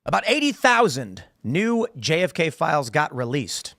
About 80,000 new JFK files got released.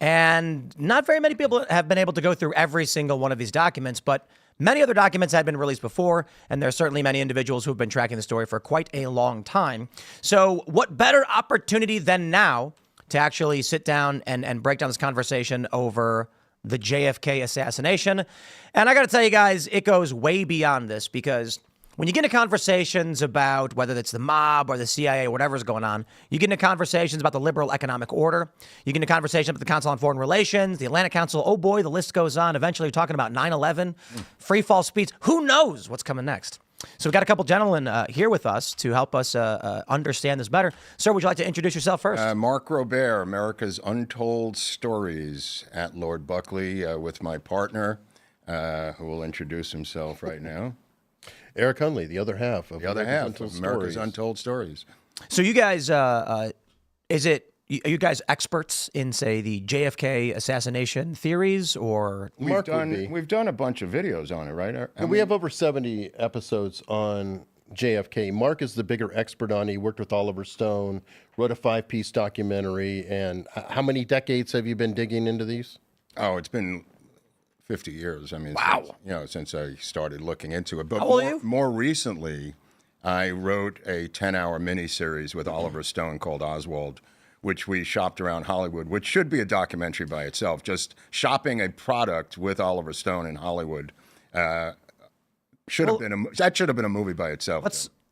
And not very many people have been able to go through every single one of these documents, but many other documents had been released before, and there are certainly many individuals who have been tracking the story for quite a long time. So what better opportunity than now to actually sit down and break down this conversation over the JFK assassination? And I got to tell you guys, it goes way beyond this, because when you get into conversations about whether it's the mob or the CIA or whatever's going on, you get into conversations about the liberal economic order. You get into conversations about the Council on Foreign Relations, the Atlantic Council. Oh boy, the list goes on. Eventually, you're talking about 9/11, free fall speeds. Who knows what's coming next? So we've got a couple gentlemen here with us to help us understand this better. Sir, would you like to introduce yourself first? Mark Groubert, America's Untold Stories, at Lord Buckley, with my partner, who will introduce himself right now. Eric Hunley, the other half of America's Untold Stories. So you guys, are you guys experts in, say, the JFK assassination theories, or? We've done a bunch of videos on it, right? And we have over 70 episodes on JFK. Mark is the bigger expert on it. He worked with Oliver Stone, wrote a 5-piece documentary. And how many decades have you been digging into these? Oh, it's been 50 years. I mean, wow. Since I started looking into it. But How old are you? More recently, I wrote a 10-hour miniseries with Oliver Stone called Oswald, which we shopped around Hollywood, which should be a documentary by itself. Just shopping a product with Oliver Stone in Hollywood should have been a movie by itself.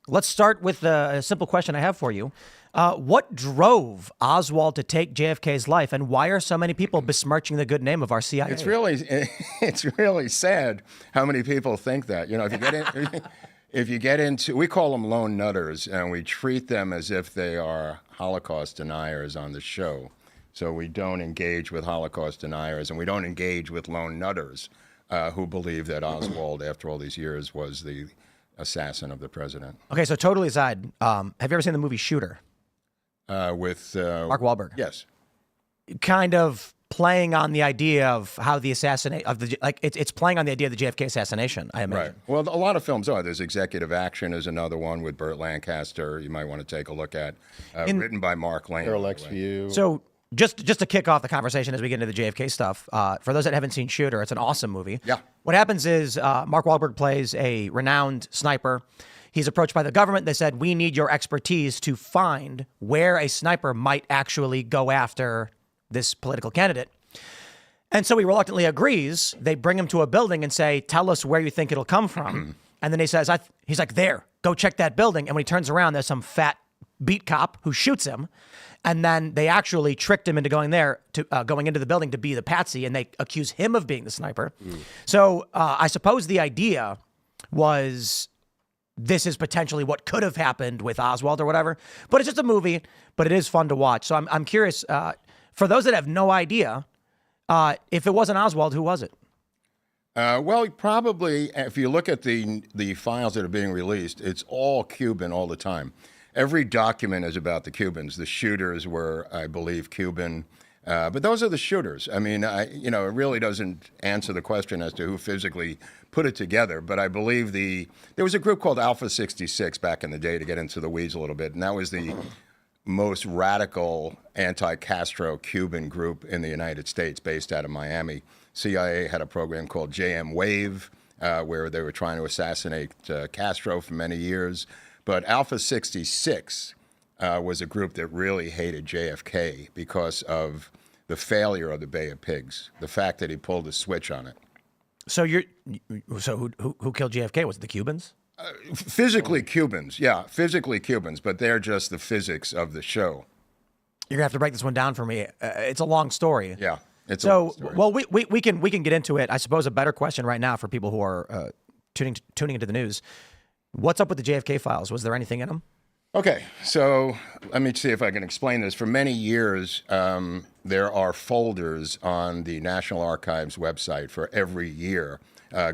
Let's start with a simple question I have for you. What drove Oswald to take JFK's life, and why are so many people besmirching the good name of our CIA? It's really sad how many people think that. You know, if you get into, we call them lone nutters, and we treat them as if they are Holocaust deniers on the show. So we don't engage with Holocaust deniers, and we don't engage with lone nutters who believe that Oswald, after all these years, was the assassin of the president. Okay, so totally aside, have you ever seen the movie Shooter? With Mark Wahlberg. Yes. Kind of playing on the idea of how the it's playing on the idea of the JFK assassination, I imagine. Right. Well, a lot of films are. There's Executive Action is another one with Burt Lancaster. You might want to take a look at. Written by Mark Lane. Parallax View. So just to kick off the conversation as we get into the JFK stuff, for those that haven't seen Shooter, it's an awesome movie. Yeah. What happens is Mark Wahlberg plays a renowned sniper. He's approached by the government. They said, we need your expertise to find where a sniper might actually go after this political candidate. And so he reluctantly agrees. They bring him to a building and say, tell us where you think it'll come from. And then he says, he's like, there, go check that building. And when he turns around, there's some fat beat cop who shoots him. And then they actually tricked him into going into the building to be the patsy, and they accuse him of being the sniper. So I suppose the idea was, this is potentially what could have happened with Oswald or whatever. But it's just a movie, but it is fun to watch. So I'm curious, for those that have no idea, if it wasn't Oswald, who was it? Well, probably, if you look at the files that are being released, it's all Cuban all the time. Every document is about the Cubans. The shooters were, I believe, Cuban. But those are the shooters. I mean, it really doesn't answer the question as to who physically put it together. But I believe there was a group called Alpha 66 back in the day, to get into the weeds a little bit. And that was the most radical anti-Castro Cuban group in the United States, based out of Miami. CIA had a program called JM Wave, where they were trying to assassinate Castro for many years. But Alpha 66 was a group that really hated JFK because of the failure of the Bay of Pigs, the fact that he pulled a switch on it. So who killed JFK? Was it the Cubans? Physically Cubans, yeah, physically Cubans, but they're just the physics of the show. You're gonna have to break this one down for me. It's a long story. Yeah, it's a long story. Well, we can get into it. I suppose a better question right now for people who are tuning into the news: what's up with the JFK files? Was there anything in them? Okay, so let me see if I can explain this. For many years, there are folders on the National Archives website for every year,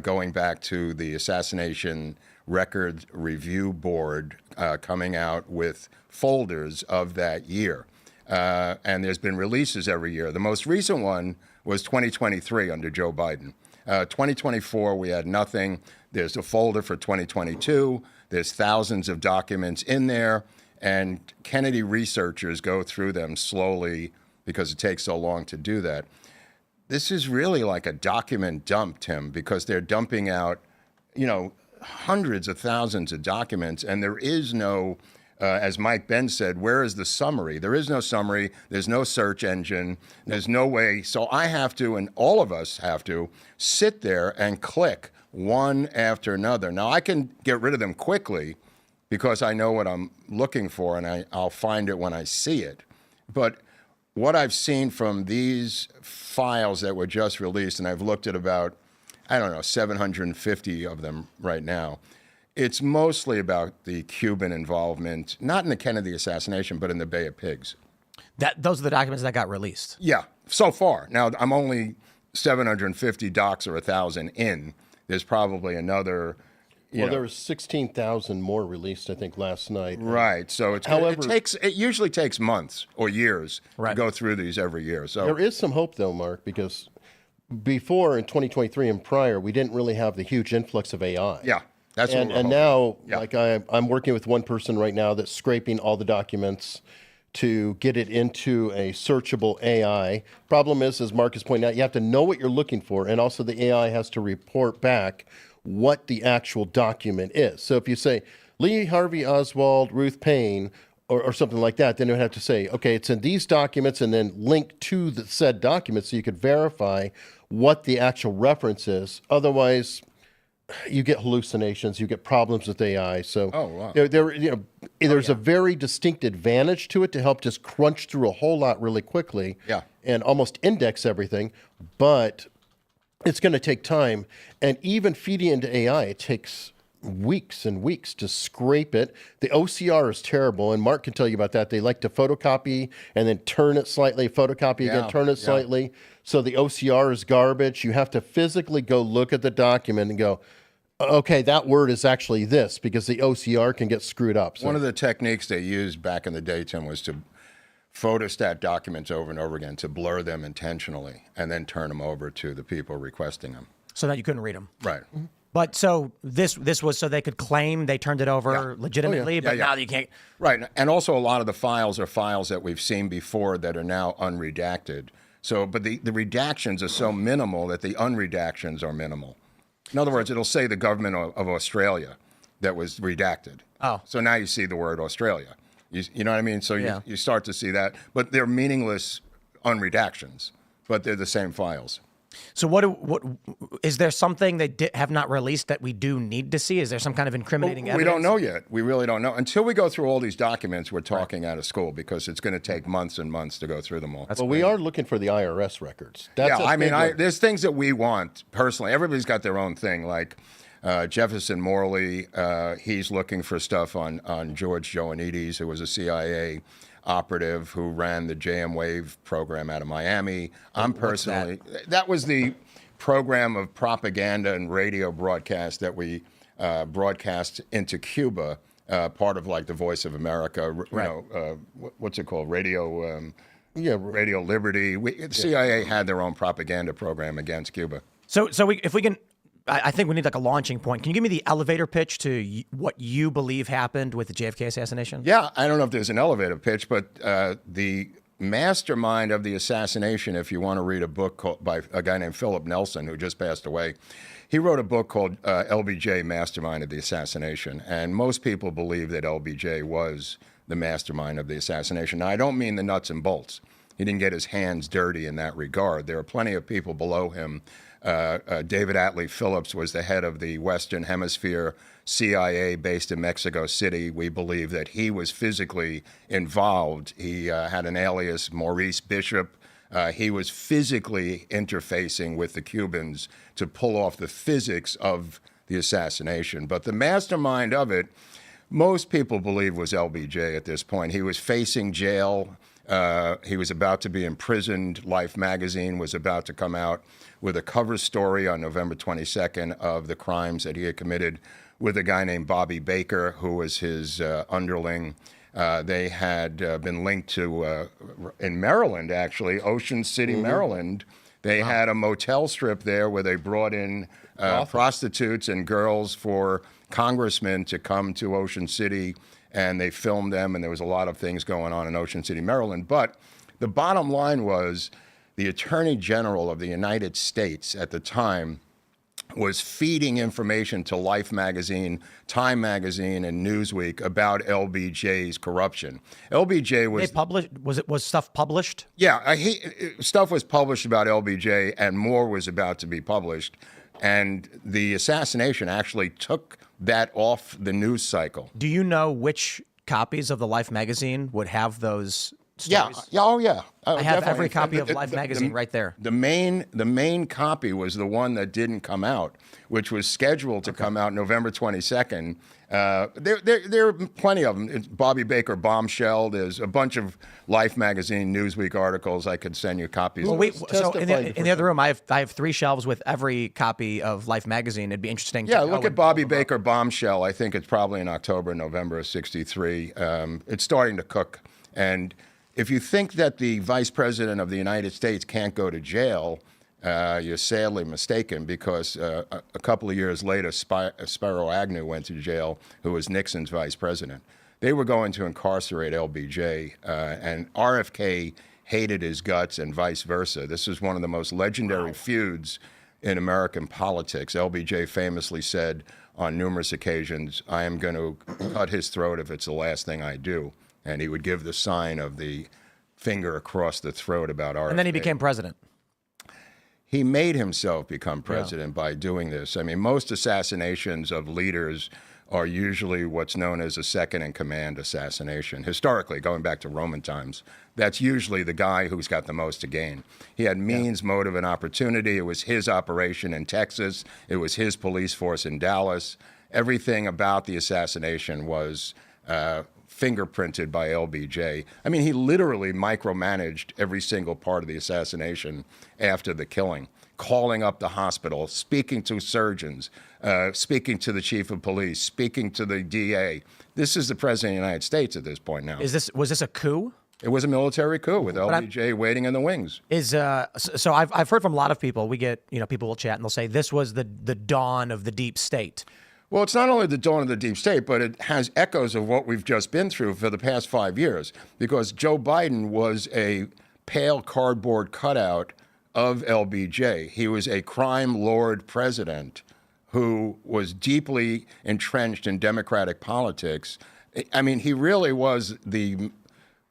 going back to the Assassination Record Review Board coming out with folders of that year. And there's been releases every year. The most recent one was 2023 under Joe Biden. 2024, we had nothing. There's a folder for 2022. There's thousands of documents in there. And Kennedy researchers go through them slowly because it takes so long to do that. This is really like a document dump, Tim, because they're dumping out, hundreds of thousands of documents, and there is no, as Mike Ben said, where is the summary? There is no summary. There's no search engine. There's no way. So I have to, and all of us have to, sit there and click one after another. Now, I can get rid of them quickly because I know what I'm looking for, and I'll find it when I see it. But what I've seen from these files that were just released, and I've looked at about, 750 of them right now, it's mostly about the Cuban involvement, not in the Kennedy assassination, but in the Bay of Pigs. Those are the documents that got released. Yeah, so far. Now, I'm only 750 docs or 1,000 in. There's probably another... there was 16,000 more released, I think, last night. Right. So it usually takes months or years to go through these every year. So there is some hope, though, Mark, because before in 2023 and prior, we didn't really have the huge influx of AI. Yeah. That's and now, like I'm working with one person right now that's scraping all the documents to get it into a searchable AI. Problem is, as Mark is pointing out, you have to know what you're looking for, and also the AI has to report back what the actual document is. So if you say Lee Harvey Oswald, Ruth Payne, or something like that, then it would have to say, okay, it's in these documents, and then link to the said document so you could verify what the actual reference is. Otherwise, you get hallucinations, you get problems with AI. So there's a very distinct advantage to it to help just crunch through a whole lot really quickly and almost index everything. But it's going to take time. And even feeding into AI, it takes weeks and weeks to scrape it. The OCR is terrible, and Mark can tell you about that. They like to photocopy and then turn it slightly, photocopy again, turn it slightly. So the OCR is garbage. You have to physically go look at the document and go, okay, that word is actually this, because the OCR can get screwed up. So. One of the techniques they used back in the day, Tim, was to photostat documents over and over again, to blur them intentionally and then turn them over to the people requesting them. So that you couldn't read them. Right. Mm-hmm. But so this was so they could claim they turned it over legitimately, but now you can't. Right. And also a lot of the files are files that we've seen before that are now unredacted. So, but the redactions are so minimal that the unredactions are minimal. In other words, it'll say the government of Australia that was redacted. Oh. So now you see the word Australia. You know what I mean? So you start to see that. But they're meaningless unredactions, but they're the same files. So what is there something they have not released that we do need to see? Is there some kind of incriminating evidence? We don't know yet. We really don't know. Until we go through all these documents, we're talking out of school, because it's going to take months and months to go through them all. We are looking for the IRS records. There's things that we want personally. Everybody's got their own thing. Like Jefferson Morley, he's looking for stuff on George Joannides, who was a CIA operative who ran the JM Wave program out of Miami. I'm personally, that was the program of propaganda and radio broadcast that we broadcast into Cuba, part of like the Voice of America, what's it called? Radio Liberty. The CIA had their own propaganda program against Cuba. So if we can, I think we need like a launching point. Can you give me the elevator pitch to what you believe happened with the JFK assassination? Yeah, I don't know if there's an elevator pitch, but the mastermind of the assassination, if you want to read a book by a guy named Philip Nelson, who just passed away, he wrote a book called LBJ, Mastermind of the Assassination. And most people believe that LBJ was the mastermind of the assassination. Now, I don't mean the nuts and bolts. He didn't get his hands dirty in that regard. There are plenty of people below him. David Atlee Phillips was the head of the Western Hemisphere CIA based in Mexico City. We believe that he was physically involved. He had an alias, Maurice Bishop. He was physically interfacing with the Cubans to pull off the physics of the assassination. But the mastermind of it, most people believe, was LBJ at this point. He was facing jail. He was about to be imprisoned. Life magazine was about to come out with a cover story on November 22nd of the crimes that he had committed with a guy named Bobby Baker, who was his underling. They had been linked to, in Maryland, actually, Ocean City, Maryland. They had a motel strip there where they brought in prostitutes and girls for congressmen to come to Ocean City and they filmed them, and there was a lot of things going on in Ocean City, Maryland. But the bottom line was the Attorney General of the United States at the time was feeding information to Life magazine, Time magazine, and Newsweek about LBJ's corruption. LBJ was They published. Was stuff published? yeah, stuff was published about LBJ, and more was about to be published. And the assassination actually took that off the news cycle. Do you know which copies of the Life magazine would have those stories? Yeah, oh yeah. I have Definitely. every copy of Life magazine right there. The main copy was the one that didn't come out, which was scheduled to come out November 22nd. There are plenty of them. It's Bobby Baker bombshell. There's a bunch of Life magazine, Newsweek articles. I could send you copies. Well, of. wait. So in the other room, I have 3 shelves with every copy of Life magazine. It'd be interesting. Yeah, to look go at Bobby Baker bombshell. I think it's probably in October, November of '63. It's starting to cook. And if you think that the Vice President of the United States can't go to jail, you're sadly mistaken, because a couple of years later, Spiro Agnew went to jail, who was Nixon's vice president. They were going to incarcerate LBJ, and RFK hated his guts and vice versa. This is one of the most legendary feuds in American politics. LBJ famously said on numerous occasions, "I am going to cut his throat if it's the last thing I do." And he would give the sign of the finger across the throat about RFK. And then he became president. He made himself become president by doing this. I mean, most assassinations of leaders are usually what's known as a second-in-command assassination. Historically, going back to Roman times, that's usually the guy who's got the most to gain. He had means, motive, and opportunity. It was his operation in Texas. It was his police force in Dallas. Everything about the assassination was fingerprinted by LBJ. I mean, he literally micromanaged every single part of the assassination after the killing, calling up the hospital, speaking to surgeons, speaking to the chief of police, speaking to the DA. This is the president of the United States at this point now. Was this a coup? It was a military coup with LBJ waiting in the wings. So I've heard from a lot of people. We get, people will chat and they'll say this was the dawn of the deep state. Well, it's not only the dawn of the deep state, but it has echoes of what we've just been through for the past 5 years, because Joe Biden was a pale cardboard cutout of LBJ. He was a crime lord president who was deeply entrenched in Democratic politics. I mean, he really was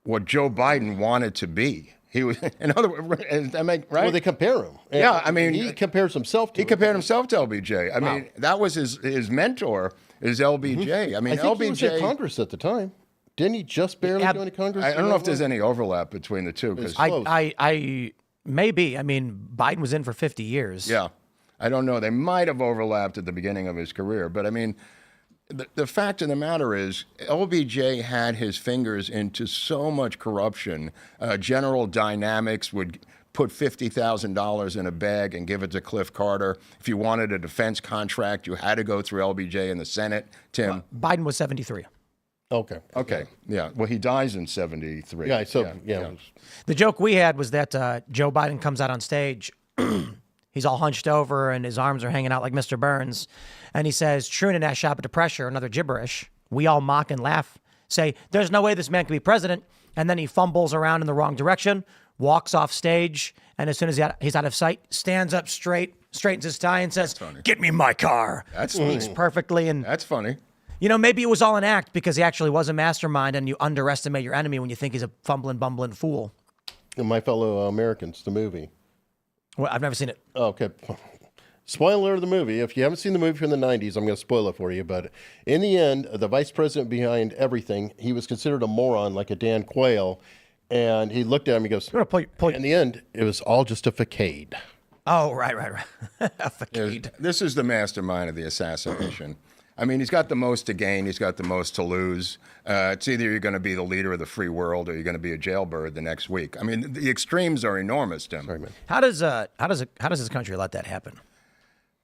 what Joe Biden wanted to be. He was, in other words, right? Well, they compare him. Yeah, I mean, he compares himself to. He compared himself to LBJ. I mean, that was his mentor, is LBJ. I mean, I think LBJ. he was in Congress at the time. Didn't he just barely join Congress? I don't know if there's any overlap between the two. Because I maybe. I mean, Biden was in for 50 years. Yeah, I don't know. They might have overlapped at the beginning of his career, but I mean, the fact of the matter is, LBJ had his fingers into so much corruption. General Dynamics would put $50,000 in a bag and give it to Cliff Carter. If you wanted a defense contract, you had to go through LBJ in the Senate. Tim? Biden was 73. Okay. Yeah. Well, he dies in 73. Yeah. So yeah. The joke we had was that Joe Biden comes out on stage. He's all hunched over and his arms are hanging out like Mr. Burns. And he says, "True and shop it to pressure," another gibberish. We all mock and laugh, say, "There's no way this man can be president." And then he fumbles around in the wrong direction, walks off stage, and as soon as he's out of sight, stands up straight, straightens his tie and says, "Get me my car." That speaks perfectly. And that's funny. Maybe it was all an act because he actually was a mastermind, and you underestimate your enemy when you think he's a fumbling, bumbling fool. And My Fellow Americans, the movie. Well, I've never seen it. Okay. Spoiler of the movie. If you haven't seen the movie from the 90s, I'm going to spoil it for you. But in the end, the vice president behind everything, he was considered a moron, like a Dan Quayle. And he looked at him and he goes, in the end, it was all just a facade. Oh, right. A facade. This is the mastermind of the assassination. I mean, he's got the most to gain. He's got the most to lose. It's either you're going to be the leader of the free world or you're going to be a jailbird the next week. I mean, the extremes are enormous, Tim. Sorry, man. How does this country let that happen?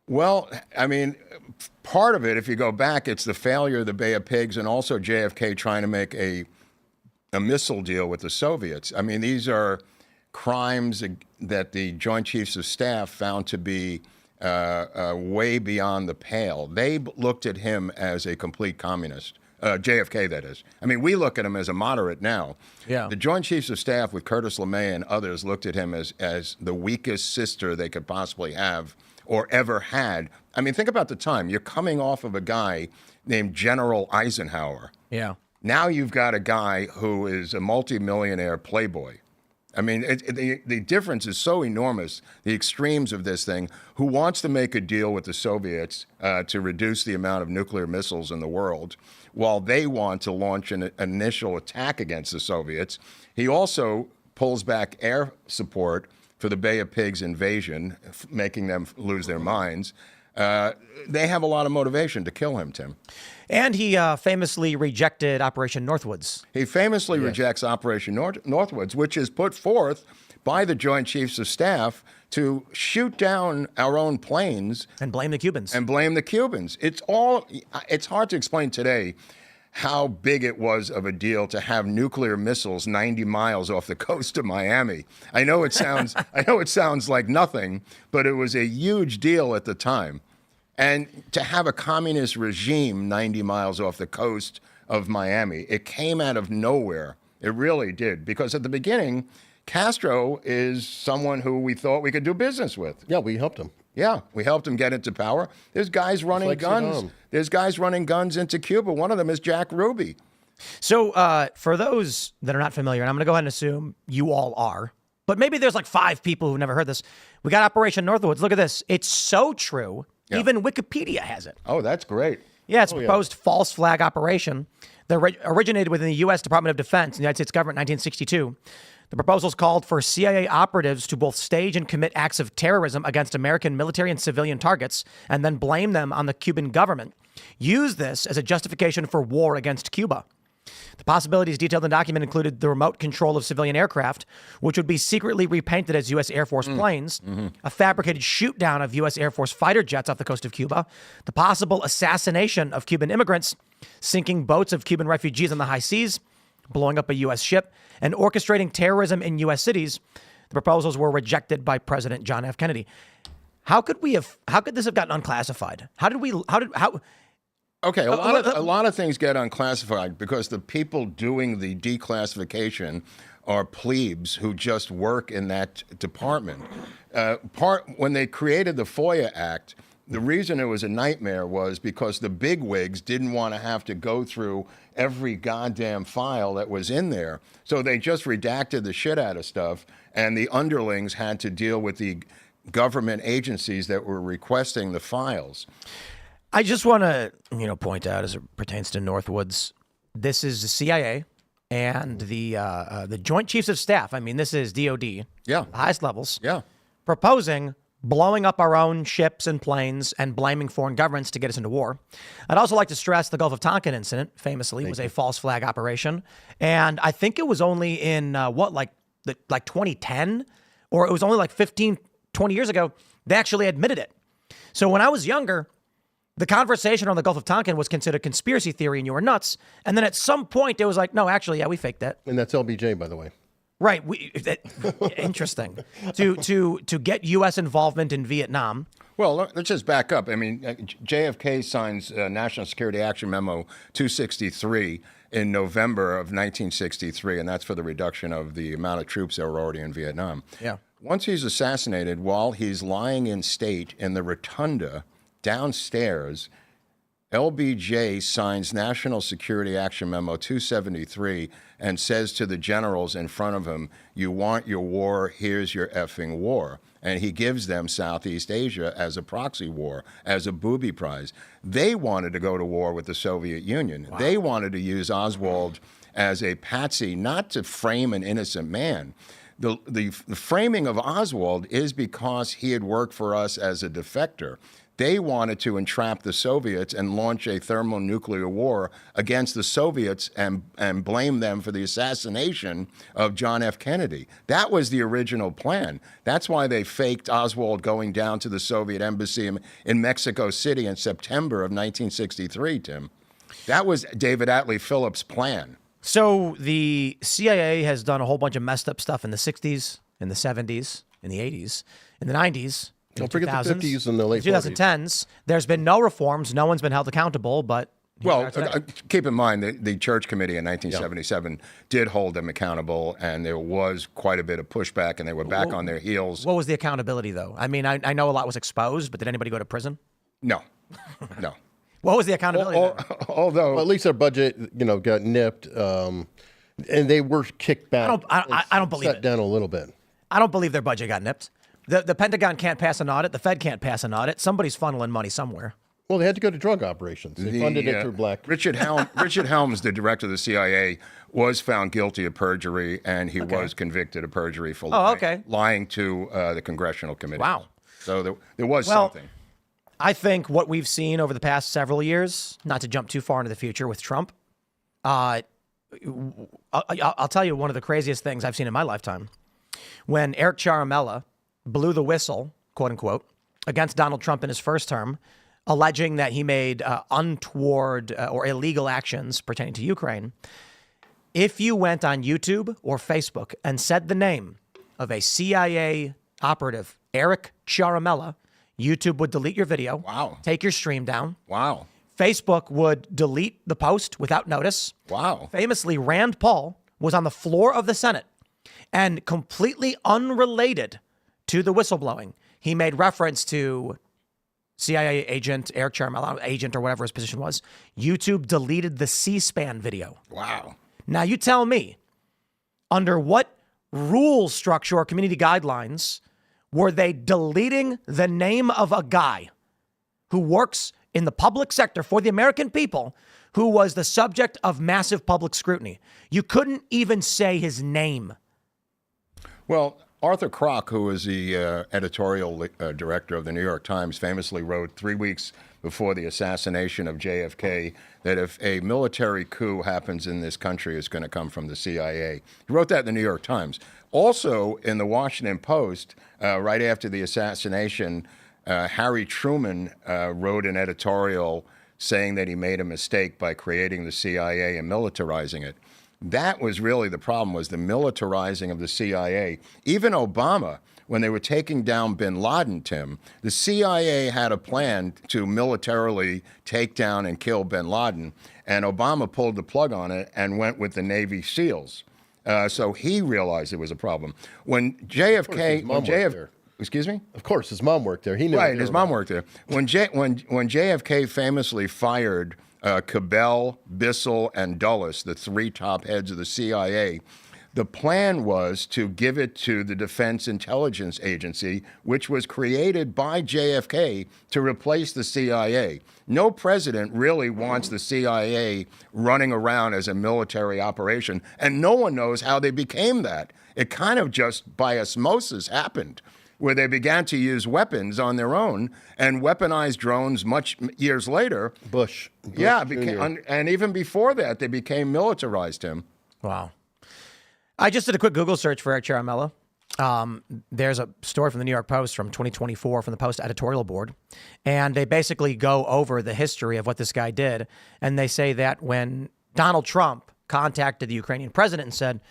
Well, I mean, part of it, if you go back, it's the failure of the Bay of Pigs and also JFK trying to make a missile deal with the Soviets. I mean, these are crimes that the Joint Chiefs of Staff found to be way beyond the pale. They looked at him as a complete communist JFK, that is. I mean, we look at him as a moderate now. Yeah. The Joint Chiefs of Staff with Curtis LeMay and others looked at him as the weakest sister they could possibly have or ever had. I mean, think about the time. You're coming off of a guy named General Eisenhower. Yeah. Now you've got a guy who is a multimillionaire playboy. I mean, the difference is so enormous, the extremes of this thing, who wants to make a deal with the Soviets to reduce the amount of nuclear missiles in the world, while they want to launch an initial attack against the Soviets. He also pulls back air support for the Bay of Pigs invasion, making them lose their minds. They have a lot of motivation to kill him, Tim. And he famously rejected Operation Northwoods. He famously rejects Operation Northwoods, which is put forth by the Joint Chiefs of Staff to shoot down our own planes. And blame the Cubans. It's hard to explain today how big it was of a deal to have nuclear missiles 90 miles off the coast of Miami. I know it sounds like nothing, but it was a huge deal at the time. And to have a communist regime 90 miles off the coast of Miami, it came out of nowhere. It really did. Because at the beginning, Castro is someone who we thought we could do business with. Yeah, we helped him. Yeah, we helped him get into power. There's guys running guns. Saddam. There's guys running guns into Cuba. One of them is Jack Ruby. So for those that are not familiar, and I'm going to go ahead and assume you all are, but maybe there's like 5 people who've never heard this. We got Operation Northwoods. Look at this. It's so true. Yeah. Even Wikipedia has it. Oh, that's great. Yeah, it's a proposed false flag operation that originated within the U.S. Department of Defense in the United States government in 1962. The proposals called for CIA operatives to both stage and commit acts of terrorism against American military and civilian targets and then blame them on the Cuban government. Use this as a justification for war against Cuba. The possibilities detailed in the document included the remote control of civilian aircraft, which would be secretly repainted as U.S. Air Force planes, a fabricated shoot down of U.S. Air Force fighter jets off the coast of Cuba, the possible assassination of Cuban immigrants, sinking boats of Cuban refugees on the high seas, blowing up a U.S. ship, and orchestrating terrorism in U.S. cities. The proposals were rejected by President John F. Kennedy. How could this have gotten unclassified? Okay, a lot of things get unclassified because the people doing the declassification are plebes who just work in that department. When they created the FOIA Act, the reason it was a nightmare was because the bigwigs didn't want to have to go through every goddamn file that was in there. So they just redacted the shit out of stuff, and the underlings had to deal with the government agencies that were requesting the files. I just want to, point out as it pertains to Northwoods, this is the CIA and the Joint Chiefs of Staff. I mean, this is DOD, Yeah, the highest levels, yeah. proposing blowing up our own ships and planes and blaming foreign governments to get us into war. I'd also like to stress the Gulf of Tonkin incident, famously, was a false flag operation. And I think it was only in, 2010? Or it was only like 15, 20 years ago, they actually admitted it. So when I was younger, the conversation on the Gulf of Tonkin was considered conspiracy theory and you were nuts. And then at some point, it was like, no, actually, yeah, we faked that. And that's LBJ, by the way. Right. Interesting. To get U.S. involvement in Vietnam. Well, let's just back up. I mean, JFK signs National Security Action Memo 263 in November of 1963, and that's for the reduction of the amount of troops that were already in Vietnam. Yeah. Once he's assassinated, while he's lying in state in the rotunda downstairs, LBJ signs National Security Action Memo 273 and says to the generals in front of him, you want your war, here's your effing war. And he gives them Southeast Asia as a proxy war, as a booby prize. They wanted to go to war with the Soviet Union. Wow. They wanted to use Oswald as a patsy, not to frame an innocent man. The framing of Oswald is because he had worked for us as a defector. They wanted to entrap the Soviets and launch a thermonuclear war against the Soviets and blame them for the assassination of John F. Kennedy. That was the original plan. That's why they faked Oswald going down to the Soviet embassy in Mexico City in September of 1963, Tim. That was David Atlee Phillips' plan. So the CIA has done a whole bunch of messed up stuff in the 60s, in the 70s, in the 80s, in the 90s. Don't forget the 50s and the late 2010s. There's been no reforms. No one's been held accountable, but Well, keep in mind that the Church Committee in 1977 did hold them accountable, and there was quite a bit of pushback, and they were back on their heels. What was the accountability, though? I mean, I know a lot was exposed, but did anybody go to prison? No. What was the accountability? Although, Well, at least their budget, got nipped, and they were kicked back. I don't believe set it. down a little bit. I don't believe their budget got nipped. The Pentagon can't pass an audit. The Fed can't pass an audit. Somebody's funneling money somewhere. Well, they had to go to drug operations. They funded it through black. Richard Helms, the director of the CIA, was found guilty of perjury, and he was convicted of perjury for lying to the Congressional Committee. Wow. So there was something. I think what we've seen over the past several years, not to jump too far into the future with Trump, I'll tell you one of the craziest things I've seen in my lifetime. When Eric Ciaramella blew the whistle, quote unquote, against Donald Trump in his first term, alleging that he made untoward or illegal actions pertaining to Ukraine. If you went on YouTube or Facebook and said the name of a CIA operative, Eric Ciaramella, YouTube would delete your video. Wow. Take your stream down. Wow. Facebook would delete the post without notice. Wow. Famously, Rand Paul was on the floor of the Senate and completely unrelated to the whistleblowing, he made reference to CIA agent, Eric Ciaramella, agent or whatever his position was. YouTube deleted the C-SPAN video. Wow. Now you tell me, under what rule structure or community guidelines were they deleting the name of a guy who works in the public sector for the American people, who was the subject of massive public scrutiny? You couldn't even say his name. Well, Arthur Kroc, who was the editorial director of the New York Times, famously wrote 3 weeks before the assassination of JFK that if a military coup happens in this country, it's going to come from the CIA. He wrote that in the New York Times. Also, in the Washington Post, right after the assassination, Harry Truman wrote an editorial saying that he made a mistake by creating the CIA and militarizing it. That was really the problem, was the militarizing of the CIA. Even Obama, when they were taking down bin Laden, Tim, the CIA had a plan to militarily take down and kill bin Laden, and Obama pulled the plug on it and went with the Navy SEALs. So he realized it was a problem. When JFK... Excuse me? Of course, his mom worked there. He knew. Right, his mom worked there. When JFK famously fired Cabell, Bissell, and Dulles, the three top heads of the CIA, the plan was to give it to the Defense Intelligence Agency, which was created by JFK to replace the CIA. No president really wants the CIA running around as a military operation, and no one knows how they became that. It kind of just by osmosis happened, where they began to use weapons on their own and weaponized drones much years later. Bush and even before that, they became militarized, Tim. Wow. I just did a quick Google search for Eric Ciaramella. There's a story from the New York Post from 2024 from the Post editorial board, and they basically go over the history of what this guy did, and they say that when Donald Trump contacted the Ukrainian president and said,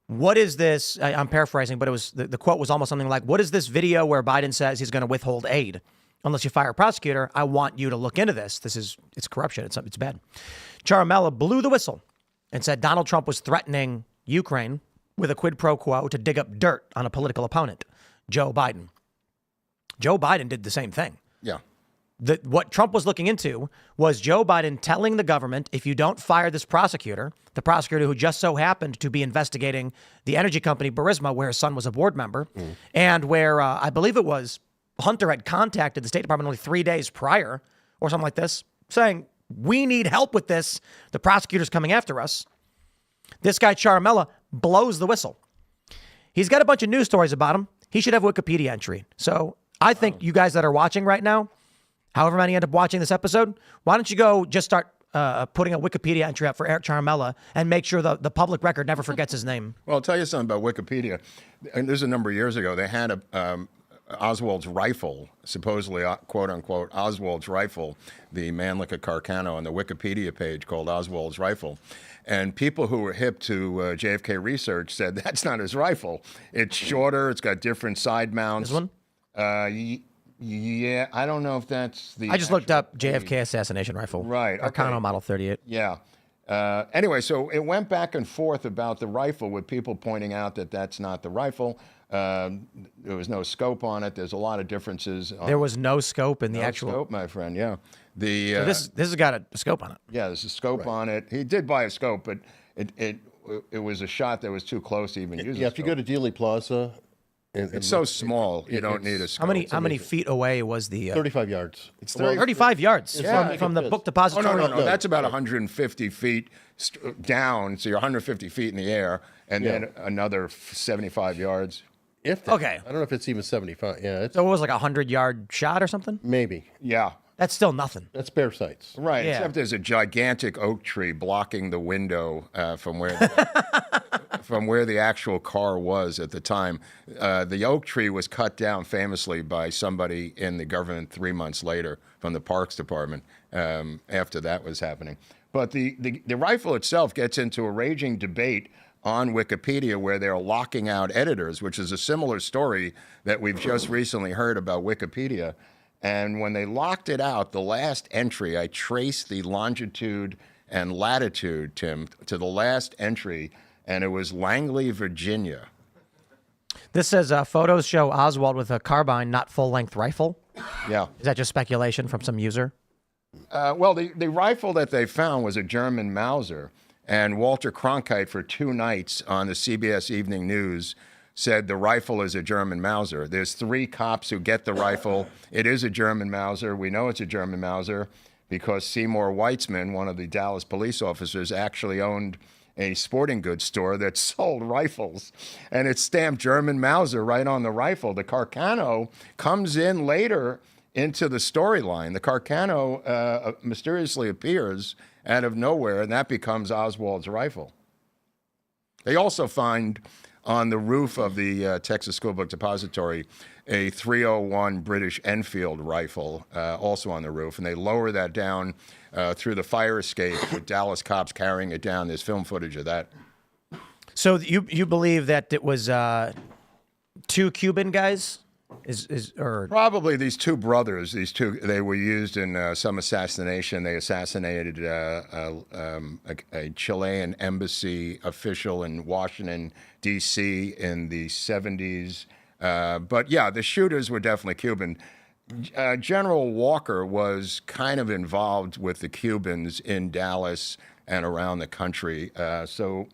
what is this? I'm paraphrasing, but it was the quote was almost something like, what is this video where Biden says he's going to withhold aid unless you fire a prosecutor? I want you to look into this. It's corruption. It's bad. Ciaramella blew the whistle and said Donald Trump was threatening Ukraine with a quid pro quo to dig up dirt on a political opponent, Joe Biden. Joe Biden did the same thing. Yeah. What Trump was looking into was Joe Biden telling the government, if you don't fire this prosecutor, the prosecutor who just so happened to be investigating the energy company Burisma, where his son was a board member, and where I believe it was Hunter had contacted the State Department only 3 days prior or something like this, saying, we need help with this. The prosecutor's coming after us. This guy, Ciaramella, blows the whistle. He's got a bunch of news stories about him. He should have a Wikipedia entry. So I think you guys that are watching right now, however many end up watching this episode, why don't you go just start putting a Wikipedia entry up for Eric Ciaramella and make sure the public record never forgets his name. Well, I'll tell you something about Wikipedia. And this is a number of years ago. They had Oswald's rifle, supposedly, quote unquote, Oswald's rifle, the Mannlicher Carcano on the Wikipedia page called Oswald's rifle. And people who were hip to JFK research said that's not his rifle. It's shorter. It's got different side mounts. This one? Yeah, I don't know if that's the. I just looked actual up JFK assassination rifle. Right, Arcano okay. Model 38. Yeah. Anyway, so it went back and forth about the rifle with people pointing out that that's not the rifle. There was no scope on it. There's a lot of differences. There was no scope in the no actual. scope, my friend. Yeah. The So this has got a scope on it. yeah, there's a scope on it. He did buy a scope, but it was a shot that was too close to even use. Yeah, a if you scope. go to Dealey Plaza, It's so small, you don't need a scope. How many feet away was the 35 yards. It's 35 yards from the book Oh, depository? no. That's about 150 feet down. So you're 150 feet in the air, and then another 75 yards. If that, Okay. I don't know if it's even 75. Yeah, it's So it was like a 100-yard shot or something? maybe. Yeah. That's still nothing. That's bare sights. Right, Yeah. except there's a gigantic oak tree blocking the window from where from where the actual car was at the time. The oak tree was cut down famously by somebody in the government 3 months later from the Parks Department after that was happening. But the rifle itself gets into a raging debate on Wikipedia where they're locking out editors, which is a similar story that we've just recently heard about Wikipedia. And when they locked it out, the last entry, I traced the longitude and latitude, Tim, to the last entry, and it was Langley, Virginia. This says photos show Oswald with a carbine, not full-length rifle. Yeah. Is that just speculation from some user? Well, the rifle that they found was a German Mauser, and Walter Cronkite, for 2 nights on the CBS Evening News, said the rifle is a German Mauser. There's 3 cops who get the rifle. It is a German Mauser. We know it's a German Mauser because Seymour Weitzman, one of the Dallas police officers, actually owned a sporting goods store that sold rifles. And it's stamped German Mauser right on the rifle. The Carcano comes in later into the storyline. The Carcano mysteriously appears out of nowhere, and that becomes Oswald's rifle. They also find on the roof of the Texas School Book Depository a .301 British Enfield rifle, also on the roof, and they lower that down through the fire escape with Dallas cops carrying it down. There's film footage of that. So you believe that it was 2 Cuban guys? Or Probably these 2 brothers. They were used in some assassination. They assassinated a Chilean embassy official in Washington, D.C. in the 70s. But yeah, the shooters were definitely Cuban. General Walker was kind of involved with the Cubans in Dallas and around the country. So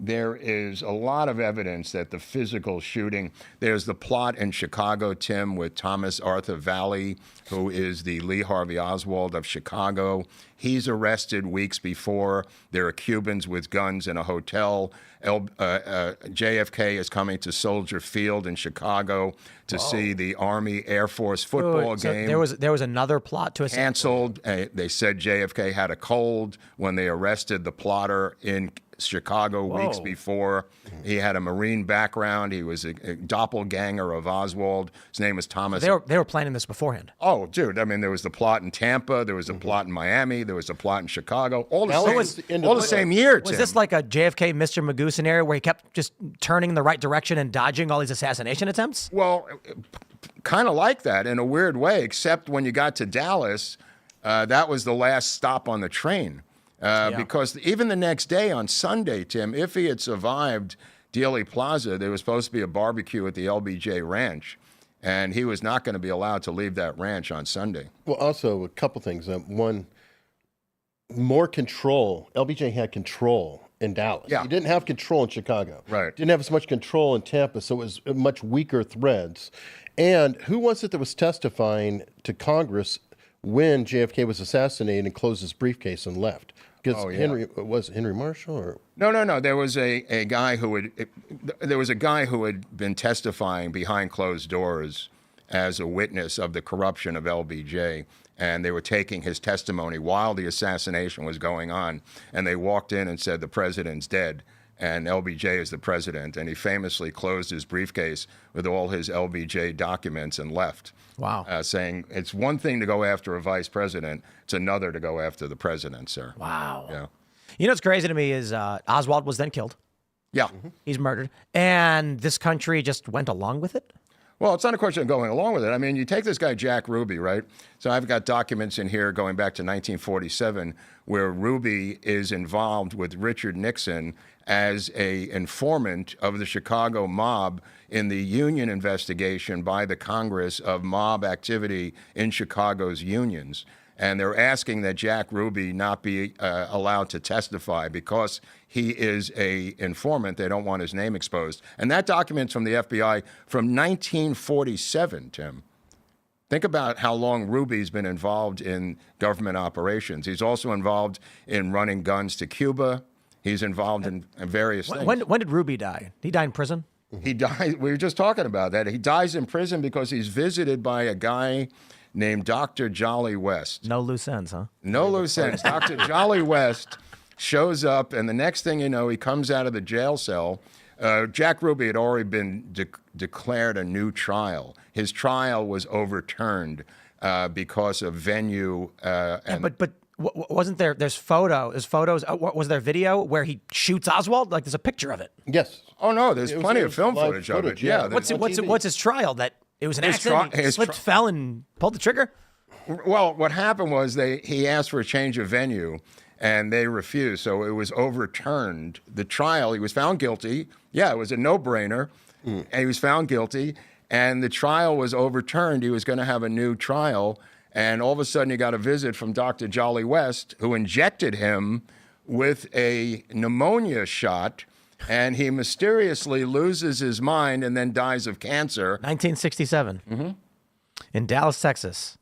there is a lot of evidence that the physical shooting, there's the plot in Chicago, Tim, with Thomas Arthur Valley, who is the Lee Harvey Oswald of Chicago. He's arrested weeks before. There are Cubans with guns in a hotel. JFK is coming to Soldier Field in Chicago to see the Army Air Force football so game. there was another plot to Canceled. They said JFK had a cold when they arrested the plotter in Chicago weeks before. He had a Marine background. He was a doppelganger of Oswald. His name was Thomas. They were planning this beforehand. Oh, dude. I mean, there was the plot in Tampa. There was a plot in Miami. There was a plot in Chicago. All the same year, Tim. Was this like a JFK Mr. Magoo scenario where he kept just turning in the right direction and dodging all these assassination attempts? Well, kind of like that in a weird way, except when you got to Dallas, that was the last stop on the train. Because even the next day on Sunday, Tim, if he had survived Dealey Plaza, there was supposed to be a barbecue at the LBJ Ranch, and he was not going to be allowed to leave that ranch on Sunday. Well, also a couple things. One, more control. LBJ had control in Dallas. Yeah. He didn't have control in Chicago. Right. Didn't have as much control in Tampa, so it was much weaker threads. And who was it that was testifying to Congress when JFK was assassinated and closed his briefcase and left? Because Henry Marshall or No. There was a guy who had been testifying behind closed doors as a witness of the corruption of LBJ, and they were taking his testimony while the assassination was going on, and they walked in and said the president's dead and LBJ is the president, and he famously closed his briefcase with all his LBJ documents and left. Wow. Saying it's one thing to go after a vice president, it's another to go after the president, sir. Wow. Yeah. You know what's crazy to me is Oswald was then killed. Yeah. He's murdered. And this country just went along with it? Well, it's not a question of going along with it. I mean, you take this guy, Jack Ruby, right? So I've got documents in here going back to 1947 where Ruby is involved with Richard Nixon as a informant of the Chicago mob in the union investigation by the Congress of mob activity in Chicago's unions. And they're asking that Jack Ruby not be allowed to testify because he is a informant. They don't want his name exposed. And that document's from the FBI from 1947, Tim. Think about how long Ruby's been involved in government operations. He's also involved in running guns to Cuba. He's involved in various things. When did Ruby die? Did he die in prison? He died. We were just talking about that. He dies in prison because he's visited by a guy named Dr. Jolly West. No loose ends, huh? No loose ends. Dr. Jolly West shows up, and the next thing you know, he comes out of the jail cell. Jack Ruby had already been declared a new trial. His trial was overturned because of venue. But wasn't there? There's photos. Was there video where he shoots Oswald? Like there's a picture of it. Yes. Oh no, there's plenty of film live footage of it. footage, yeah. What's his trial? That it was an accident. He slipped, fell, and pulled the trigger. Well, what happened was he asked for a change of venue, and they refused. So it was overturned. The trial, he was found guilty. Yeah, it was a no-brainer. And he was found guilty, and the trial was overturned. He was going to have a new trial, and all of a sudden he got a visit from Dr. Jolly West, who injected him with a pneumonia shot, and he mysteriously loses his mind and then dies of cancer. 1967 in Dallas, Texas.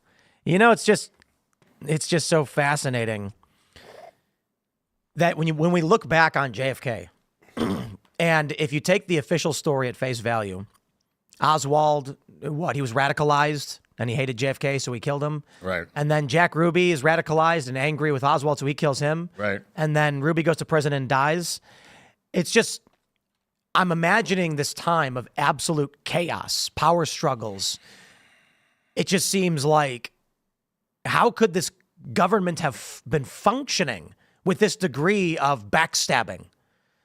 You know, it's just so fascinating that when we look back on JFK, and if you take the official story at face value, Oswald, he was radicalized and he hated JFK, so he killed him. Right. And then Jack Ruby is radicalized and angry with Oswald, so he kills him. Right. And then Ruby goes to prison and dies. It's just, I'm imagining this time of absolute chaos, power struggles. It just seems like, how could this government have been functioning with this degree of backstabbing?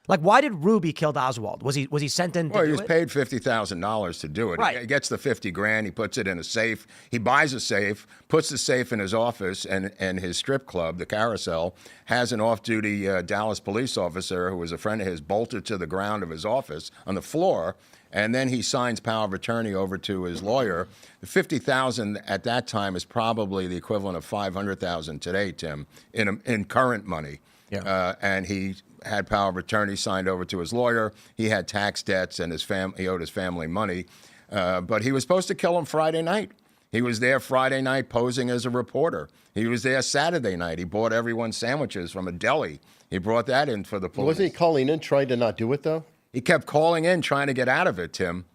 Like, why did Ruby kill Oswald? Was he sent in to do it? Well, he was paid $50,000 to do it. Right. He gets the $50,000. He puts it in a safe. He buys a safe, puts the safe in his office, and his strip club, the Carousel, has an off-duty Dallas police officer who was a friend of his bolted to the ground of his office on the floor, and then he signs power of attorney over to his lawyer. The $50,000 at that time is probably the equivalent of $500,000 today, Tim, in current money. Yeah. And he had power of attorney signed over to his lawyer. He had tax debts, and he owed his family money. But he was supposed to kill him Friday night. He was there Friday night posing as a reporter. He was there Saturday night. He bought everyone sandwiches from a deli. He brought that in for the police. Wasn't he calling in trying to not do it, though? He kept calling in, trying to get out of it, Tim,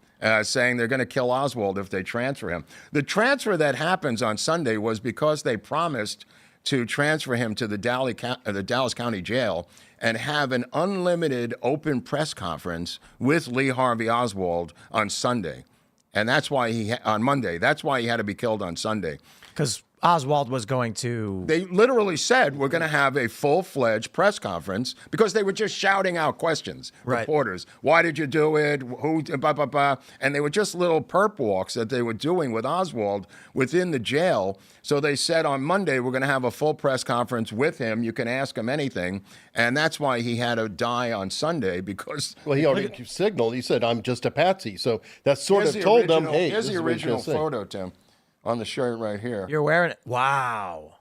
saying they're going to kill Oswald if they transfer him. The transfer that happens on Sunday was because they promised to transfer him to the Dallas County Jail and have an unlimited open press conference with Lee Harvey Oswald on Sunday. And that's why on Monday. That's why he had to be killed on Sunday. Because Oswald was going to... They literally said, we're going to have a full-fledged press conference because they were just shouting out questions. Right. Reporters, why did you do it? Who, blah, blah, blah. And they were just little perp walks that they were doing with Oswald within the jail. So they said on Monday, we're going to have a full press conference with him. You can ask him anything. And that's why he had to die on Sunday because... Well, he already signaled. He said, I'm just a patsy. So that sort of told them, hey, here's this the is what he's original gonna say. photo, Tim, on the shirt right here. You're wearing it. Wow.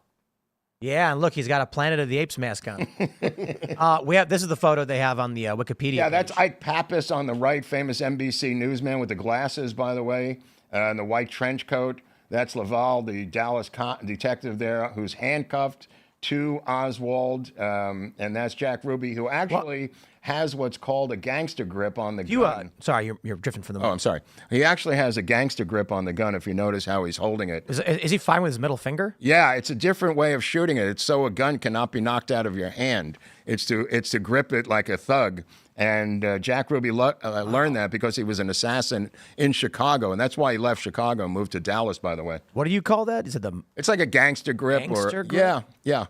Yeah, and look, he's got a Planet of the Apes mask on. This is the photo they have on the Wikipedia Yeah, page. that's Ike Pappas on the right, famous NBC newsman with the glasses, by the way, and the white trench coat. That's Laval, the Dallas detective there, who's handcuffed to Oswald, and that's Jack Ruby, who actually has what's called a gangster grip on the gun. Sorry, you're drifting from the mic. Oh, I'm sorry. He actually has a gangster grip on the gun, if you notice how he's holding it. Is he fine with his middle finger? Yeah, it's a different way of shooting it. It's so a gun cannot be knocked out of your hand. It's to grip it like a thug. And Jack Ruby learned that because he was an assassin in Chicago, and that's why he left Chicago and moved to Dallas, by the way. What do you call that? Is it It's like a gangster grip. Gangster grip? Yeah.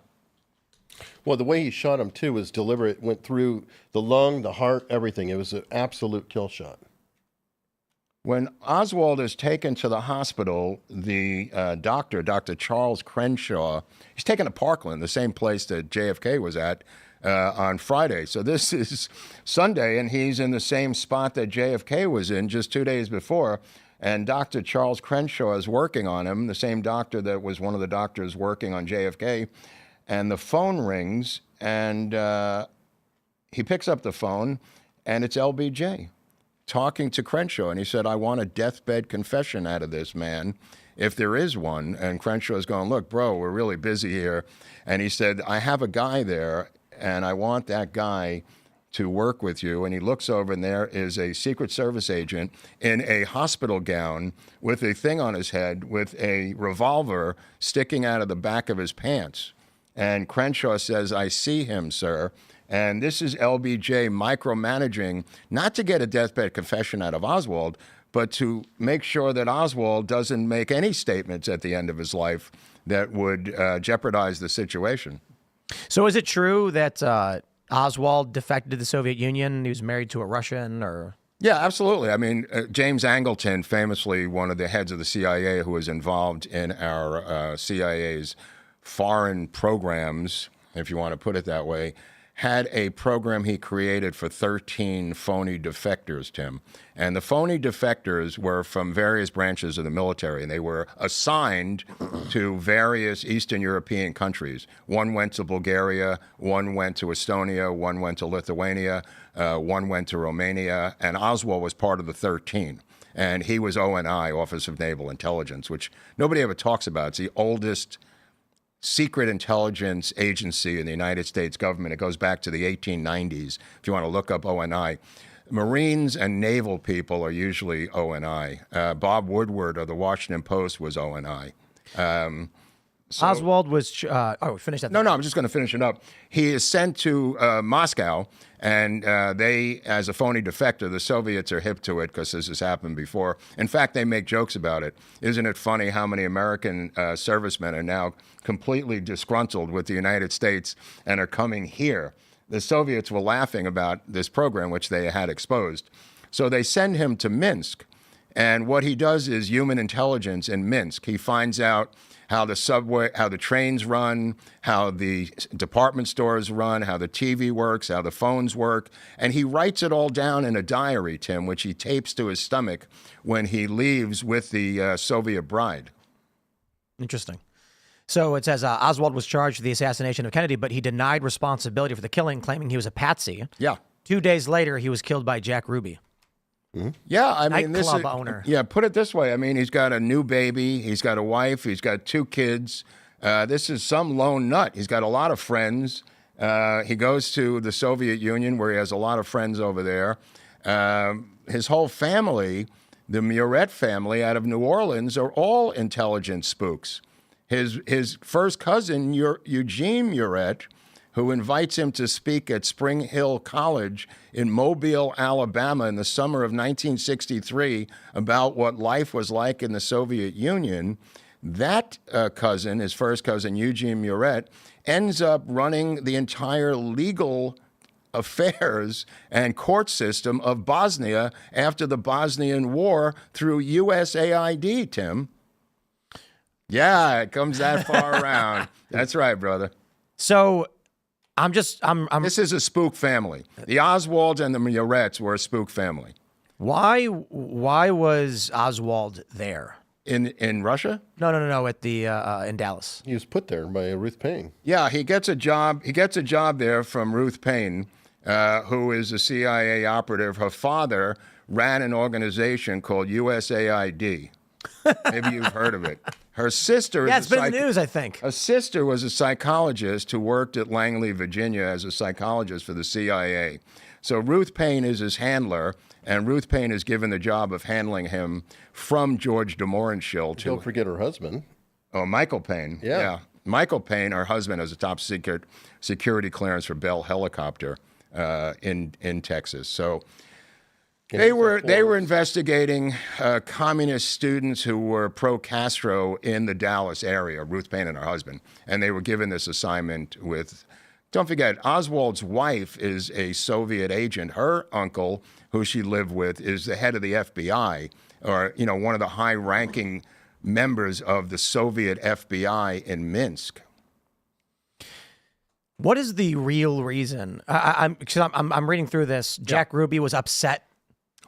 Well, the way he shot him, too, was deliberate. It went through the lung, the heart, everything. It was an absolute kill shot. When Oswald is taken to the hospital, the doctor, Dr. Charles Crenshaw, he's taken to Parkland, the same place that JFK was at on Friday. So this is Sunday, and he's in the same spot that JFK was in just 2 days before. And Dr. Charles Crenshaw is working on him, the same doctor that was one of the doctors working on JFK. And the phone rings, and he picks up the phone, and it's LBJ talking to Crenshaw. And he said, I want a deathbed confession out of this man, if there is one. And Crenshaw's going, look, bro, we're really busy here. And he said, I have a guy there, and I want that guy to work with you. And he looks over, and there is a Secret Service agent in a hospital gown with a thing on his head with a revolver sticking out of the back of his pants. And Crenshaw says, I see him, sir. And this is LBJ micromanaging, not to get a deathbed confession out of Oswald, but to make sure that Oswald doesn't make any statements at the end of his life that would jeopardize the situation. So is it true that Oswald defected to the Soviet Union? He was married to a Russian, or? Yeah, absolutely. I mean, James Angleton, famously one of the heads of the CIA who was involved in our CIA's foreign programs, if you want to put it that way, had a program he created for 13 phony defectors, Tim. And the phony defectors were from various branches of the military, and they were assigned to various Eastern European countries. One went to Bulgaria, one went to Estonia, one went to Lithuania, one went to Romania, and Oswald was part of the 13. And he was ONI, Office of Naval Intelligence, which nobody ever talks about. It's the oldest secret intelligence agency in the United States government. It goes back to the 1890s, if you want to look up ONI. Marines and naval people are usually ONI. Bob Woodward of the Washington Post was ONI. Oswald was, finish that. No, I'm just going to finish it up. He is sent to Moscow, and they, as a phony defector, the Soviets are hip to it because this has happened before. In fact, they make jokes about it. Isn't it funny how many American servicemen are now completely disgruntled with the United States and are coming here? The Soviets were laughing about this program, which they had exposed. So they send him to Minsk, and what he does is human intelligence in Minsk. He finds out how the subway, how the trains run, how the department stores run, how the TV works, how the phones work. And he writes it all down in a diary, Tim, which he tapes to his stomach when he leaves with the Soviet bride. Interesting. So it says Oswald was charged with the assassination of Kennedy, but he denied responsibility for the killing, claiming he was a patsy. Yeah. 2 days later, he was killed by Jack Ruby. Mm-hmm. Yeah, I mean, this is, nightclub owner. Yeah, put it this way. I mean, he's got a new baby. He's got a wife. He's got 2 kids. This is some lone nut. He's got a lot of friends. He goes to the Soviet Union, where he has a lot of friends over there. His whole family, the Muret family out of New Orleans, are all intelligence spooks. His first cousin, Eugene Muret, who invites him to speak at Spring Hill College in Mobile, Alabama in the summer of 1963 about what life was like in the Soviet Union. That cousin, his first cousin, Eugene Muret, ends up running the entire legal affairs and court system of Bosnia after the Bosnian War through USAID, Tim. Yeah, it comes that far around. That's right, brother. So I'm This is a spook family. The Oswalds and the Murets were a spook family. Why was Oswald there? In Russia? No. At the in Dallas. He was put there by Ruth Paine. Yeah, he gets a job. He gets a job there from Ruth Paine, who is a CIA operative. Her father ran an organization called USAID. Maybe you've heard of it. Her sister. Yeah, it's been in the news, I think. Her sister was a psychologist who worked at Langley, Virginia, as a psychologist for the CIA. So Ruth Paine is his handler, and Ruth Paine is given the job of handling him from George de Mohrenschildt. Don't forget her husband. Oh, Michael Paine. Yeah. Michael Paine, her husband, has a top secret security clearance for Bell Helicopter in Texas. So they were investigating communist students who were pro-Castro in the Dallas area, Ruth Paine and her husband, and they were given this assignment with. Don't forget, Oswald's wife is a Soviet agent. Her uncle, who she lived with, is the head of the FBI or one of the high-ranking members of the Soviet FBI in Minsk. What is the real reason? I'm reading through this. Jack Ruby was upset.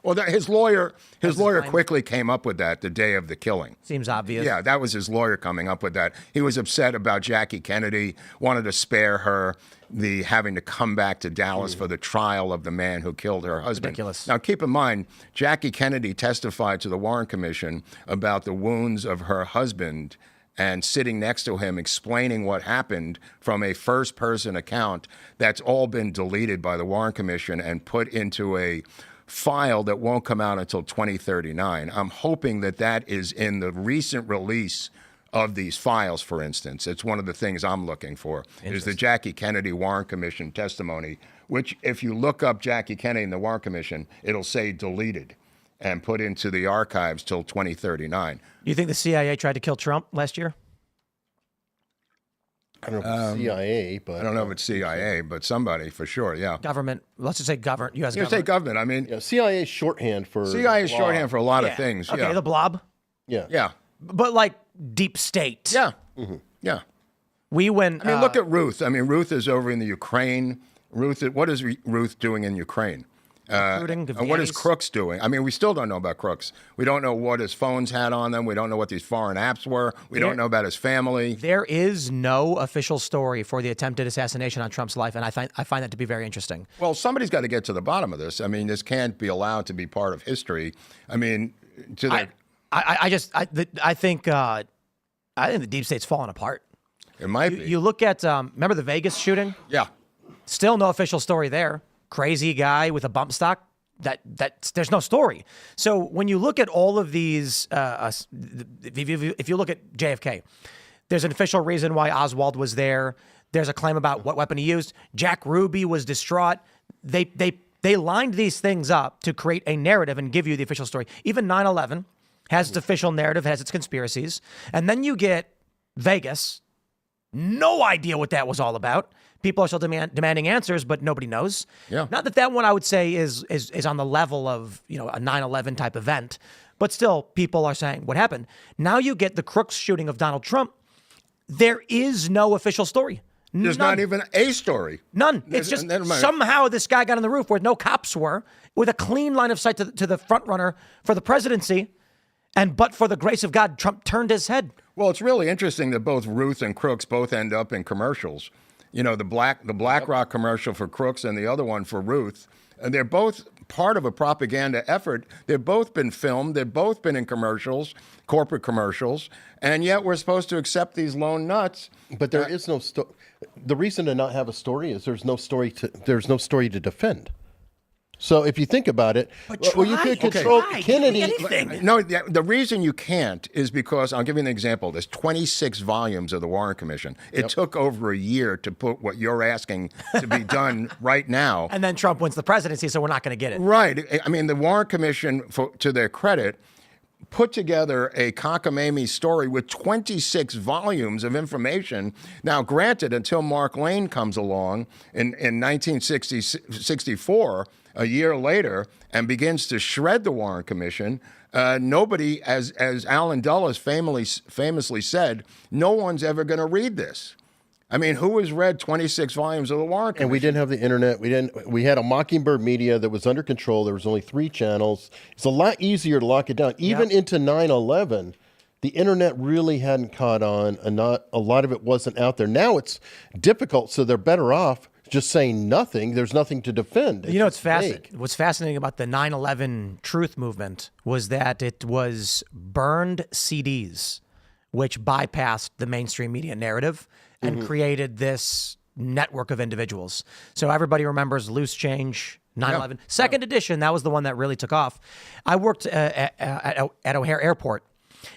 Well, his lawyer quickly came up with that the day of the killing. Seems obvious. Yeah, that was his lawyer coming up with that. He was upset about Jackie Kennedy, wanted to spare her the having to come back to Dallas for the trial of the man who killed her husband. Ridiculous. Now, keep in mind, Jackie Kennedy testified to the Warren Commission about the wounds of her husband and sitting next to him explaining what happened from a first-person account. That's all been deleted by the Warren Commission and put into a file that won't come out until 2039. I'm hoping that is in the recent release of these files, for instance. It's one of the things I'm looking for, is the Jackie Kennedy Warren Commission testimony, which if you look up Jackie Kennedy and the Warren Commission, it'll say deleted and put into the archives till 2039. You think the CIA tried to kill Trump last year? I don't know if it's CIA, but I don't know if it's CIA, but somebody for sure, yeah. Government. Let's just say government. U.S. You government. say government. I mean, yeah, CIA is shorthand for CIA is law. shorthand for a lot of things. Okay, Yeah. the blob. Yeah. Yeah. But like deep state. Yeah. Yeah. We went. I mean, look at Ruth. I mean, Ruth is over in the Ukraine. What is Ruth doing in Ukraine? Recruiting the And what is Vietnamese. Crooks doing? I mean, we still don't know about Crooks. We don't know what his phones had on them. We don't know what these foreign apps were. We don't know about his family. There is no official story for the attempted assassination on Trump's life, and I find that to be very interesting. Well, somebody's got to get to the bottom of this. I mean, this can't be allowed to be part of history. I mean, I think the deep state's falling apart. it might be. You look at remember the Vegas shooting? Yeah. Still no official story there. Crazy guy with a bump stock. There's no story. So when you look at all of these, if you look at JFK, there's an official reason why Oswald was there. There's a claim about what weapon he used. Jack Ruby was distraught. They lined these things up to create a narrative and give you the official story. Even 9/11 has its official narrative, has its conspiracies, and then you get Vegas. No idea what that was all about. People are still demanding answers, but nobody knows. Yeah. Not that one I would say is on the level of a 9/11 type event, but still people are saying what happened. Now you get the Crooks shooting of Donald Trump. There is no official story. There's not even a story. None. It's just somehow this guy got on the roof where no cops were, with a clean line of sight to the front runner for the presidency, but for the grace of God, Trump turned his head. Well, it's really interesting that both Ruth and Crooks both end up in commercials. The BlackRock commercial for Crooks and the other one for Ruth. And they're both part of a propaganda effort. They've both been filmed. They've both been in commercials, corporate commercials. And yet we're supposed to accept these lone nuts. But there is no story. The reason to not have a story is there's no story to defend. So if you think about it, you could control Kennedy. No, the reason you can't is because, I'll give you an example. There's 26 volumes of the Warren Commission. It took over a year to put what you're asking to be done right now. And then Trump wins the presidency, so we're not going to get it. Right. I mean, the Warren Commission, to their credit, put together a cockamamie story with 26 volumes of information. Now, granted, until Mark Lane comes along in 1964, a year later, and begins to shred the Warren Commission, nobody, as Alan Dulles famously said, no one's ever going to read this. I mean, who has read 26 volumes of the Warren Commission? And we didn't have the internet. We had a Mockingbird media that was under control. There was only 3 channels. It's a lot easier to lock it down. Even into 9/11, the internet really hadn't caught on, and a lot of it wasn't out there. Now it's difficult, so they're better off just saying nothing. There's nothing to defend. What's fascinating about the 9/11 truth movement was that it was burned CDs, which bypassed the mainstream media narrative and created this network of individuals. So everybody remembers Loose Change, 9/11. Second edition, that was the one that really took off. I worked at O'Hare Airport,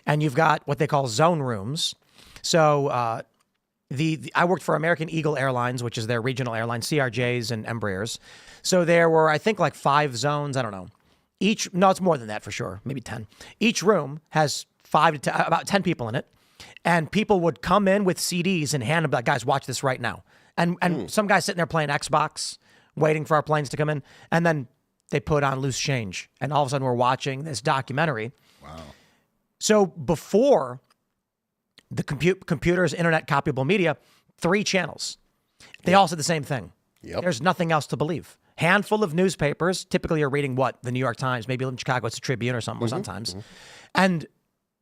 and you've got what they call zone rooms. So I worked for American Eagle Airlines, which is their regional airline, CRJs and Embraers. So there were, I think, like 5 zones. I don't know. No, it's more than that for sure. Maybe 10. Each room has about 10 people in it. And people would come in with CDs and hand them, like, guys, watch this right now. And some guy's sitting there playing Xbox, waiting for our planes to come in. And then they put on Loose Change. And all of a sudden we're watching this documentary Wow. So before the computers, internet, copyable media, 3 channels. They all said the same thing. Yep. There's nothing else to believe. Handful of newspapers, typically you're reading what? The New York Times, maybe in Chicago it's a Tribune or something, or sometimes. And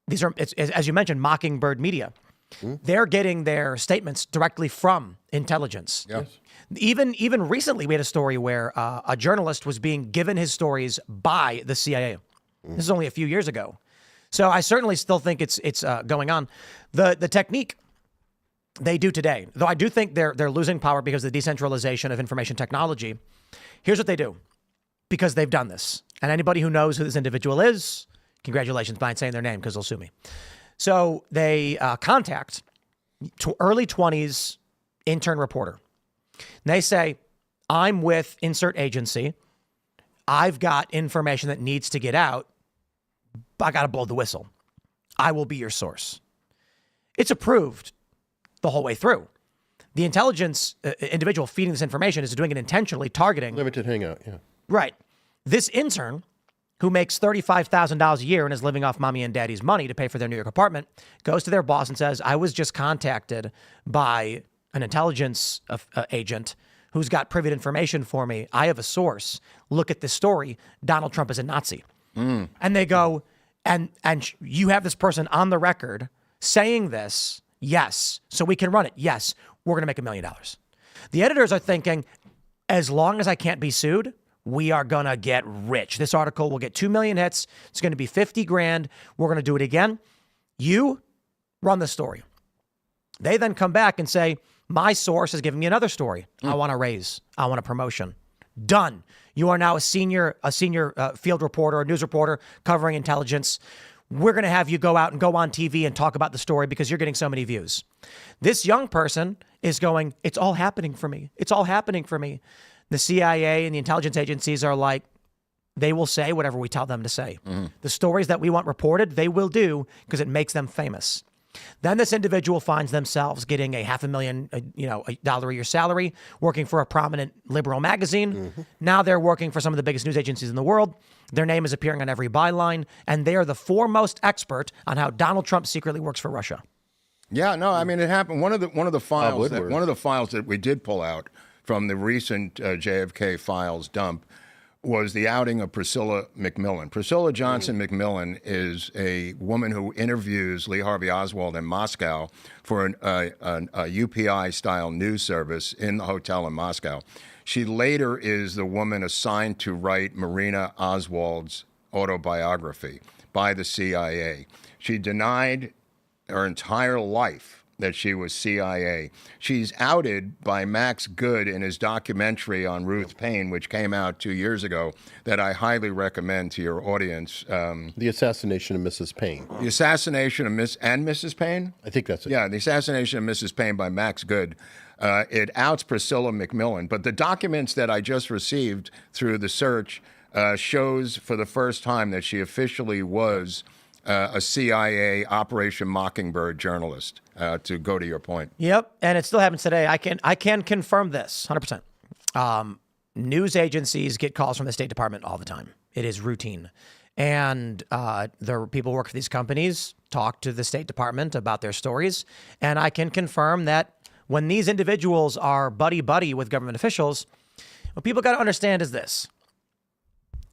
these are, as you mentioned, Mockingbird Media. They're getting their statements directly from intelligence. Yes. Even recently, we had a story where a journalist was being given his stories by the CIA. This is only a few years ago. So I certainly still think it's going on. The technique they do today, though I do think they're losing power because of the decentralization of information technology. Here's what they do, because they've done this. And anybody who knows who this individual is, congratulations by saying their name because they'll sue me. So they contact early 20s intern reporter. And they say, I'm with insert agency. I've got information that needs to get out. I got to blow the whistle. I will be your source. It's approved the whole way through. The intelligence individual feeding this information is doing it intentionally, targeting. Limited hangout, yeah. Right. This intern, who makes $35,000 a year and is living off mommy and daddy's money to pay for their New York apartment, goes to their boss and says, I was just contacted by an intelligence agent who's got private information for me. I have a source. Look at this story. Donald Trump is a Nazi. And they go, and you have this person on the record saying this. Yes. So we can run it. Yes. We're going to make $1 million. The editors are thinking, as long as I can't be sued, we are going to get rich. This article will get 2 million hits. It's going to be 50 grand. We're going to do it again. You run the story. They then come back and say, my source is giving me another story. I want a raise. I want a promotion. Done. You are now a senior field reporter, a news reporter covering intelligence. We're going to have you go out and go on TV and talk about the story because you're getting so many views. This young person is going, it's all happening for me. It's all happening for me. The CIA and the intelligence agencies are like, they will say whatever we tell them to say. The stories that we want reported, they will do because it makes them famous. Then this individual finds themselves getting a $500,000 a year salary, working for a prominent liberal magazine. Now they're working for some of the biggest news agencies in the world. Their name is appearing on every byline, and they are the foremost expert on how Donald Trump secretly works for Russia. Yeah, no, I mean, it happened. One of the files that we did pull out from the recent JFK files dump was the outing of Priscilla McMillan. Priscilla Johnson McMillan is a woman who interviews Lee Harvey Oswald in Moscow for a UPI-style news service in the hotel in Moscow. She later is the woman assigned to write Marina Oswald's autobiography by the CIA. She denied her entire life that she was CIA. She's outed by Max Good in his documentary on Ruth Paine, which came out 2 years ago, that I highly recommend to your audience. The Assassination of Mrs. Paine. The Assassination of Mrs. Paine? I think that's it. Yeah, The Assassination of Mrs. Paine by Max Good. It outs Priscilla McMillan, but the documents that I just received through the search shows for the first time that she officially was a CIA Operation Mockingbird journalist, to go to your point. Yep, and it still happens today. I can confirm this 100%. News agencies get calls from the State Department all the time. It is routine. And the people who work for these companies talk to the State Department about their stories. And I can confirm that when these individuals are buddy-buddy with government officials, what people got to understand is this.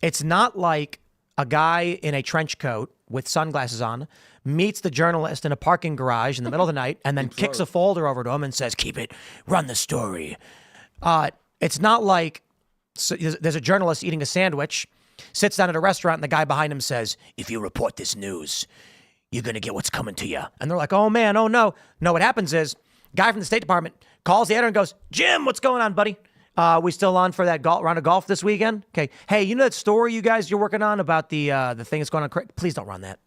It's not like a guy in a trench coat with sunglasses on meets the journalist in a parking garage in the middle of the night and then kicks a folder over to him and says, keep it, run the story. It's not like there's a journalist eating a sandwich, sits down at a restaurant, and the guy behind him says, if you report this news, you're going to get what's coming to you. And they're like, oh, man, oh, no. No, what happens is guy from the State Department calls the editor and goes, Jim, what's going on, buddy? We still on for that round of golf this weekend? Okay. Hey, you know that story you're working on about the thing that's going on? Please don't run that.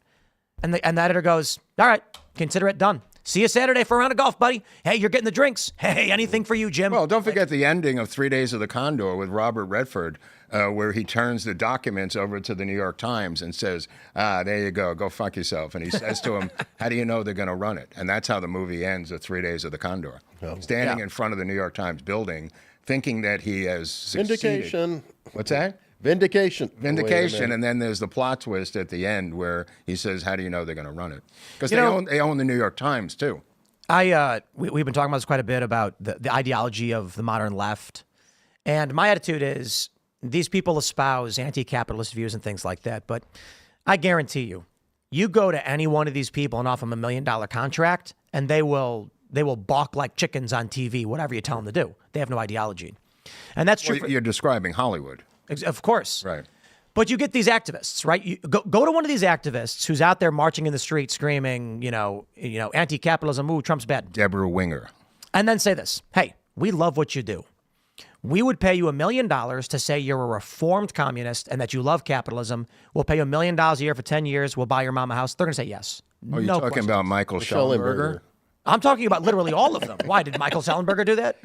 And the editor goes, all right, consider it done. See you Saturday for a round of golf, buddy. Hey, you're getting the drinks. Hey, anything for you, Jim. Well, don't forget the ending of 3 Days of the Condor with Robert Redford, where he turns the documents over to the New York Times and says, there you go fuck yourself. And he says to him, how do you know they're going to run it? And that's how the movie ends, of 3 Days of the Condor. Standing in front of the New York Times building, thinking that he has succeeded. Vindication. What's that? Vindication. Wait a Vindication, minute. and then there's the plot twist at the end where he says, "How do you know they're going to run it?" Because know- they own the New York Times too. We've been talking about this quite a bit about the ideology of the modern left. And my attitude is these people espouse anti-capitalist views and things like that. But I guarantee you go to any one of these people and offer them $1 million contract, and they will balk like chickens on TV, whatever you tell them to do. They have no ideology. And that's true. Well, you're describing Hollywood, Of course. right? But you get these activists, right? You go to one of these activists who's out there marching in the street screaming, anti-capitalism, ooh, Trump's bad. Deborah Winger. And then say this, hey, we love what you do. We would pay you $1 million to say you're a reformed communist and that you love capitalism. We'll pay you $1 million a year for 10 years. We'll buy your mom a house. They're going to say yes. Oh, you're No talking question. about Michael Schellenberger? I'm talking about literally all of them. Why did Michael Schellenberger do that?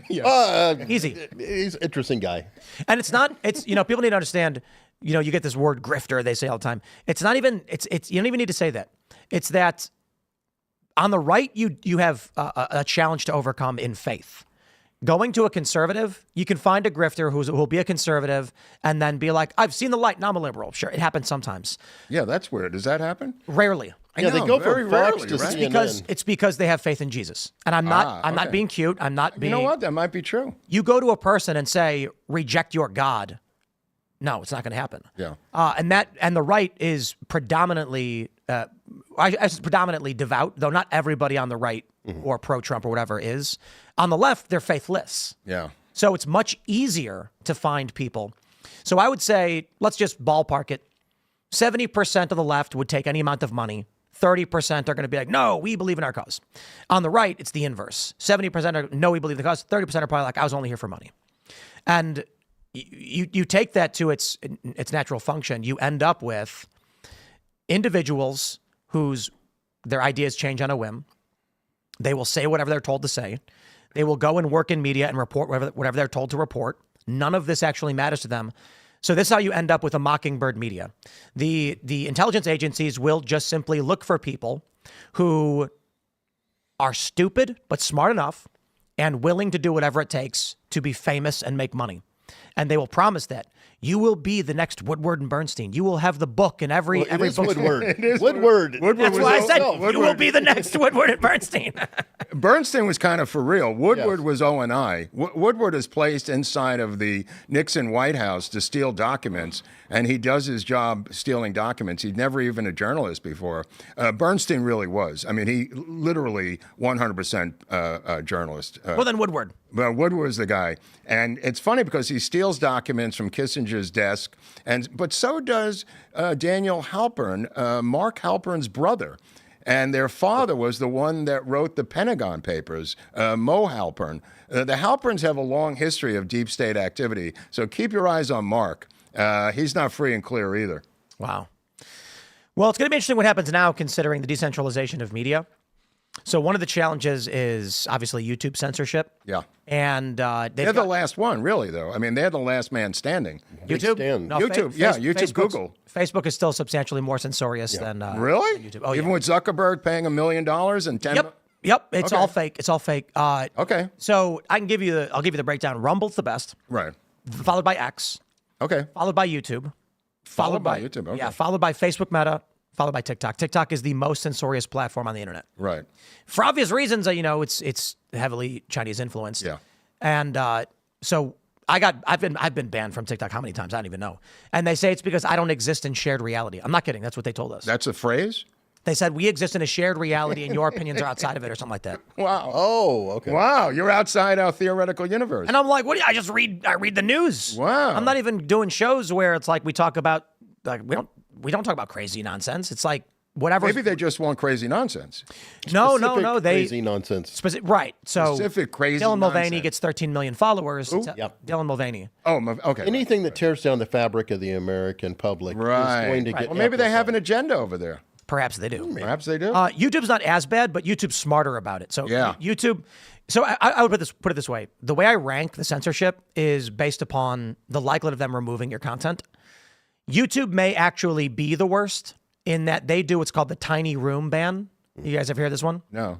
Easy. He's an interesting guy. And people need to understand, you get this word grifter, they say all the time. It's not even, you don't even need to say that. It's that on the right, you have a challenge to overcome in faith. Going to a conservative, you can find a grifter who'll be a conservative and then be like, I've seen the light, now I'm a liberal. Sure, it happens sometimes. Yeah, that's weird. Does that happen? Rarely. Yeah, they go very from Fox rarely, to right? CNN. It's because they have faith in Jesus. And I'm not okay. being cute. I'm not being. You know what? That might be true. You go to a person and say, reject your God. No, it's not going to happen. Yeah. And the right is predominantly, predominantly devout, though not everybody on the right or pro-Trump or whatever is. On the left, they're faithless. Yeah. So it's much easier to find people. So I would say, let's just ballpark it. 70% of the left would take any amount of money. 30% are going to be like, no, we believe in our cause. On the right, it's the inverse. 70% are, no, we believe in the cause. 30% are probably like, I was only here for money. And you take that to its natural function. You end up with individuals whose their ideas change on a whim. They will say whatever they're told to say. They will go and work in media and report whatever they're told to report. None of this actually matters to them. So this is how you end up with a mockingbird media. The intelligence agencies will just simply look for people who are stupid but smart enough and willing to do whatever it takes to be famous and make money. And they will promise that you will be the next Woodward and Bernstein. You will have the book in every It is book. Woodward. Woodward. That's why I said you will be the next Woodward and Bernstein. Bernstein was kind of for real. Woodward was O&I. Woodward is placed inside of the Nixon White House to steal documents, and he does his job stealing documents. He'd never even a journalist before. Bernstein really was. I mean, he literally 100% a journalist. Well, then Woodward. Well, Woodward was the guy. And it's funny because he steals documents from Kissinger's desk, but so does Daniel Halpern, Mark Halpern's brother. And their father was the one that wrote the Pentagon Papers, Mo Halpern. The Halperns have a long history of deep state activity, so keep your eyes on Mark. He's not free and clear either. Wow. Well, it's going to be interesting what happens now considering the decentralization of media. So one of the challenges is obviously YouTube censorship. Yeah. And they're the last one, really, though. I mean, they're the last man standing. YouTube? stand. No, YouTube, YouTube, Google. Facebook is still substantially more censorious than Really? YouTube. Oh, Even yeah. with Zuckerberg paying $1 million and 10. Yep. It's Okay. all fake. It's all fake. Okay. So I'll give you the breakdown. Rumble's the best, Right. followed by X, Okay. followed by YouTube, Followed by YouTube. Okay. Yeah, followed by Facebook Meta, followed by TikTok. TikTok is the most censorious platform on the internet. Right. For obvious reasons, it's heavily Chinese influenced. Yeah. And so I've been banned from TikTok how many times? I don't even know. And they say it's because I don't exist in shared reality. I'm not kidding. That's what they told us. That's a phrase? They said we exist in a shared reality and your opinions are outside of it or something like that. Wow. Oh, okay. Wow. You're outside our theoretical universe. And I'm like, what? I read the news. Wow. I'm not even doing shows where it's like we talk about we don't talk about crazy nonsense. It's like whatever. Maybe they just want crazy nonsense. No. Specific They crazy nonsense. right. So Specific crazy Dylan Mulvaney nonsense. gets 13 million followers. Yep. Dylan Mulvaney. Oh, okay. Anything that tears down the fabric of the American public Right. is going to get Well, maybe they have an amplified. agenda over there. Perhaps they do. Perhaps they do. YouTube's not as bad, but YouTube's smarter about it. So Yeah. YouTube. So I would put it this way: the way I rank the censorship is based upon the likelihood of them removing your content. YouTube may actually be the worst in that they do what's called the tiny room ban. You guys ever heard this one? No.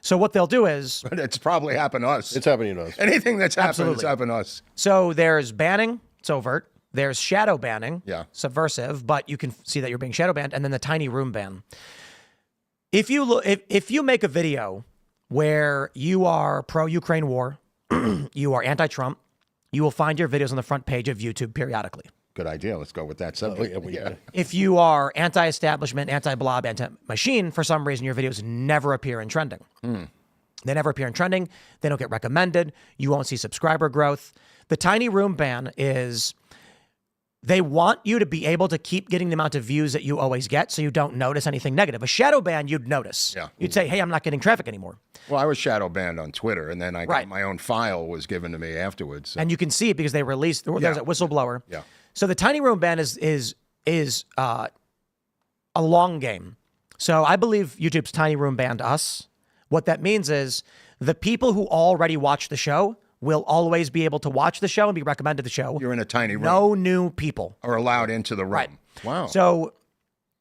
So what they'll do is, But it's probably happened to us. It's happening to us. Anything that's happened, Absolutely. it's happened to us. so there's banning. It's overt. There's shadow banning, Yeah. subversive, but you can see that you're being shadow banned, and then the tiny room ban. If you make a video where you are pro-Ukraine war, you are anti-Trump, you will find your videos on the front page of YouTube periodically. Good idea. Let's go with that subject. yeah. If you are anti-establishment, anti-blob, anti-machine, for some reason your videos never appear in trending. They never appear in trending. They don't get recommended. You won't see subscriber growth. The tiny room ban is they want you to be able to keep getting the amount of views that you always get so you don't notice anything negative. A shadow ban, you'd notice. Yeah. You'd say, hey, I'm not getting traffic anymore. Well, I was shadow banned on Twitter, and then I got Right. my own file was given to me afterwards. So. And you can see it because they released, there's a whistleblower. Yeah. So the tiny room ban is a long game. So I believe YouTube's tiny room banned us. What that means is the people who already watch the show will always be able to watch the show and be recommended the show. You're in a tiny room. No new people Are allowed into the room. Right. Wow. So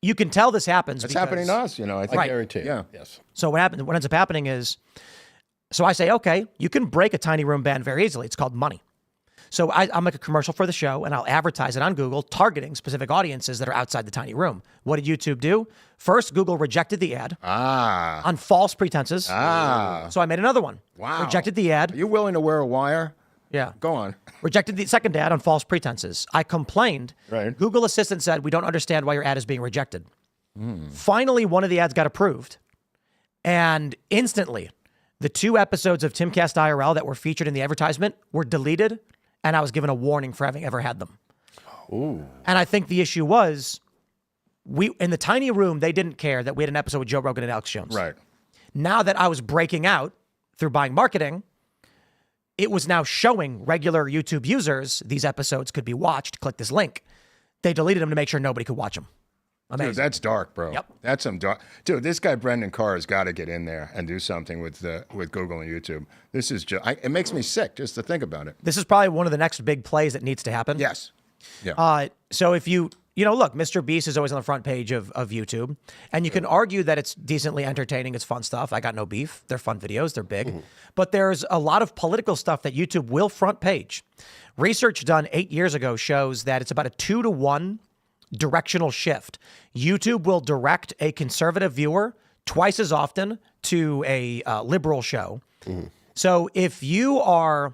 you can tell this happens. It's because- happening to us, I think. I guarantee. Yeah. Yes. So what ends up happening is, so I say, okay, you can break a tiny room ban very easily. It's called money. So I'll make a commercial for the show and I'll advertise it on Google, targeting specific audiences that are outside the tiny room. What did YouTube do? First, Google rejected the ad on false pretenses. So I made another one. Wow. Rejected the ad. Are you willing to wear a wire? Yeah. Go on. Rejected the second ad on false pretenses. I complained. Right. Google Assistant said, we don't understand why your ad is being rejected. Finally, one of the ads got approved. And instantly, the 2 episodes of Timcast IRL that were featured in the advertisement were deleted. And I was given a warning for having ever had them. Ooh. And I think the issue was, in the tiny room, they didn't care that we had an episode with Joe Rogan and Alex Jones. Right. Now that I was breaking out through buying marketing, it was now showing regular YouTube users these episodes could be watched. Click this link. They deleted them to make sure nobody could watch them. Amazing. Dude, that's dark, bro. Yep. That's some dark. Dude, this guy Brendan Carr has got to get in there and do something with Google and YouTube. This is just, it makes me sick just to think about it. This is probably one of the next big plays that needs to happen. Yes. Yeah. So if look, Mr. Beast is always on the front page of YouTube, and you can argue that it's decently entertaining. It's fun stuff. I got no beef. They're fun videos. They're big. But there's a lot of political stuff that YouTube will front page. Research done 8 years ago shows that it's about a 2-to-1 directional shift. YouTube will direct a conservative viewer twice as often to a liberal show. So if you're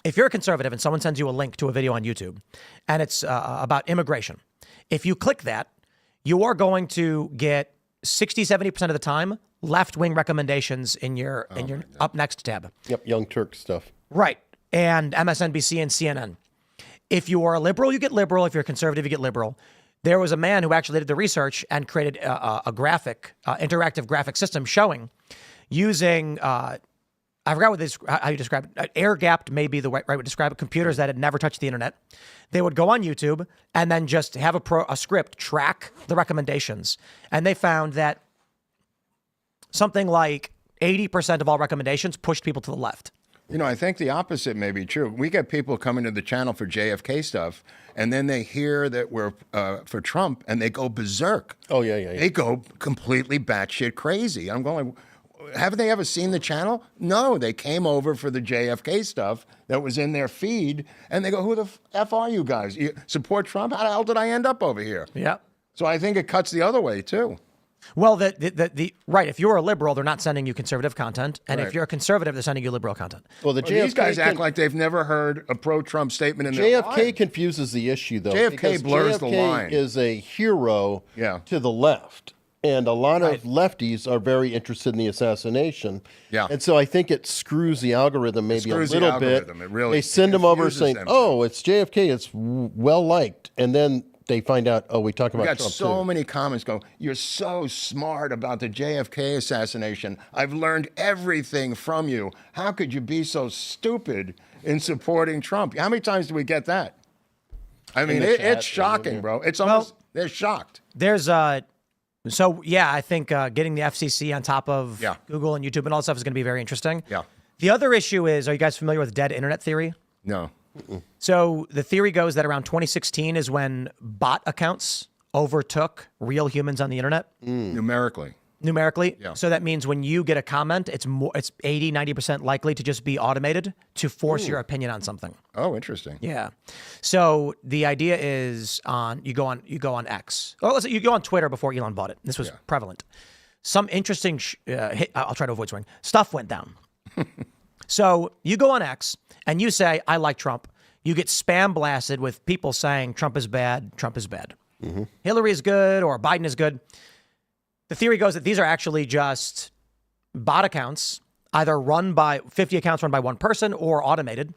a conservative and someone sends you a link to a video on YouTube and it's about immigration, if you click that, you are going to get 60-70% of the time left-wing recommendations in your up next tab. Yep. Young Turk stuff. Right. And MSNBC and CNN. If you are a liberal, you get liberal. If you're a conservative, you get liberal. There was a man who actually did the research and created a graphic, interactive graphic system showing using, I forgot how you describe it. Air-gapped may be the right way to describe it. Computers that had never touched the internet. They would go on YouTube and then just have a script track the recommendations. And they found that something like 80% of all recommendations pushed people to the left. I think the opposite may be true. We get people coming to the channel for JFK stuff, and then they hear that we're for Trump, and they go berserk. Oh, yeah. They go completely batshit crazy. I'm going, haven't they ever seen the channel? No, they came over for the JFK stuff that was in their feed, and they go, who the F are you guys? You support Trump? How the hell did I end up over here? Yeah. So I think it cuts the other way, too. Well, right. If you're a liberal, they're not sending you conservative content, and if you're a conservative, they're sending you liberal content. Well, These guys act like they've never heard a pro-Trump statement in their JFK life. confuses the issue, though. JFK because blurs the line. JFK is a hero Yeah. to the left. And a lot of lefties are very interested in the assassination. Yeah. And so I think it screws the algorithm maybe a screws the little bit. algorithm. It really they send them over confuses saying, them. oh, it's JFK. It's well liked. And then they find out, oh, we talk about We got Trump so too. many comments going, you're so smart about the JFK assassination. I've learned everything from you. How could you be so stupid in supporting Trump? How many times do we get that? I mean, the chat, it's shocking, bro. It's almost, they're shocked. There's I think getting the FCC on top of Google and YouTube and all that stuff is going to be very interesting. Yeah. The other issue is, are you guys familiar with dead internet theory? No. So the theory goes that around 2016 is when bot accounts overtook real humans on the internet. Numerically. numerically. Yeah. So that means when you get a comment, it's 80, 90% likely to just be automated to force your opinion on something. Oh, interesting. Yeah. So the idea is you go on X. Oh, let's say you go on Twitter before Elon bought it. This was prevalent. Some interesting I'll try to avoid swearing. Stuff went down. So you go on X and you say, I like Trump. You get spam blasted with people saying Trump is bad, Trump is bad. Hillary is good or Biden is good. The theory goes that these are actually just bot accounts, either 50 accounts run by one person or automated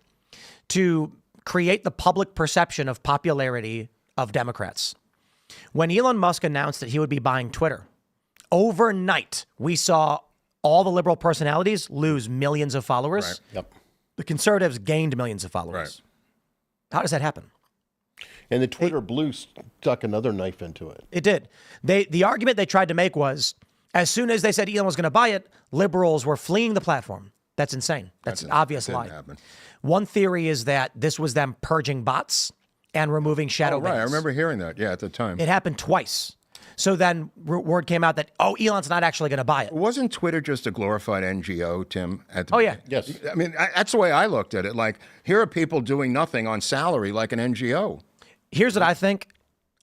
to create the public perception of popularity of Democrats. When Elon Musk announced that he would be buying Twitter, overnight, we saw all the liberal personalities lose millions of followers. Right. Yep. The conservatives gained millions of followers. Right. How does that happen? And the Twitter blue stuck another knife into it. It did. The argument they tried to make was, as soon as they said Elon was going to buy it, liberals were fleeing the platform. That's insane. That's an obvious lie. Happen. One theory is that this was them purging bots and removing shadow Right, I bans. remember hearing that. Yeah, at the time. It happened twice. So then word came out that, Elon's not actually going to buy it. Wasn't Twitter just a glorified NGO, Tim? Oh, yeah. Yes. I mean, that's the way I looked at it. Like, here are people doing nothing on salary like an NGO. Here's what I think.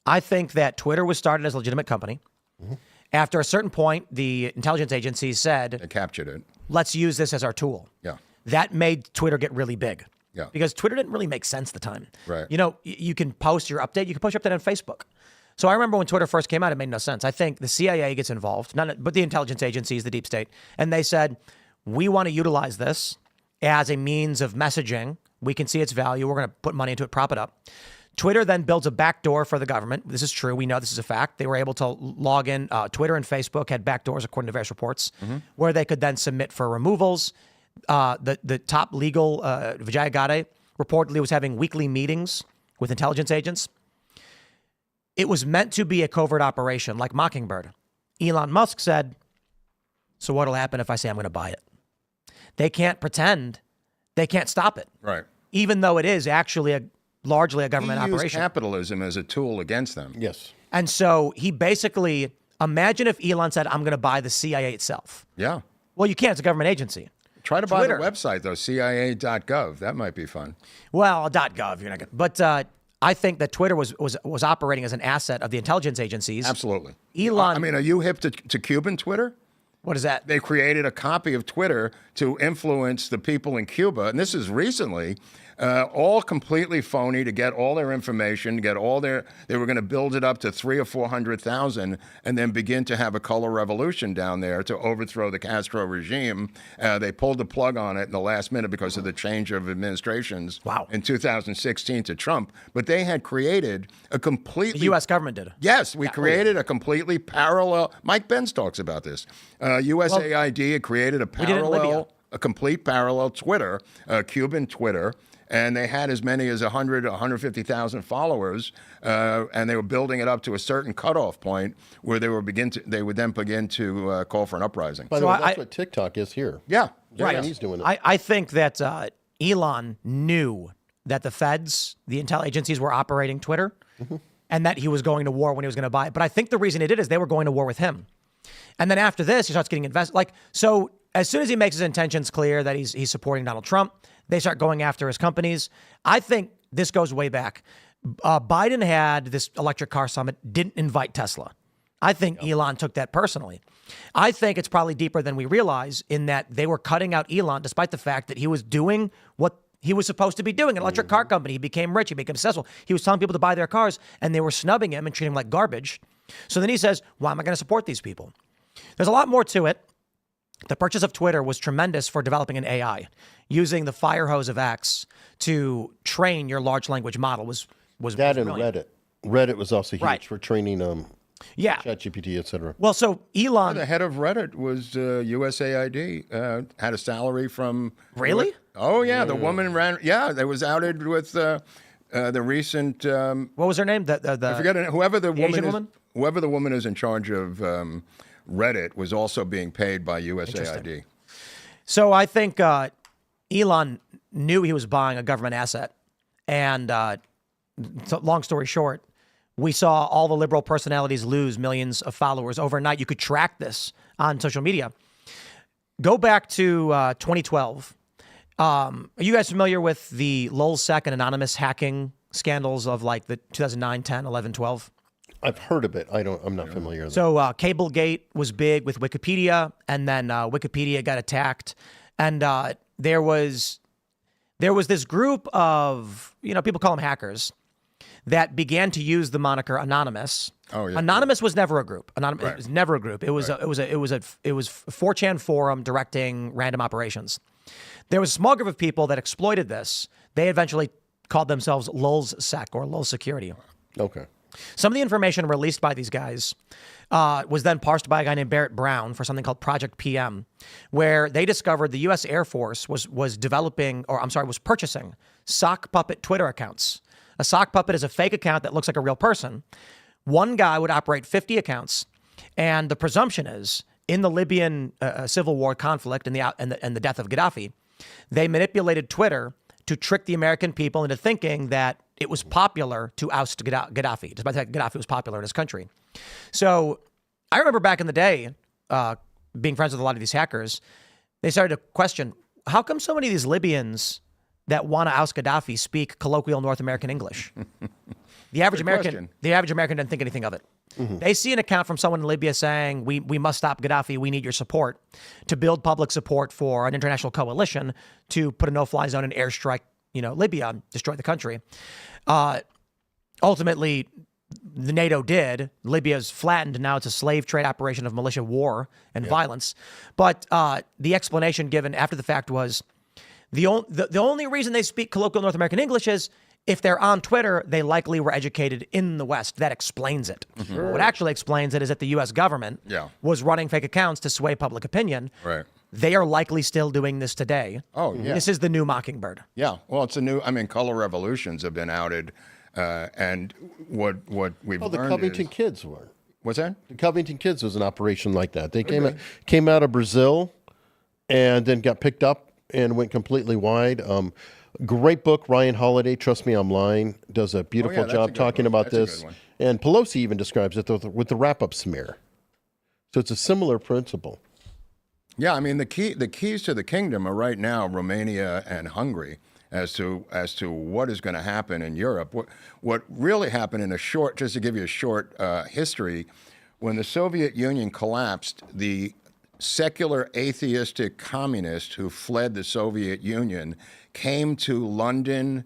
I think that Twitter was started as a legitimate company. After a certain point, the intelligence agencies said, They captured it. let's use this as our tool. Yeah. That made Twitter get really big. Yeah. Because Twitter didn't really make sense at the time. Right. You know, you can post your update. You can post your update on Facebook. So I remember when Twitter first came out, it made no sense. I think the CIA gets involved, but the intelligence agencies, the deep state, and they said, we want to utilize this as a means of messaging. We can see its value. We're going to put money into it, prop it up. Twitter then builds a backdoor for the government. This is true. We know this is a fact. They were able to log in. Twitter and Facebook had backdoors, according to various reports, where they could then submit for removals. The top legal, Vijay Gadde, reportedly was having weekly meetings with intelligence agents. It was meant to be a covert operation like Mockingbird. Elon Musk said, so what'll happen if I say I'm going to buy it? They can't pretend. They can't stop it. Right. Even though it is actually largely a government He used operation. capitalism as a tool against them. Yes. And so he basically, imagine if Elon said, I'm going to buy the CIA itself. Yeah. Well, you can't. It's a government agency. Try to buy Twitter. the website, though, CIA.gov. That might be fun. Well, .gov, you're not going to. But I think that Twitter was operating as an asset of the intelligence agencies. Absolutely. Elon. I mean, are you hip to Cuban Twitter? What is that? They created a copy of Twitter to influence the people in Cuba. And this is recently, all completely phony to get all their information, they were going to build it up to 300,000 or 400,000 and then begin to have a color revolution down there to overthrow the Castro regime. They pulled the plug on it in the last minute because of the change of administrations in 2016 to Trump. But they had created a completely... The U.S. government did. Yes, we created a completely parallel... Mike Benz talks about this. USAID had created a complete parallel Twitter, Cuban Twitter, and they had as many as 100, 150,000 followers, and they were building it up to a certain cutoff point where they would then begin to call for an uprising. By the way, that's what TikTok is here. Yeah. Right. And he's doing it. I think that Elon knew that the feds, the intel agencies were operating Twitter and that he was going to war when he was going to buy it. But I think the reason he did is they were going to war with him. And then after this, he starts getting invested. So as soon as he makes his intentions clear that he's supporting Donald Trump, they start going after his companies. I think this goes way back. Biden had this electric car summit, didn't invite Tesla. I think Elon took that personally. I think it's probably deeper than we realize in that they were cutting out Elon despite the fact that he was doing what he was supposed to be doing. An electric car company. He became rich. He became successful. He was telling people to buy their cars and they were snubbing him and treating him like garbage. So then he says, why am I going to support these people? There's a lot more to it. The purchase of Twitter was tremendous for developing an AI. Using the fire hose of X to train your large language model was that and brilliant. Reddit. Reddit was also huge Right. for training Yeah. ChatGPT, et cetera. Well, so Elon... The head of Reddit was USAID, had a salary from... Really? Oh, yeah. The woman ran... Yeah, they was outed with the recent... what was her name? I forget it. Whoever the Asian woman? Whoever the woman is in charge of Reddit was also being paid by USAID. So I think Elon knew he was buying a government asset. And so long story short, we saw all the liberal personalities lose millions of followers overnight. You could track this on social media. Go back to 2012. Are you guys familiar with the LulzSec and anonymous hacking scandals of like the 2009, 10, 11, 12? I've heard of it. I'm not familiar with it. So Cablegate was big with Wikipedia, and then Wikipedia got attacked, and there was this group of, people call them hackers, that began to use the moniker Anonymous. Oh, yeah. Anonymous was never a group. Anonymous Right. It was never a group. It was a 4chan forum directing random operations. There was a small group of people that exploited this. They eventually called themselves LulzSec or Lul Security. Okay. Some of the information released by these guys was then parsed by a guy named Barrett Brown for something called Project PM, where they discovered the U.S. Air Force was purchasing sock puppet Twitter accounts. A sock puppet is a fake account that looks like a real person. One guy would operate 50 accounts, and the presumption is in the Libyan civil war conflict and the death of Gaddafi, they manipulated Twitter to trick the American people into thinking that it was popular to oust Gaddafi, despite the fact Gaddafi was popular in his country. So I remember back in the day, being friends with a lot of these hackers, they started to question, how come so many of these Libyans that want to oust Gaddafi speak colloquial North American English? The average American didn't think anything of it. Mm-hmm. They see an account from someone in Libya saying, we must stop Gaddafi, we need your support, to build public support for an international coalition to put a no-fly zone and airstrike, Libya, destroy the country. Ultimately, the NATO did. Libya's flattened. Now it's a slave trade operation of militia war and violence. But the explanation given after the fact was the only reason they speak colloquial North American English is if they're on Twitter, they likely were educated in the West. That explains it. Mm-hmm. What actually explains it is that the U.S. government was running fake accounts to sway public opinion. Right. They are likely still doing this today. Oh, yeah. This is the new Mockingbird. Yeah. Well, it's color revolutions have been outed. And what we've learned the Covington Kids were. What's that? The Covington Kids was an operation like that. They came out of Brazil and then got picked up and went completely wide. Great book, Ryan Holiday, Trust Me, I'm Lying, does a beautiful job talking about this. And Pelosi even describes it with the wrap-up smear. So it's a similar principle. Yeah, the keys to the kingdom are right now Romania and Hungary as to what is going to happen in Europe. What really happened just to give you a short history, when the Soviet Union collapsed, the secular atheistic communists who fled the Soviet Union came to London,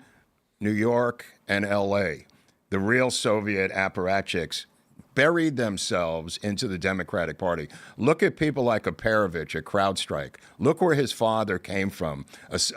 New York, and L.A. The real Soviet apparatchiks buried themselves into the Democratic Party. Look at people like Aperovich at CrowdStrike. Look where his father came from,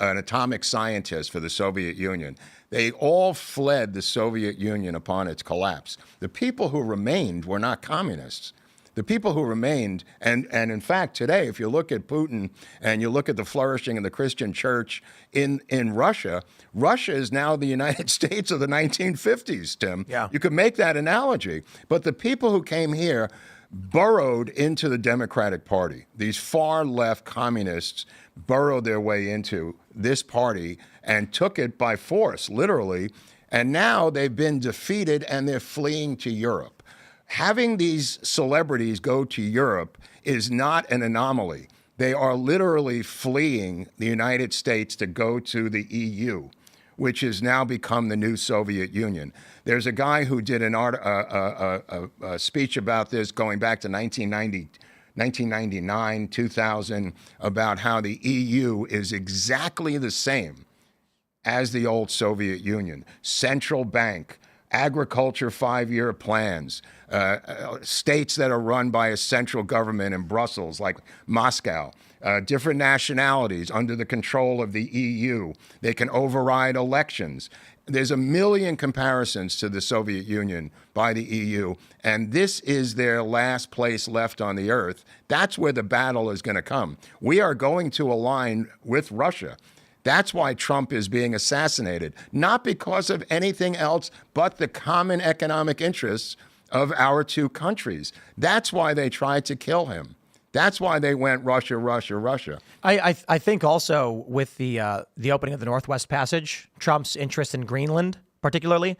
an atomic scientist for the Soviet Union. They all fled the Soviet Union upon its collapse. The people who remained were not communists. The people who remained, and in fact, today, if you look at Putin and you look at the flourishing of the Christian church in Russia, Russia is now the United States of the 1950s, Tim. Yeah. You could make that analogy. But the people who came here burrowed into the Democratic Party. These far left communists burrowed their way into this party and took it by force, literally. And now they've been defeated and they're fleeing to Europe. Having these celebrities go to Europe is not an anomaly. They are literally fleeing the United States to go to the EU, which has now become the new Soviet Union. There's a guy who did a speech about this going back to 1999, 2000, about how the EU is exactly the same as the old Soviet Union. Central bank, agriculture 5-year plans, states that are run by a central government in Brussels, like Moscow, different nationalities under the control of the EU. They can override elections. There's a million comparisons to the Soviet Union by the EU, and this is their last place left on the earth. That's where the battle is going to come. We are going to align with Russia. That's why Trump is being assassinated, not because of anything else but the common economic interests of our two countries. That's why they tried to kill him. That's why they went Russia, Russia, Russia. I think also with the opening of the Northwest Passage, Trump's interest in Greenland particularly,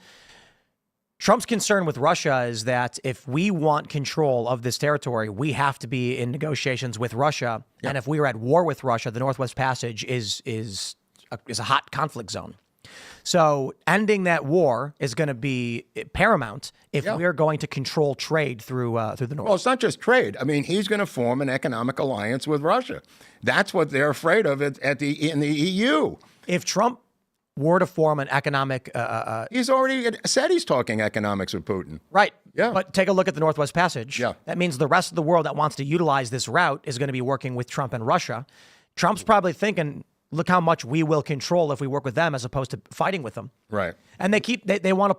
Trump's concern with Russia is that if we want control of this territory, we have to be in negotiations with Russia. Yeah. And if we are at war with Russia, the Northwest Passage is a hot conflict zone. So ending that war is going to be paramount if we're going to control trade through the North. Well, it's not just trade. I mean, he's going to form an economic alliance with Russia. That's what they're afraid of in the EU. If Trump were to form an economic... he's already said he's talking economics with Putin. Right. Yeah. But take a look at the Northwest Passage. Yeah. That means the rest of the world that wants to utilize this route is going to be working with Trump and Russia. Trump's probably thinking, look how much we will control if we work with them as opposed to fighting with them. Right. And they want to...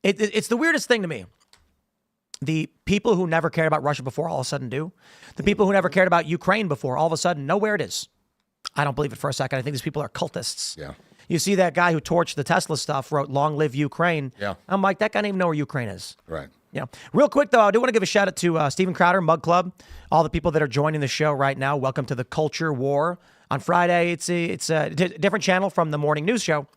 It's the weirdest thing to me. The people who never cared about Russia before all of a sudden do. The people who never cared about Ukraine before all of a sudden know where it is. I don't believe it for a second. I think these people are cultists. Yeah. You see that guy who torched the Tesla stuff, wrote "Long live Ukraine." Yeah. I'm like, that guy doesn't even know where Ukraine is. Right. Yeah. Real quick, though, I do want to give a shout out to Steven Crowder, Mug Club, all the people that are joining the show right now. Welcome to the Culture War. On Friday, it's a different channel from the morning news show.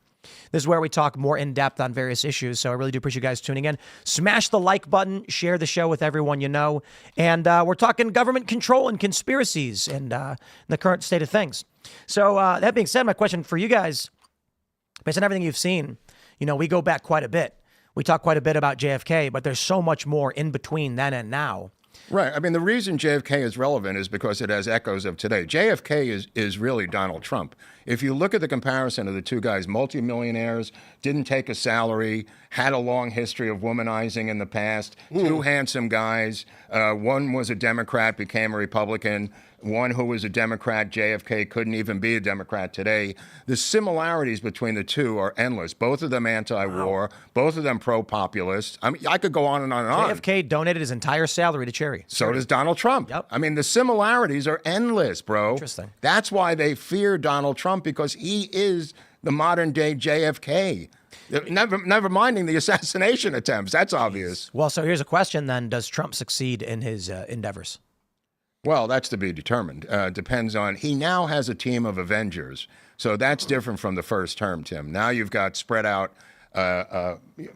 This is where we talk more in depth on various issues. So I really do appreciate you guys tuning in. Smash the like button, share the show with everyone you know. And we're talking government control and conspiracies and the current state of things. So that being said, my question for you guys, based on everything you've seen, we go back quite a bit. We talk quite a bit about JFK, but there's so much more in between then and now. Right. I mean, the reason JFK is relevant is because it has echoes of today. JFK is really Donald Trump. If you look at the comparison of the two guys, multimillionaires, didn't take a salary, had a long history of womanizing in the past, two handsome guys. One was a Democrat, became a Republican. One who was a Democrat, JFK, couldn't even be a Democrat today. The similarities between the two are endless. Both of them anti-war, both of them pro-populist. I mean, I could go on and on and on. JFK donated his entire salary to charity. So does Donald Trump. Yep. I mean, the similarities are endless, bro. Interesting. That's why they fear Donald Trump, because he is the modern-day JFK. Never minding the assassination attempts. That's obvious. Well, so here's a question then. Does Trump succeed in his endeavors? Well, that's to be determined. Depends on, he now has a team of Avengers. So that's different from the first term, Tim. Now you've got spread out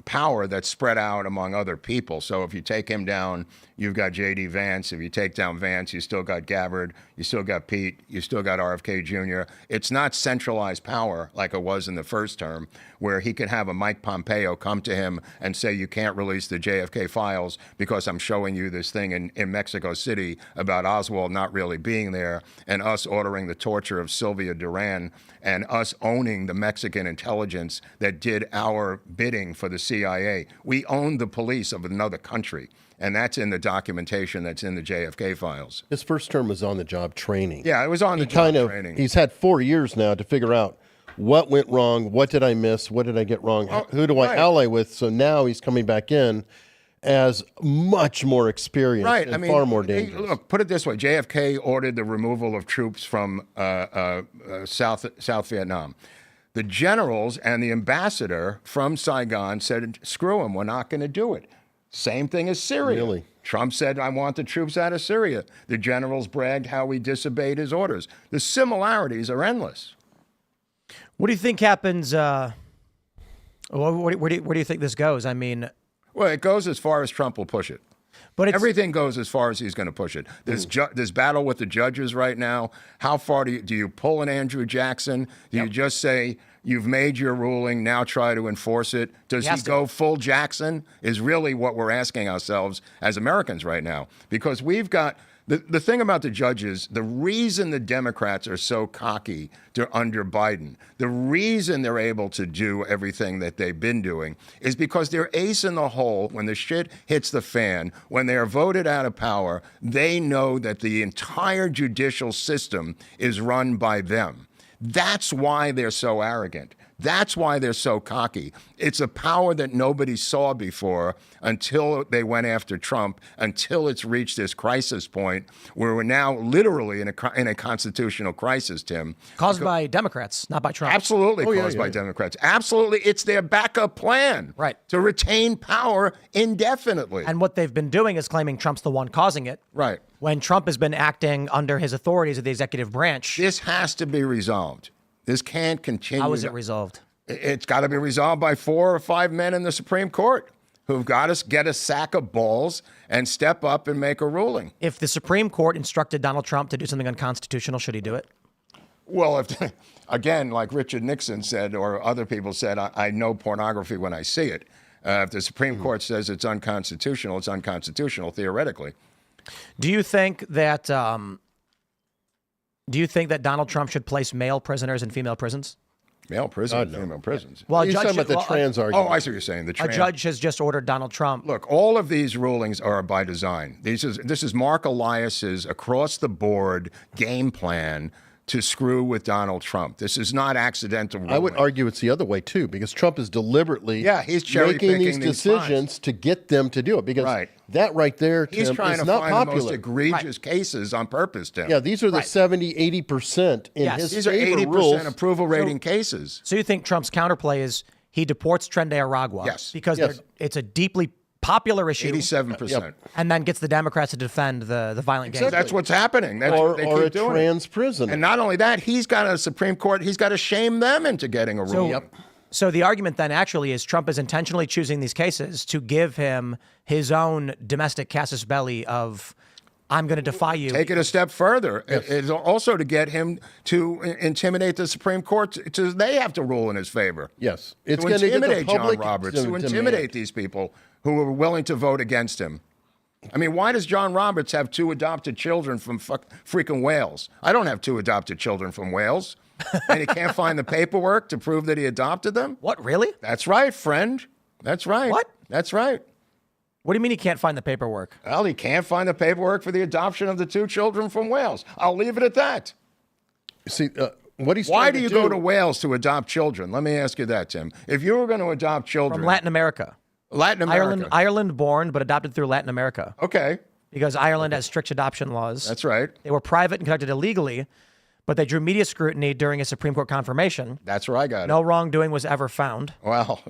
power that's spread out among other people. So if you take him down, you've got J.D. Vance. If you take down Vance, you still got Gabbard. You still got Pete. You still got RFK Jr. It's not centralized power like it was in the first term, where he could have a Mike Pompeo come to him and say, you can't release the JFK files because I'm showing you this thing in Mexico City about Oswald not really being there, and us ordering the torture of Sylvia Duran, and us owning the Mexican intelligence that did our bidding for the CIA. We owned the police of another country. And that's in the documentation that's in the JFK files. His first term was on-the-job training. Yeah, it was on the job training. He's had 4 years now to figure out what went wrong, what did I miss, what did I get wrong, who do I ally with? So now he's coming back in as much more experienced and far more dangerous. Look, put it this way. JFK ordered the removal of troops from South Vietnam. The generals and the ambassador from Saigon said, screw him, we're not going to do it. Same thing as Syria. Really? Trump said, I want the troops out of Syria. The generals bragged how we disobeyed his orders. The similarities are endless. What do you think happens? Where do you think this goes? I mean... Well, it goes as far as Trump will push it. But everything goes as far as he's going to push it. There's battle with the judges right now. How far do you pull an Andrew Jackson? Do you just say, you've made your ruling, now try to enforce it? Does he go full Jackson? Is really what we're asking ourselves as Americans right now. Because we've got... The thing about the judges, the reason the Democrats are so cocky under Biden, the reason they're able to do everything that they've been doing is because they're ace in the hole when the shit hits the fan, when they are voted out of power, they know that the entire judicial system is run by them. That's why they're so arrogant. That's why they're so cocky. It's a power that nobody saw before until they went after Trump, until it's reached this crisis point where we're now literally in a constitutional crisis, Tim. Caused by Democrats, not by Trump. Absolutely caused by Democrats. Absolutely. It's their backup plan. Right. To retain power indefinitely. And what they've been doing is claiming Trump's the one causing it. Right. When Trump has been acting under his authorities of the executive branch. This has to be resolved. This can't continue. How is it resolved? It's got to be resolved by 4 or 5 men in the Supreme Court who've got to get a sack of balls and step up and make a ruling. If the Supreme Court instructed Donald Trump to do something unconstitutional, should he do it? Well, if, again, like Richard Nixon said, or other people said, I know pornography when I see it. If the Supreme Court says it's unconstitutional theoretically. Do you think that Donald Trump should place male prisoners in female prisons? Male prisons, female prisons. Well, He's talking about the trans argument. Oh, I see what you're saying. A judge has just ordered Donald Trump. Look, all of these rulings are by design. This is Mark Elias's across-the-board game plan to screw with Donald Trump. This is not accidental ruling. I would argue it's the other way, too, because Trump is deliberately he's cherry-picking making these decisions to get them to do it. Because that right there, Tim, he's trying is to not find popular. the most egregious cases on purpose, Tim. Yeah, these are the 70, 80% in his These are favor 80% rules. approval rating cases. So you think Trump's counterplay is he deports Tren de Aragua because it's a deeply popular issue, 87%. and then gets the Democrats to defend the violent gangs. That's what's happening. Or they keep a doing trans prisoner. And not only that, he's got a Supreme Court, he's got to shame them into getting a ruling. So the argument then actually is Trump is intentionally choosing these cases to give him his own domestic casus belli of, I'm going to defy you. Take it a step further. It's also to get him to intimidate the Supreme Court. They have to rule in his favor. Yes. It's To going to intimidate get the public John Roberts, to to demand. intimidate these people who are willing to vote against him. I mean, why does John Roberts have 2 adopted children from freaking Wales? I don't have 2 adopted children from Wales. And he can't find the paperwork to prove that he adopted them? What, really? That's right, friend. That's right. What? That's right. What do you mean he can't find the paperwork? Well, he can't find the paperwork for the adoption of the 2 children from Wales. I'll leave it at that. See, what he's Why trying do to you go to Wales to adopt children? Let me ask you that, Tim. If you were going to adopt children... From Latin America. Latin America. Ireland born, but adopted through Latin America. Okay. Because Ireland has strict adoption laws. That's right. They were private and conducted illegally, but they drew media scrutiny during a Supreme Court confirmation. That's where I got it. No wrongdoing was ever found. Well,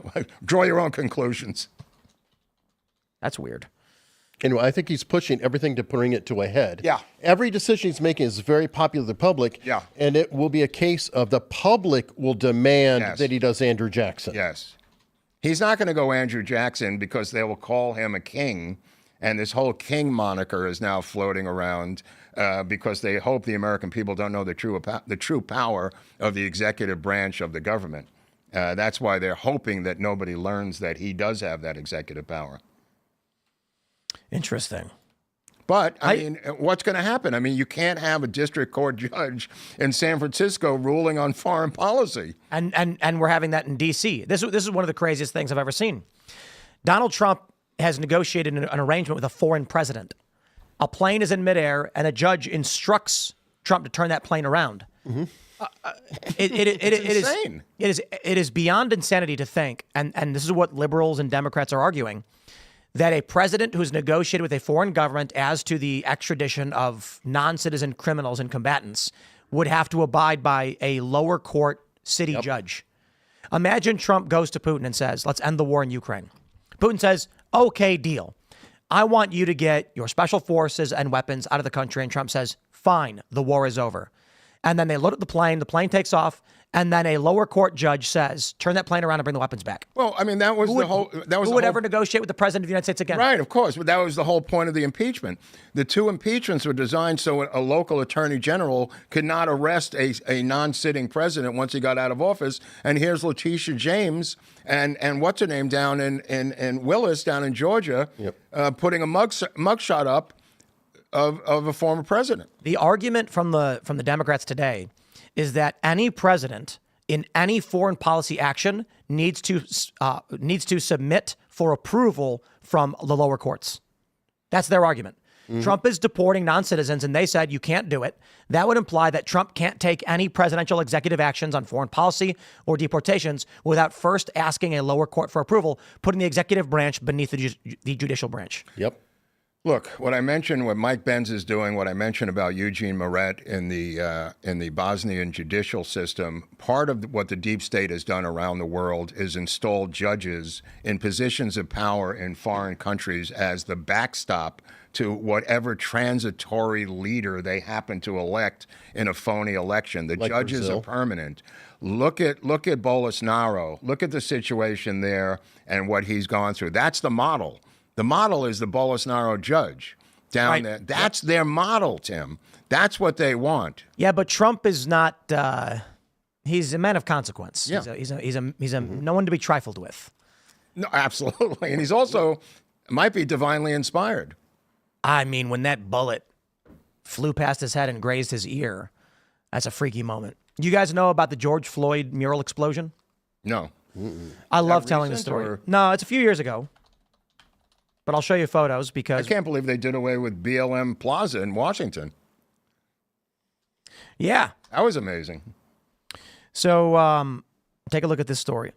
draw your own conclusions. That's weird. Anyway, I think he's pushing everything to bring it to a head. Yeah. Every decision he's making is very popular with the public. Yeah. And it will be a case of the public will demand that he does Andrew Jackson. Yes. He's not going to go Andrew Jackson because they will call him a king. And this whole king moniker is now floating around because they hope the American people don't know the true power of the executive branch of the government. That's why they're hoping that nobody learns that he does have that executive power. Interesting. But, I mean, what's going to happen? I mean, you can't have a district court judge in San Francisco ruling on foreign policy. And we're having that in D.C. This is one of the craziest things I've ever seen. Donald Trump has negotiated an arrangement with a foreign president. A plane is in midair, and a judge instructs Trump to turn that plane around. Mm-hmm. It is beyond insanity to think, and this is what liberals and Democrats are arguing, that a president who's negotiated with a foreign government as to the extradition of non-citizen criminals and combatants would have to abide by a lower court city judge. Imagine Trump goes to Putin and says, let's end the war in Ukraine. Putin says, okay, deal. I want you to get your special forces and weapons out of the country. And Trump says, fine, the war is over. And then they load up the plane takes off, and then a lower court judge says, turn that plane around and bring the weapons back. Well, I mean, that was the whole... Who would ever negotiate with the president of the United States again? Right, of course. But that was the whole point of the impeachment. The 2 impeachments were designed so a local attorney general could not arrest a non-sitting president once he got out of office. And here's Letitia James and what's her name down in Willis, down in Georgia, putting a mugshot up of a former president. The argument from the Democrats today is that any president in any foreign policy action needs to submit for approval from the lower courts. That's their argument. Mm-hmm. Trump is deporting non-citizens, and they said you can't do it. That would imply that Trump can't take any presidential executive actions on foreign policy or deportations without first asking a lower court for approval, putting the executive branch beneath the judicial branch. Yep. Look, what I mentioned, what Mike Benz is doing, what I mentioned about Eugene Moret in the Bosnian judicial system, part of what the deep state has done around the world is install judges in positions of power in foreign countries as the backstop to whatever transitory leader they happen to elect in a phony election. The Like judges Brazil. are permanent. Look at Bolsonaro. Look at the situation there and what he's gone through. That's the model. The model is the Bolsonaro judge down Right. there. That's their model, Tim. That's what they want. Yeah, but Trump is not. He's a man of consequence. Yeah. He's a no one to be trifled with. No, absolutely. And he's also might be divinely inspired. I mean, when that bullet flew past his head and grazed his ear, that's a freaky moment. You guys know about the George Floyd mural explosion? No. I love telling the recent, story. or- No, it's a few years ago. But I'll show you photos I because can't believe they did away with BLM Plaza in Washington. yeah. That was amazing. So take a look at this story.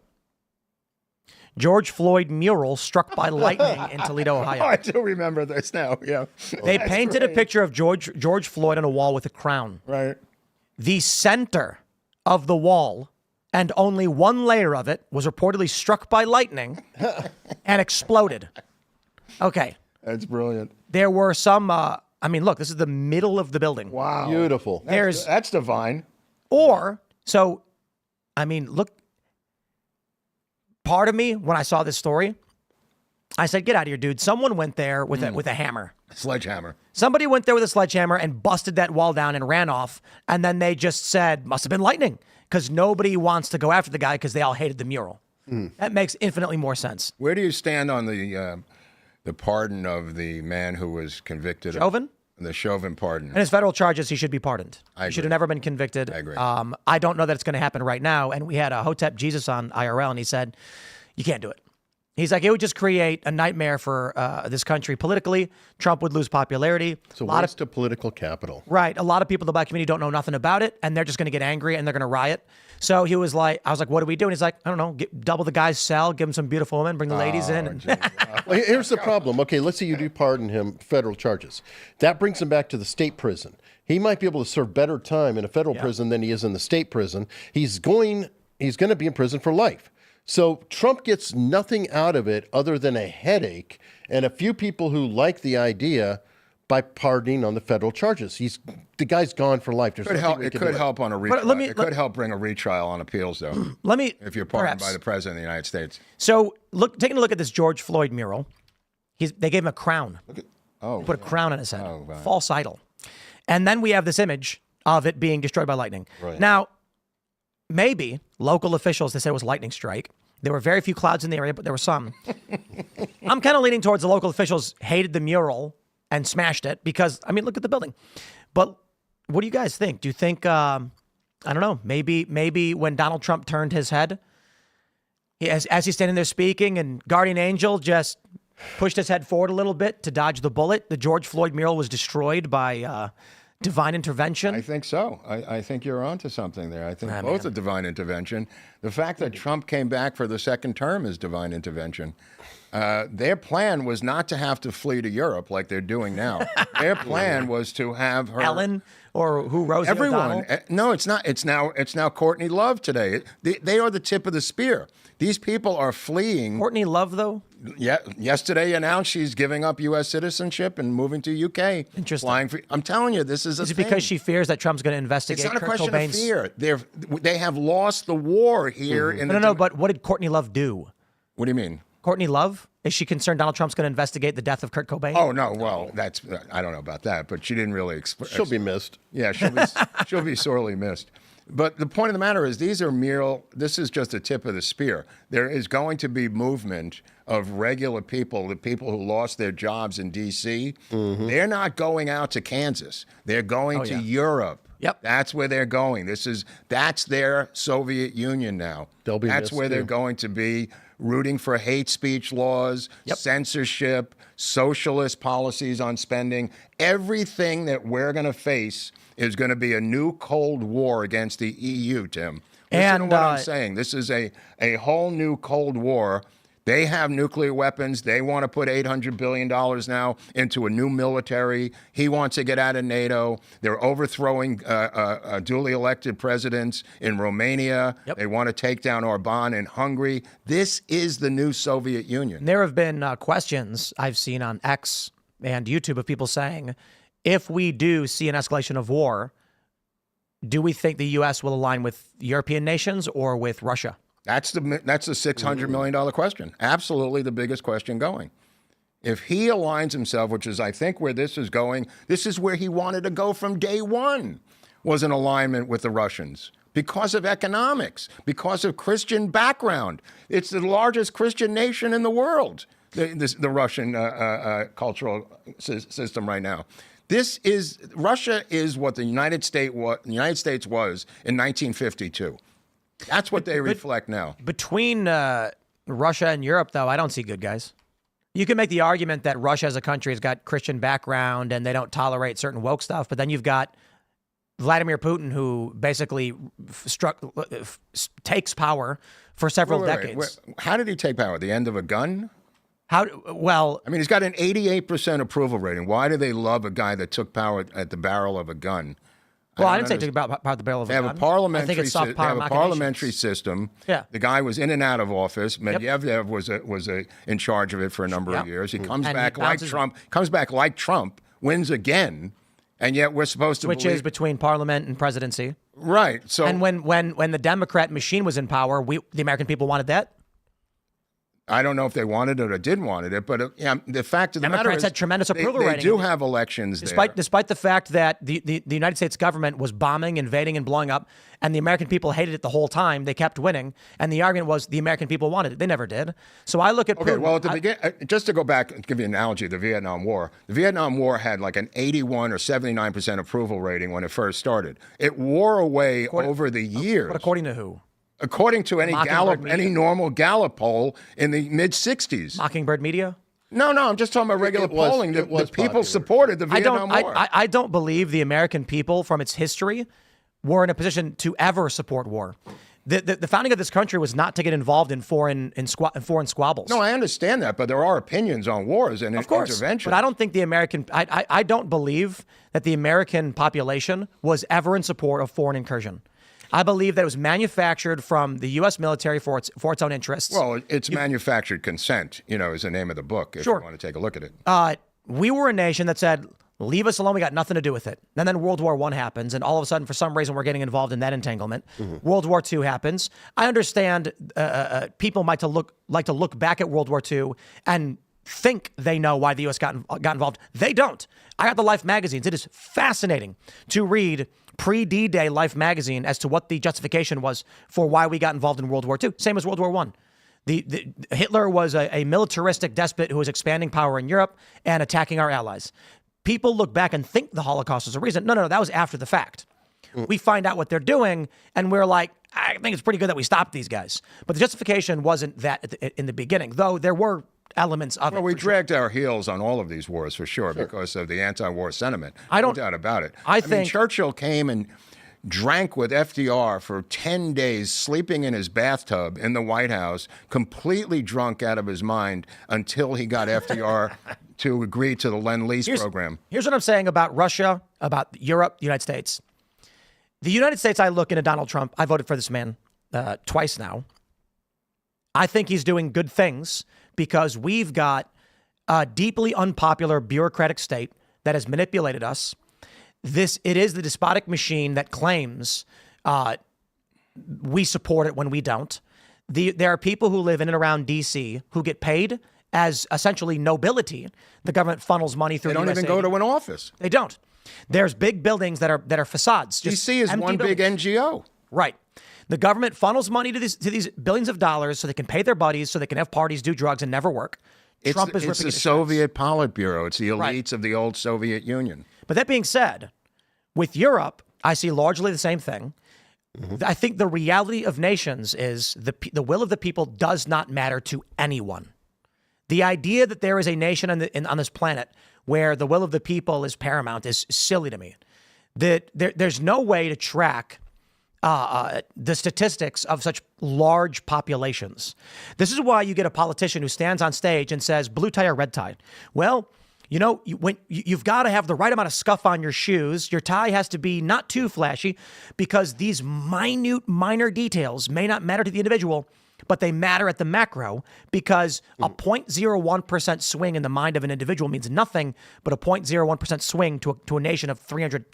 George Floyd mural struck by lightning in Toledo, Oh, Ohio. I do remember this now. Yeah. They painted a picture of George Floyd on a wall with a crown. Right. The center of the wall and only one layer of it was reportedly struck by lightning and exploded. Okay. That's brilliant. There were some, I mean, look, this is the middle of the building. Wow. Beautiful. That's divine. Or, so, I mean, look, part of me, when I saw this story, I said, get out of here, dude. Someone went there with a hammer. Sledgehammer. Somebody went there with a sledgehammer and busted that wall down and ran off. And then they just said, must have been lightning, because nobody wants to go after the guy because they all hated the mural. That makes infinitely more sense. Where do you stand on the pardon of the man who was convicted? Chauvin? The Chauvin pardon. And his federal charges, he should be pardoned. He should agree. have never been convicted. I agree. I don't know that it's going to happen right now. And we had a Hotep Jesus on IRL, and he said, you can't do it. He's like, it would just create a nightmare for this country politically. Trump would lose popularity. It's a waste of political capital. Right. A lot of people in the black community don't know nothing about it, and they're just going to get angry and they're going to riot. So he was like, I was like, what do we do? And he's like, I don't know, double the guy's cell, give him some beautiful women, bring the ladies in. And Well, here's the problem. Okay, let's say you do pardon him federal charges. That brings him back to the state prison. He might be able to serve better time in a federal prison than he is in the state prison. He's going to be in prison for life. So Trump gets nothing out of it other than a headache and a few people who like the idea by pardoning on the federal charges. The guy's gone for life. There's nothing we It can could do. help on a retrial. let me- It could help bring a retrial on appeals, though, let me, if you're pardoned perhaps. by the president of the United States. So taking a look at this George Floyd mural, they gave him a crown. Put a crown on his head. right. False idol. And then we have this image of it being destroyed by lightning. Right. Now, maybe local officials, they said it was lightning strike. There were very few clouds in the area, but there were some. I'm kind of leaning towards the local officials hated the mural and smashed it because, I mean, look at the building. But what do you guys think? Do you think, I don't know, maybe when Donald Trump turned his head, as he's standing there speaking and Guardian Angel just pushed his head forward a little bit to dodge the bullet, the George Floyd mural was destroyed by divine intervention? I think so. I think you're onto something there. I think both a divine intervention. The fact that Trump came back for the second term is divine intervention. Their plan was not to have to flee to Europe like they're doing now. Their plan was to have her Ellen or who, Rosie everyone. O'Donnell? No, it's not. It's now Courtney Love today. They are the tip of the spear. These people are fleeing. Courtney Love, though? Yeah, yesterday announced she's giving up U.S. citizenship and moving to UK. Interesting. Flying for, I'm telling you, this is a Is it thing. because she fears that Trump's going to investigate It's not a Kurt question Cobain's? of fear. They have lost the war here. In the No, but what did Courtney Love do? What do you mean? Courtney Love? Is she concerned Donald Trump's going to investigate the death of Kurt Cobain? Oh no, well that's I don't know about that, but she didn't really. She'll be missed. Yeah, she'll be sorely missed. But the point of the matter is, this is just a tip of the spear. There is going to be movement of regular people, the people who lost their jobs in D.C. They're not going out to Kansas. They're going to Europe. Yep. That's where they're going. That's their Soviet Union now. They'll be That's missed, where they're too. going to be rooting for hate speech laws, censorship, socialist policies on spending. Everything that we're going to face is going to be a new Cold War against the EU, Tim. Listen to And, what I'm saying. This is a whole new Cold War They have nuclear weapons. They want to put $800 billion now into a new military. He wants to get out of NATO. They're overthrowing duly elected presidents in Romania. Yep. They want to take down Orban in Hungary. This is the new Soviet Union. There have been questions I've seen on X and YouTube of people saying, if we do see an escalation of war, do we think the U.S. will align with European nations or with Russia? That's the $600 million question. Absolutely the biggest question going. If he aligns himself, which is I think where this is going, this is where he wanted to go from day one, was an alignment with the Russians because of economics, because of Christian background. It's the largest Christian nation in the world, the Russian cultural system right now. Russia is what the United States was in 1952. That's what they reflect now. Between Russia and Europe, though, I don't see good guys. You can make the argument that Russia as a country has got Christian background and they don't tolerate certain woke stuff, but then you've got Vladimir Putin, who basically takes power for several decades. How did he take power? At the end of a gun? Well, I mean, he's got an 88% approval rating. Why do they love a guy that took power at the barrel of a gun? Well, I didn't say about the barrel of a gun. They have a parliamentary, I think it's soft power parliamentary system. Yeah. The guy was in and out of office. Medvedev was in charge of it for a number of years. He comes back like Trump. Comes back like Trump. Wins again, and yet we're supposed to which is between parliament and presidency. Right. So and when the Democrat machine was in power, the American people wanted that. I don't know if they wanted it or didn't want it, but the fact of the matter is Democrats had tremendous approval they rating. do have elections despite the fact that the United States government was bombing, invading, and blowing up, and the American people hated it the whole time. They kept winning, and the argument was the American people wanted it. They never did. So I look at Okay, Putin, well, at the beginning, just to go back and give you an analogy, the Vietnam War. The Vietnam War had like an 81 or 79% approval rating when it first started. It wore away over the years. But according to who? According to any normal Gallup poll in the mid-'60s. Mockingbird Media? No, I'm just talking about regular polling. The people popular. Supported the Vietnam War. I don't believe the American people, from its history, were in a position to ever support war. The founding of this country was not to get involved in foreign squabbles. No, I understand that, but there are opinions on wars and intervention. But I don't think the American. I don't believe that the American population was ever in support of foreign incursion. I believe that it was manufactured from the U.S. military for its own interests. Well, it's manufactured consent, is the name of the book, if you want to take a look at it. We were a nation that said, leave us alone, we got nothing to do with it. And then World War I happens, and all of a sudden, for some reason, we're getting involved in that entanglement. Mm-hmm. World War II happens. I understand people might like to look back at World War II and think they know why the U.S. got involved. They don't. I got the Life magazines. It is fascinating to read pre-D-Day Life magazine as to what the justification was for why we got involved in World War II. Same as World War I. Hitler was a militaristic despot who was expanding power in Europe and attacking our allies. People look back and think the Holocaust was a reason. No, that was after the fact. We find out what they're doing, and we're like, I think it's pretty good that we stopped these guys. But the justification wasn't that in the beginning, though there were elements of it. Well, we dragged our heels on all of these wars for sure because of the anti-war sentiment. No doubt about it. I mean, Churchill came and drank with FDR for 10 days, sleeping in his bathtub in the White House, completely drunk out of his mind until he got FDR to agree to the Lend-Lease program. Here's what I'm saying about Russia, about Europe, the United States. The United States, I look into Donald Trump. I voted for this man twice now. I think he's doing good things because we've got a deeply unpopular bureaucratic state that has manipulated us. It is the despotic machine that claims we support it when we don't. There are people who live in and around D.C. who get paid as essentially nobility. The government funnels money through. They don't even go to an office. They don't. There's big buildings that are facades. D.C. is one big NGO. Right. The government funnels money to these billions of dollars so they can pay their buddies, so they can have parties, do drugs, and never work. Trump is ripping it. It's the Soviet Politburo. It's the elites of the old Soviet Union. But that being said, with Europe, I see largely the same thing. Mm-hmm. I think the reality of nations is the will of the people does not matter to anyone. The idea that there is a nation on this planet where the will of the people is paramount is silly to me. There's no way to track the statistics of such large populations. This is why you get a politician who stands on stage and says, blue tie or red tie. Well, you know, you've got to have the right amount of scuff on your shoes. Your tie has to be not too flashy because these minor details may not matter to the individual, but they matter at the macro because a 0.01% swing in the mind of an individual means nothing, but a 0.01% swing to a nation of 300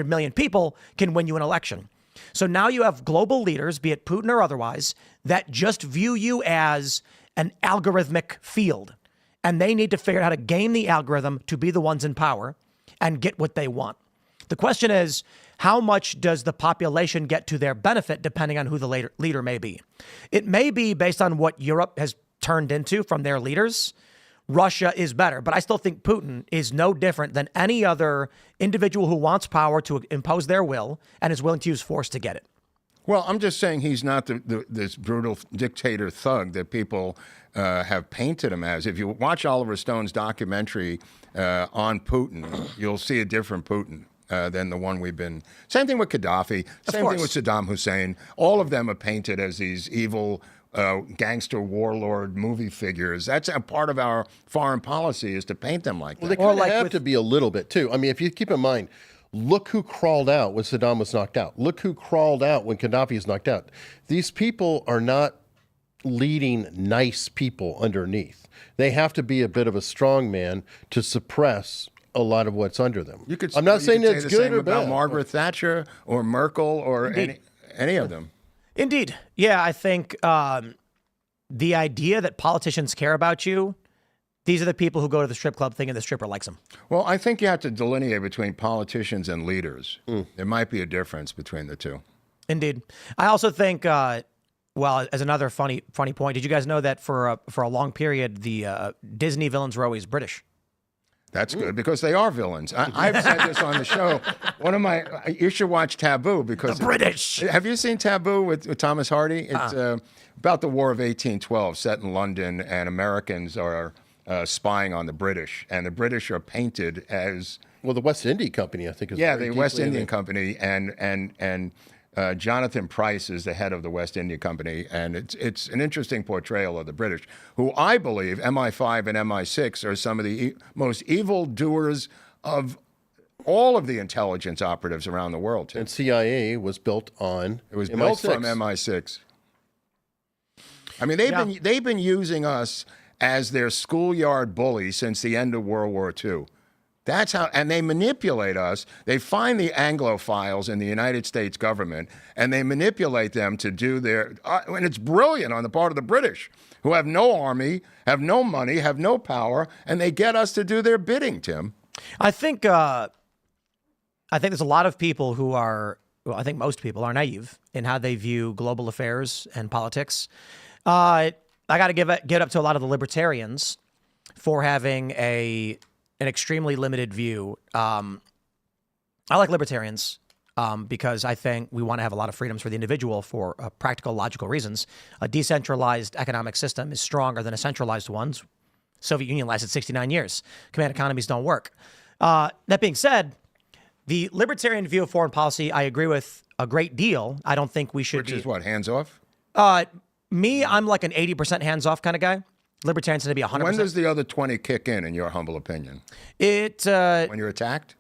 million people can win you an election. So now you have global leaders, be it Putin or otherwise, that just view you as an algorithmic field. And they need to figure out how to game the algorithm to be the ones in power and get what they want. The question is, how much does the population get to their benefit depending on who the leader may be? It may be based on what Europe has turned into from their leaders. Russia is better, but I still think Putin is no different than any other individual who wants power to impose their will and is willing to use force to get it. Well, I'm just saying he's not this brutal dictator thug that people have painted him as. If you watch Oliver Stone's documentary on Putin, you'll see a different Putin than the one we've been. Same thing with Gaddafi. Same thing with Saddam Hussein. All of them are painted as these evil gangster warlord movie figures. That's a part of our foreign policy is to paint them like that. Well, they kind of have to be a little bit too. I mean, if you keep in mind, look who crawled out when Saddam was knocked out. Look who crawled out when Gaddafi is knocked out. These people are not leading nice people underneath. They have to be a bit of a strong man to suppress a lot of what's under them. I'm not saying it's good or bad. About Margaret Thatcher or Merkel or any of them. Indeed. Yeah, I think the idea that politicians care about you, these are the people who go to the strip club thinking the stripper likes them. Well, I think you have to delineate between politicians and leaders. There might be a difference between the two. Indeed. I also think, well, as another funny point, did you guys know that for a long period, the Disney villains were always British? That's good because they are villains. I've said this on the show. You should watch Taboo because the British. Have you seen Taboo with Thomas Hardy? It's about the War of 1812, set in London, and Americans are spying on the British, and the British are painted as the West India Company, I think. Is the West Indian Company, and Jonathan Pryce is the head of the West India Company, and it's an interesting portrayal of the British, who I believe MI5 and MI6 are some of the most evil doers of all of the intelligence operatives around the world. Too. And CIA was built on it was MI6. built from MI6. I mean, they've been using us as their schoolyard bully since the end of World War II. That's how, and they manipulate us. They find the Anglophiles in the United States government, and they manipulate them to do their, and it's brilliant on the part of the British, who have no army, have no money, have no power, and they get us to do their bidding, Tim. I think there's a lot of people who are, well, I think most people are naive in how they view global affairs and politics. I got to get up to a lot of the libertarians for having an extremely limited view. I like libertarians because I think we want to have a lot of freedoms for the individual for practical, logical reasons. A decentralized economic system is stronger than a centralized one. Soviet Union lasted 69 years. Command economies don't work. That being said, the libertarian view of foreign policy, I agree with a great deal. I don't think we should Which is what, hands off? I'm like an 80% hands-off kind of guy. Libertarians tend to be 100%. When does the other 20 kick in your humble opinion? When you're attacked?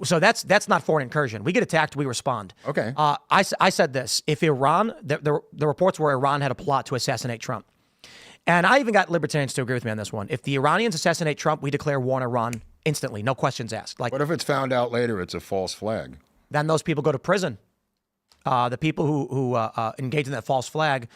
So that's not foreign incursion. We get attacked, we respond. Okay. I said this. If Iran, the reports were Iran had a plot to assassinate Trump. And I even got libertarians to agree with me on this one. If the Iranians assassinate Trump, we declare war on Iran instantly. No questions asked. Like, what if it's found out later it's a false flag? Then those people go to prison. The people who engage in that false flag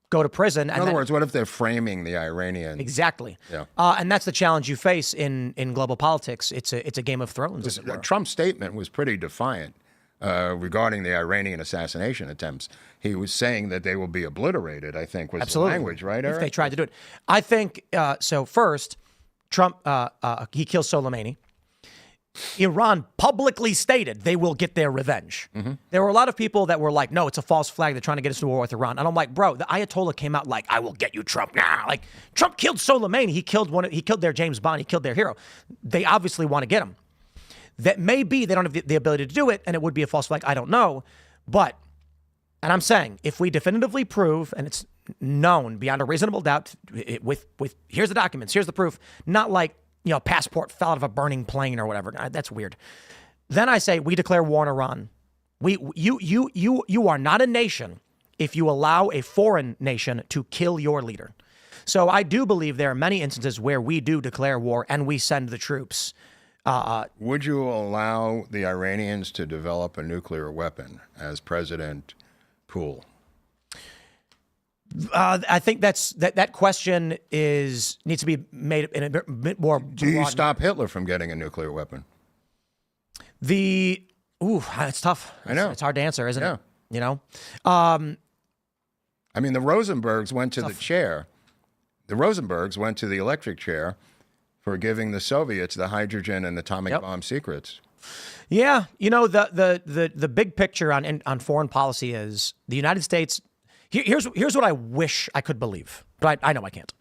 go to prison. In other words, what if they're framing the Iranian? Exactly. Yeah. And that's the challenge you face in global politics. It's a Game of Thrones, as it were. Trump's statement was pretty defiant regarding the Iranian assassination attempts. He was saying that they will be obliterated, I think, was Absolutely. The language, right, Eric? If they tried to do it. I think, so first, Trump, he kills Soleimani. Iran publicly stated they will get their revenge. Mm-hmm. There were a lot of people that were like, no, it's a false flag. They're trying to get us to war with Iran. And I'm like, bro, the Ayatollah came out like, I will get you, Trump. Nah. Like, Trump killed Soleimani. He killed their James Bond. He killed their hero. They obviously want to get him. That may be they don't have the ability to do it, and it would be a false flag. I don't know. But And I'm saying, if we definitively prove, and it's known beyond a reasonable doubt, with here's the documents, here's the proof, not like, passport fell out of a burning plane or whatever. That's weird. Then I say we declare war on Iran. You are not a nation if you allow a foreign nation to kill your leader. So I do believe there are many instances where we do declare war and we send the troops. Would you allow the Iranians to develop a nuclear weapon as President Poole? I think that question needs to be made in a bit more. Do you stop Hitler from getting a nuclear weapon? It's tough. I know. It's hard to answer, isn't it? I mean, the Rosenbergs went to the chair. The Rosenbergs went to the electric chair for giving the Soviets the hydrogen and atomic bomb secrets. Yeah, the big picture on foreign policy is the United States. Here's what I wish I could believe, but I know I can't.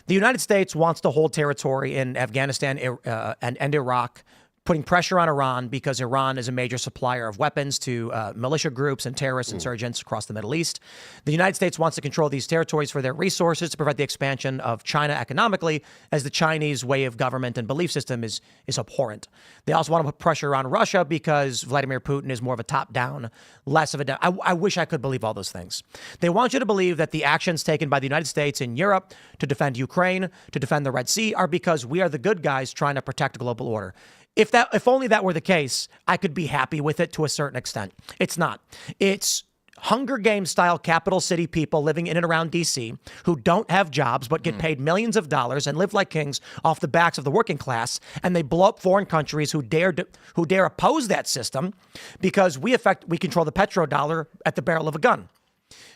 The United States wants to hold territory in Afghanistan and Iraq, putting pressure on Iran because Iran is a major supplier of weapons to militia groups and terrorist insurgents across the Middle East. The United States wants to control these territories for their resources to prevent the expansion of China economically, as the Chinese way of government and belief system is abhorrent. They also want to put pressure on Russia because Vladimir Putin is more of a top-down, less of a down. I wish I could believe all those things. They want you to believe that the actions taken by the United States in Europe to defend Ukraine, to defend the Red Sea, are because we are the good guys trying to protect global order. If only that were the case, I could be happy with it to a certain extent. It's not. It's Hunger Games style capital city people living in and around D.C. who don't have jobs but get paid millions of dollars and live like kings off the backs of the working class, and they blow up foreign countries who dare oppose that system because we control the petrodollar at the barrel of a gun.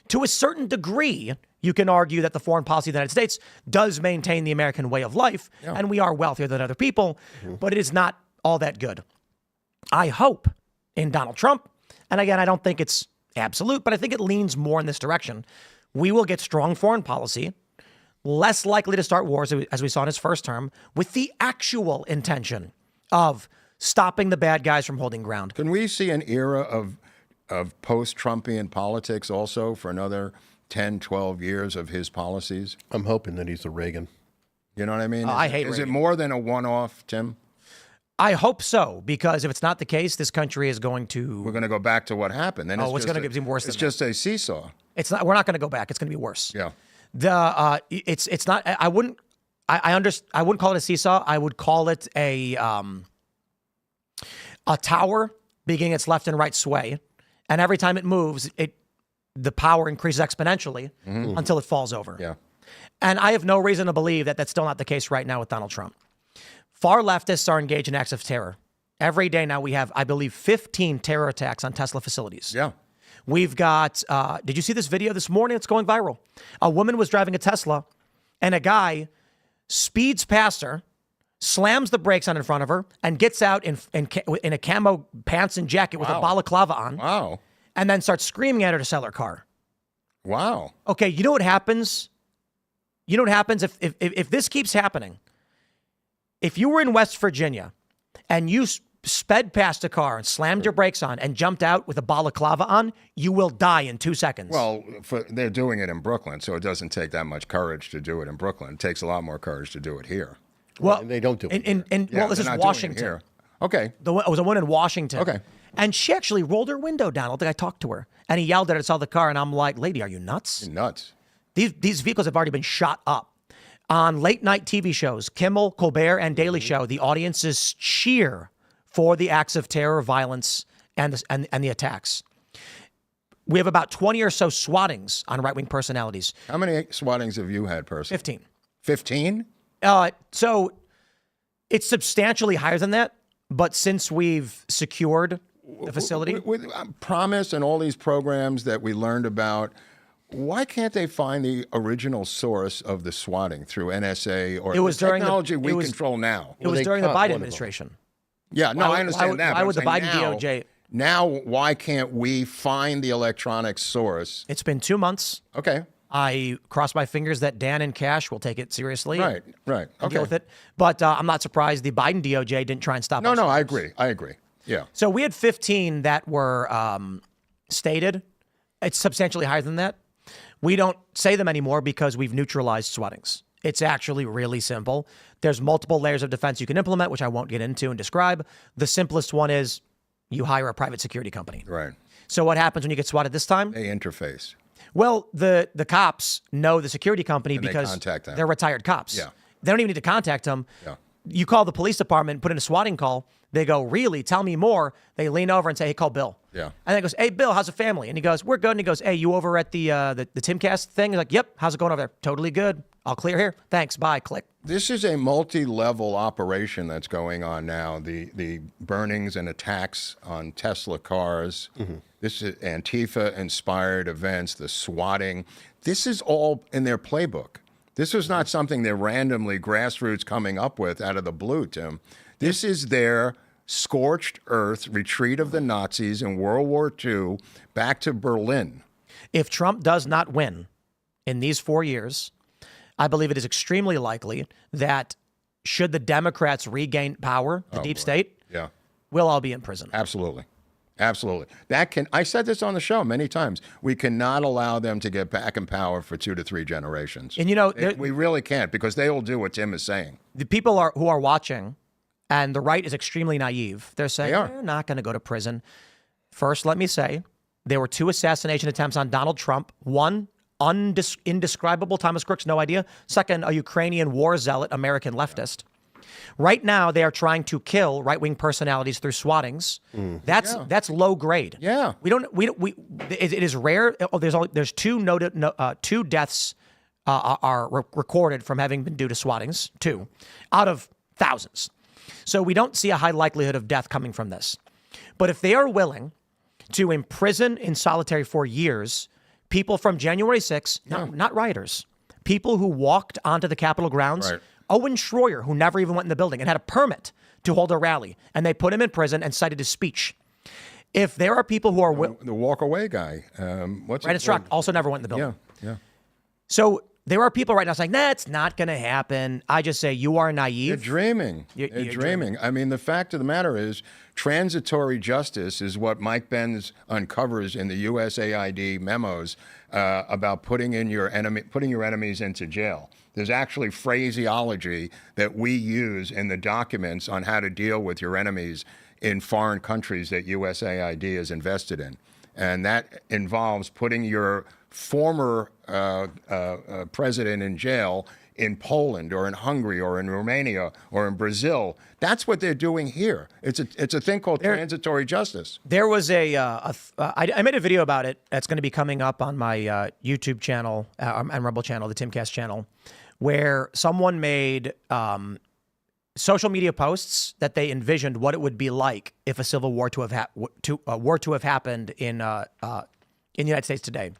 To a certain degree, you can argue that the foreign policy of the United States does maintain the American way of life, and we are wealthier than other people, but it is not all that good. I hope in Donald Trump, and again, I don't think it's absolute, but I think it leans more in this direction. We will get strong foreign policy, less likely to start wars, as we saw in his first term, with the actual intention of stopping the bad guys from holding ground. Can we see an era of post-Trumpian politics also for another 10, 12 years of his policies? I'm hoping that he's a Reagan. You know what I mean? I hate Is it Reagan. more than a one-off, Tim? I hope so, because if it's not the case, this country is going to... We're going to go back to what happened. Then it's going to get even worse than It's just a seesaw. It's not. We're not going to go back. It's going to be worse. Yeah. It's not. I wouldn't call it a seesaw. I would call it a tower beginning its left and right sway, and every time it moves, the power increases exponentially until it falls over. Yeah. And I have no reason to believe that that's still not the case right now with Donald Trump. Far leftists are engaged in acts of terror. Every day now we have, I believe, 15 terror attacks on Tesla facilities. Yeah. We've got, did you see this video this morning? It's going viral. A woman was driving a Tesla and a guy speeds past her, slams the brakes on in front of her, and gets out in a camo pants and jacket with a balaclava on. Wow. And then starts screaming at her to sell her car. Wow. Okay, you know what happens? You know what happens if this keeps happening? If you were in West Virginia and you sped past a car and slammed your brakes on and jumped out with a balaclava on, you will die in 2 seconds. Well, they're doing it in Brooklyn, so it doesn't take that much courage to do it in Brooklyn. It takes a lot more courage to do it here. Well, and they don't do it. Well, this is Washington. Here. Okay. It was a woman in Washington. Okay. And she actually rolled her window down. I think I talked to her. And he yelled at her to sell the car. And I'm like, lady, are you nuts? You're nuts. These vehicles have already been shot up. On late night TV shows, Kimmel, Colbert, and Daily Show, the audiences cheer for the acts of terror, violence, and the attacks. We have about 20 or so swattings on right-wing personalities. How many swattings have you had personally? 15. 15? So it's substantially higher than that. But since we've secured the facility, with Promise and all these programs that we learned about, why can't they find the original source of the swatting through NSA or the technology we control now? It was during the Biden administration. Yeah, no, I understand that. Why would the Biden DOJ? Now, why can't we find the electronic source? It's been 2 months. Okay. I cross my fingers that Dan and Cash will take it seriously. Right. And deal with it. But I'm not surprised the Biden DOJ didn't try and stop us. No, I agree. Yeah. So we had 15 that were stated. It's substantially higher than that. We don't say them anymore because we've neutralized sweatings. It's actually really simple. There's multiple layers of defense you can implement, which I won't get into and describe. The simplest one is you hire a private security company. Right. So what happens when you get swatted this time? They interface. Well, the cops know the security company And they because contact them. they're retired cops. Yeah. They don't even need to contact them. Yeah. You call the police department, put in a swatting call. They go, really? Tell me more. They lean over and say, hey, call Bill. Yeah. And then he goes, hey, Bill, how's the family? And he goes, we're good. And he goes, hey, you over at the Timcast thing? He's like, yep. How's it going over there? Totally good. All clear here. Thanks. Bye. Click. This is a multi-level operation that's going on now. The burnings and attacks on Tesla cars. Mm-hmm. This is Antifa-inspired events, the swatting. This is all in their playbook. This is not something they're randomly grassroots coming up with out of the blue, Tim. This is their scorched earth retreat of the Nazis in World War II back to Berlin. If Trump does not win in these 4 years, I believe it is extremely likely that should the Democrats regain power, the deep state, Yeah, we'll all be in prison. absolutely. Absolutely. I said this on the show many times. We cannot allow them to get back in power for 2 to 3 generations. And you know, we really can't, because they will do what Tim is saying. the people who are watching, and the right is extremely naive. They're saying They are. they're not going to go to prison. First, let me say, there were 2 assassination attempts on Donald Trump. One, indescribable, Thomas Crook's no idea. Second, a Ukrainian war zealot, American leftist. Right now, they are trying to kill right-wing personalities through swattings. That's low grade. Yeah. It is rare. There's 2 deaths are recorded from having been due to swattings. 2 out of thousands. So we don't see a high likelihood of death coming from this. But if they are willing to imprison in solitary for years people from January 6th, not rioters, people who walked onto the Capitol grounds. Right. Owen Schroyer, who never even went in the building and had a permit to hold a rally, and they put him in prison and cited his speech. If there are people who are The walk away guy. What's Brandon Strzok also never went in the building. Yeah. So there are people right now saying, that's not going to happen. I just say you are naive. They're dreaming. You're dreaming. I mean, the fact of the matter is, transitory justice is what Mike Benz uncovers in the USAID memos about putting your enemies into jail. There's actually phraseology that we use in the documents on how to deal with your enemies in foreign countries that USAID is invested in. And that involves putting your former president in jail in Poland or in Hungary or in Romania or in Brazil. That's what they're doing here. It's a thing called transitory justice. There was I made a video about it that's going to be coming up on my YouTube channel and Rebel channel, the Timcast channel, where someone made social media posts that they envisioned what it would be like if a civil war to have happened in the United States today.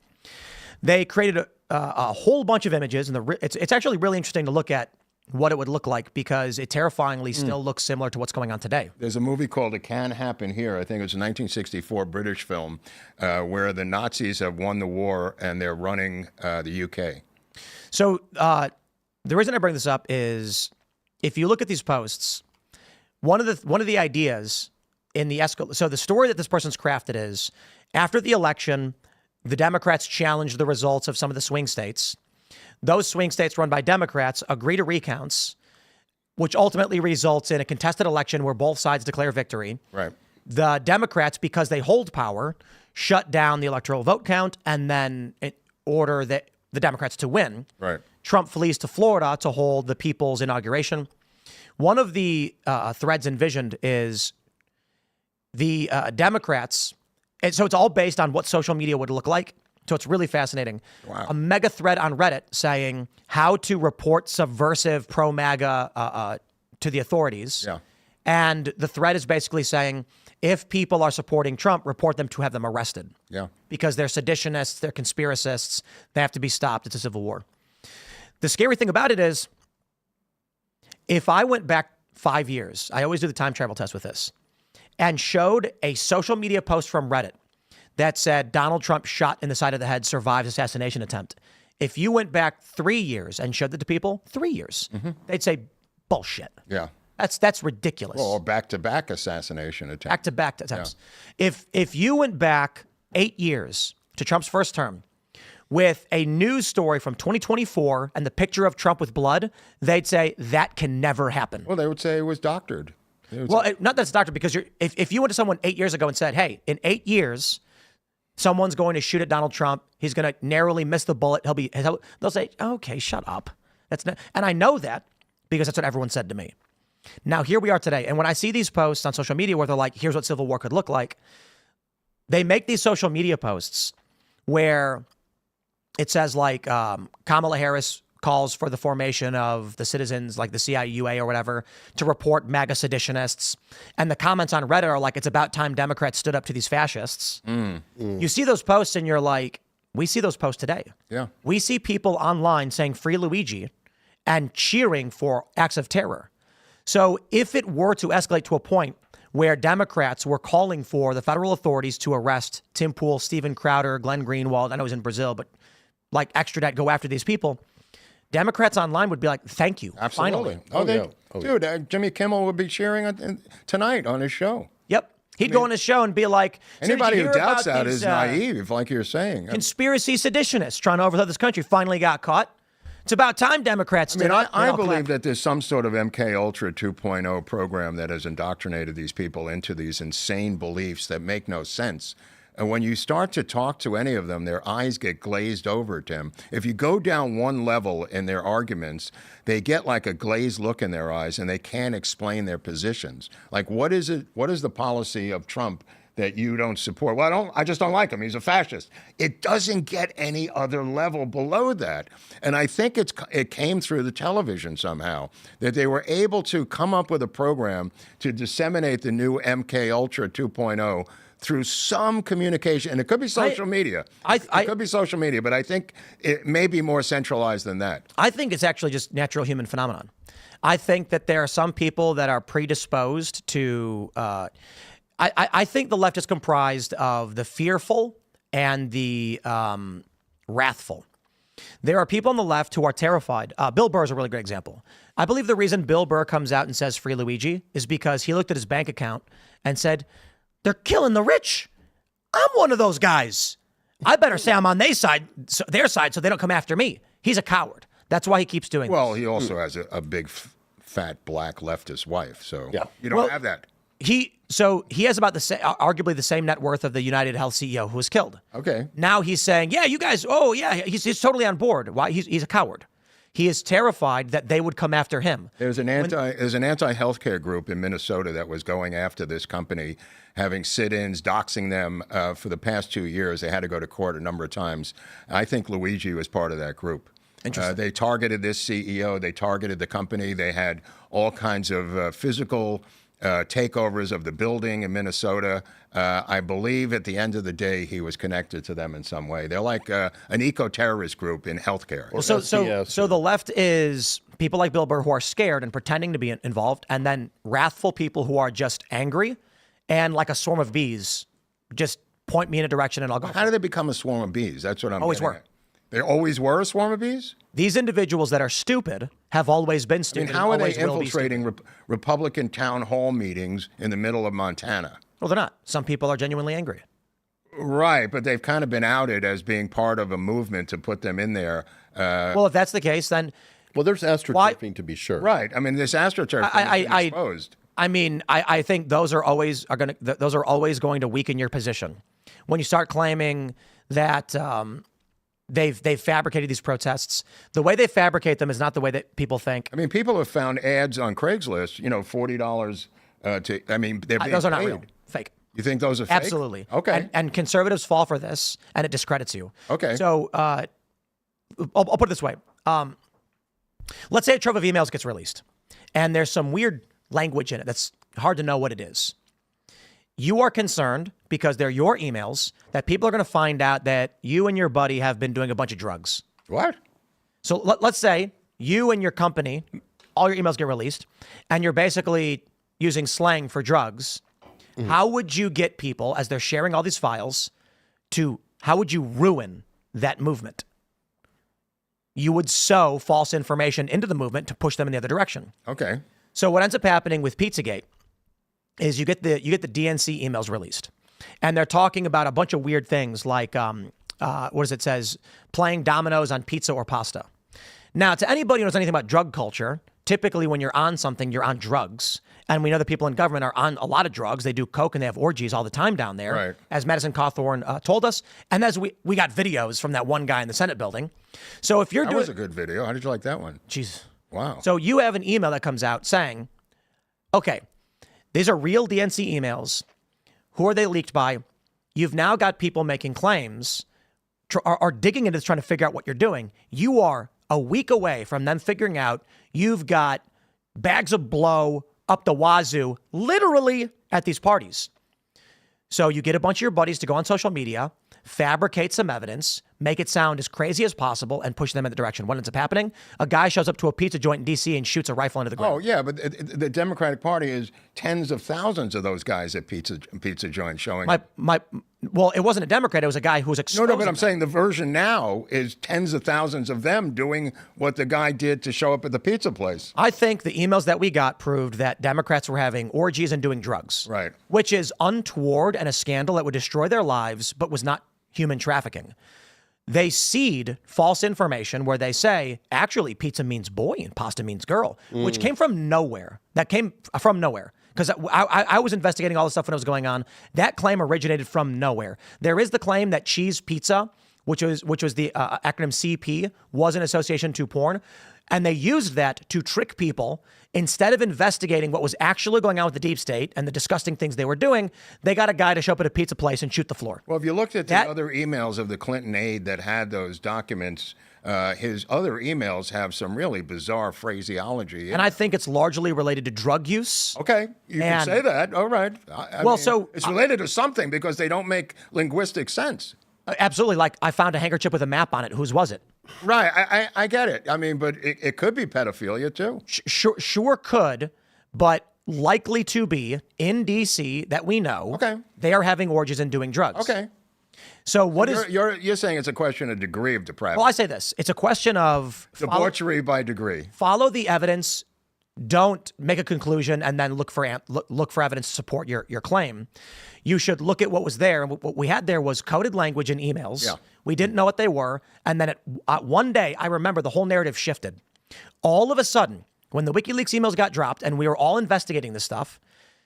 They created a whole bunch of images, and it's actually really interesting to look at what it would look like, because it terrifyingly still looks similar to what's going on today. There's a movie called It Can Happen Here. I think it was a 1964 British film where the Nazis have won the war and they're running the UK. So the reason I bring this up is, if you look at these posts, one of the ideas in the so the story that this person's crafted is, after the election, the Democrats challenged the results of some of the swing states. Those swing states run by Democrats agree to recounts, which ultimately results in a contested election where both sides declare victory. Right. The Democrats, because they hold power, shut down the electoral vote count and then order the Democrats to win. Right. Trump flees to Florida to hold the people's inauguration. One of the threads envisioned is the Democrats, and so it's all based on what social media would look like. So it's really fascinating. Wow. A mega thread on Reddit saying how to report subversive pro-MAGA to the authorities. Yeah. And the thread is basically saying, if people are supporting Trump, report them to have them arrested. Yeah. Because they're seditionists, they're conspiracists, they have to be stopped. It's a civil war. The scary thing about it is, if I went back 5 years, I always do the time travel test with this, and showed a social media post from Reddit that said Donald Trump shot in the side of the head, survives assassination attempt. If you went back 3 years and showed that to people, 3 years, they'd say, bullshit. Yeah. That's ridiculous. Well, or back-to-back assassination attempt. Back-to-back attempts. Yeah. If you went back 8 years to Trump's first term with a news story from 2024 and the picture of Trump with blood, they'd say that can never happen. Well, they would say it was doctored. Well, not that it's doctored, because if you went to someone 8 years ago and said, hey, in 8 years, someone's going to shoot at Donald Trump, he's going to narrowly miss the bullet, they'll say, okay, shut up. That's not, and I know that because that's what everyone said to me. Now, here we are today. And when I see these posts on social media where they're like, here's what civil war could look like, they make these social media posts where it says like Kamala Harris calls for the formation of the citizens, like the CIUA or whatever, to report MAGA seditionists. And the comments on Reddit are like, it's about time Democrats stood up to these fascists. You see those posts and you're like, we see those posts today. Yeah. We see people online saying free Luigi and cheering for acts of terror. So if it were to escalate to a point where Democrats were calling for the federal authorities to arrest Tim Pool, Steven Crowder, Glenn Greenwald, I know he's in Brazil, but like extradite, go after these people, Democrats online would be like, thank you. Absolutely. Finally. Dude, Jimmy Kimmel would be cheering tonight on his show. Yep. He'd go on his show and be like, anybody "So did you who hear doubts about that these, is naive, like you're saying. Conspiracy seditionists trying to overthrow this country finally got caught. It's about time Democrats did it." I believe that there's some sort of MK Ultra 2.0 program that has indoctrinated these people into these insane beliefs that make no sense. And when you start to talk to any of them, their eyes get glazed over, Tim. If you go down one level in their arguments, they get like a glazed look in their eyes and they can't explain their positions. Like, what is it? What is the policy of Trump that you don't support? Well, I just don't like him. He's a fascist. It doesn't get any other level below that. And I think it came through the television somehow, that they were able to come up with a program to disseminate the new MK Ultra 2.0 through some communication. And it could be social media. It could be social media, but I think it may be more centralized than that. I think it's actually just natural human phenomenon. I think that there are some people that are predisposed to... I think the left is comprised of the fearful and the wrathful. There are people on the left who are terrified. Bill Burr is a really great example. I believe the reason Bill Burr comes out and says free Luigi is because he looked at his bank account and said, they're killing the rich. I'm one of those guys. I better say I'm on their side so they don't come after me. He's a coward. That's why he keeps doing Well, this. he also has a big, fat, black leftist wife. So you don't have that. He has about arguably the same net worth of the United Health CEO who was killed. Okay. Now he's saying, yeah, you guys, oh yeah, he's totally on board. Why? He's a coward. He is terrified that they would come after him. There's an anti-healthcare group in Minnesota that was going after this company, having sit-ins, doxing them for the past 2 years. They had to go to court a number of times. I think Luigi was part of that group. Interesting. They targeted this CEO. They targeted the company. They had all kinds of physical takeovers of the building in Minnesota. I believe at the end of the day, he was connected to them in some way. They're like an eco-terrorist group in healthcare. Well, so the left is people like Bill Burr who are scared and pretending to be involved, and then wrathful people who are just angry and like a swarm of bees just point me in a direction and I'll go. How do they become a swarm of bees? That's what I'm always getting were. at. They always were a swarm of bees? These individuals that are stupid have always been stupid. I mean, how are they infiltrating Republican town hall meetings in the middle of Montana? Well, they're not. Some people are genuinely angry. Right, but they've kind of been outed as being part of a movement to put them in there. Well, if that's the case, then... Well, there's astroturfing to be sure. Right. I mean, this astroturfing is exposed. I mean, I think those are always going to weaken your position. When you start claiming that they've fabricated these protests, the way they fabricate them is not the way that people think. I mean, people have found ads on Craigslist, $40 to, I mean, they're being those are not paid. real. Fake. You think those are fake? Absolutely. Okay. And conservatives fall for this, and it discredits you. Okay. So I'll put it this way. Let's say a trove of emails gets released, and there's some weird language in it that's hard to know what it is. You are concerned because they're your emails that people are going to find out that you and your buddy have been doing a bunch of drugs. What? So let's say you and your company, all your emails get released, and you're basically using slang for drugs. How would you get people, as they're sharing all these files, how would you ruin that movement? You would sow false information into the movement to push them in the other direction. Okay. So what ends up happening with Pizzagate is you get the DNC emails released, and they're talking about a bunch of weird things like what does it says? Playing dominoes on pizza or pasta. Now, to anybody who knows anything about drug culture, typically when you're on something, you're on drugs. And we know that people in government are on a lot of drugs. They do coke and they have orgies all the time down there, right, as Madison Cawthorn told us. And as we got videos from that one guy in the Senate building. So if you're that doing... was a good video. How did you like that one? Jeez. Wow. So you have an email that comes out saying, okay, these are real DNC emails. Who are they leaked by? You've now got people making claims, are digging into this, trying to figure out what you're doing. You are a week away from them figuring out you've got bags of blow up the wazoo, literally at these parties. So you get a bunch of your buddies to go on social media, fabricate some evidence, make it sound as crazy as possible, and push them in the direction. What ends up happening? A guy shows up to a pizza joint in D.C. and shoots a rifle into the ground. Oh, yeah, but the Democratic Party is tens of thousands of those guys at pizza joints showing up. Well, it wasn't a Democrat. It was a guy who was exposing No, but I'm them. saying the version now is tens of thousands of them doing what the guy did to show up at the pizza place. I think the emails that we got proved that Democrats were having orgies and doing drugs. Right. Which is untoward and a scandal that would destroy their lives, but was not human trafficking. They seed false information where they say, actually, pizza means boy and pasta means girl, which came from nowhere. That came from nowhere. Because I was investigating all this stuff when it was going on. That claim originated from nowhere. There is the claim that cheese pizza, which was the acronym CP, was an association to porn. And they used that to trick people. Instead of investigating what was actually going on with the deep state and the disgusting things they were doing, they got a guy to show up at a pizza place and shoot the floor. Well, if you looked at the other emails of the Clinton aide that had those documents, his other emails have some really bizarre phraseology. And I think it's largely related to drug use. Okay, you can say that. All right. I mean, it's related to something because they don't make linguistic sense. Absolutely. Like, I found a handkerchief with a map on it. Whose was it? Right. I get it. I mean, but it could be pedophilia, too. Sure could, but likely to be in D.C. that we know. Okay. They are having orgies and doing drugs. Okay. So you're saying it's a question of degree of depravity. Well, I say this. It's a question of... Debauchery by degree. Follow the evidence. Don't make a conclusion and then look for evidence to support your claim. You should look at what was there. And what we had there was coded language in emails. Yeah. We didn't know what they were. And then one day, I remember the whole narrative shifted. All of a sudden, when the WikiLeaks emails got dropped and we were all investigating this stuff,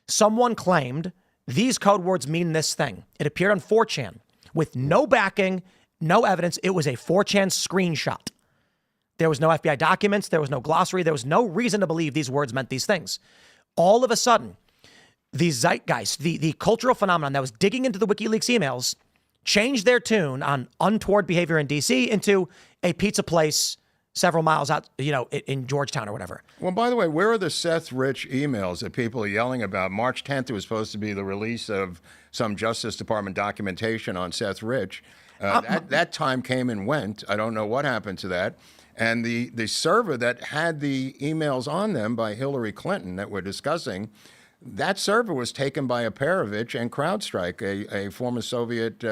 someone claimed these code words mean this thing. It appeared on 4chan with no backing, no evidence. It was a 4chan screenshot. There was no FBI documents. There was no glossary. There was no reason to believe these words meant these things. All of a sudden, the zeitgeist, the cultural phenomenon that was digging into the WikiLeaks emails, changed their tune on untoward behavior in D.C. into a pizza place several miles out, in Georgetown or whatever. Well, by the way, where are the Seth Rich emails that people are yelling about? March 10th, it was supposed to be the release of some Justice Department documentation on Seth Rich. That time came and went. I don't know what happened to that. And the server that had the emails on them by Hillary Clinton that we're discussing, that server was taken by Aperovich and CrowdStrike, a former Soviet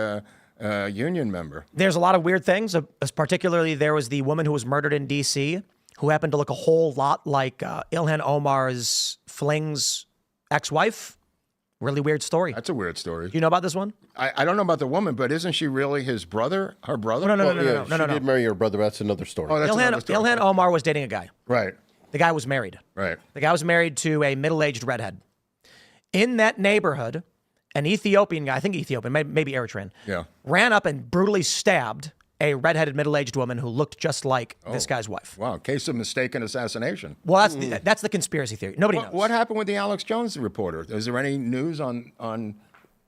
Union member. There's a lot of weird things. Particularly, there was the woman who was murdered in D.C. who happened to look a whole lot like Ilhan Omar's fling's ex-wife. Really weird story. That's a weird story. You know about this one? I don't know about the woman, but isn't she really his brother? Her brother? No. She did marry her brother. That's another story. Oh, that's another story. Ilhan Omar was dating a guy. Right. The guy was married. Right. The guy was married to a middle-aged redhead. In that neighborhood, an Ethiopian guy, I think Ethiopian, maybe Eritrean, ran up and brutally stabbed a redheaded middle-aged woman who looked just like this guy's wife. Wow, case of mistaken assassination. Well, that's the conspiracy theory. Nobody knows. What happened with the Alex Jones reporter? Is there any news on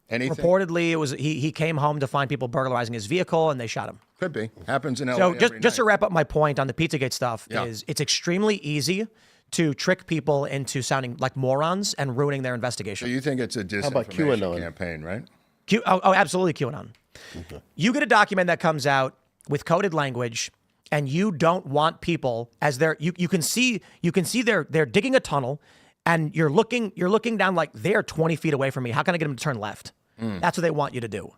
anything? Reportedly, it was he came home to find people burglarizing his vehicle, and they shot him. Could be. Happens in LA So every just to night. wrap up my point on the Pizzagate stuff is it's extremely easy to trick people into sounding like morons and ruining their investigation. So you think it's a about disinformation QAnon? campaign, right? Absolutely QAnon. Okay. You get a document that comes out with coded language, and you don't want people as you can see they're digging a tunnel, and you're looking down like they're 20 feet away from me. How can I get them to turn left? That's what they want you to do.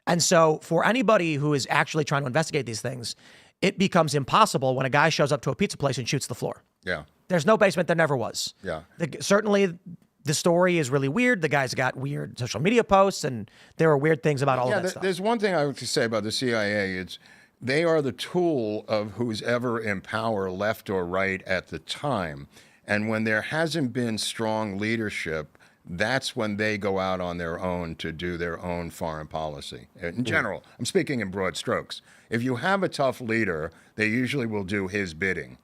And so for anybody who is actually trying to investigate these things, it becomes impossible when a guy shows up to a pizza place and shoots the floor. Yeah. There's no basement. There never was. Yeah. Certainly the story is really weird. The guy's got weird social media posts, and there are weird things about all of that stuff. There's one thing I would say about the CIA. It's they are the tool of who's ever in power, left or right, at the time. And when there hasn't been strong leadership, that's when they go out on their own to do their own foreign policy. In general, I'm speaking in broad strokes. If you have a tough leader, they usually will do his bidding,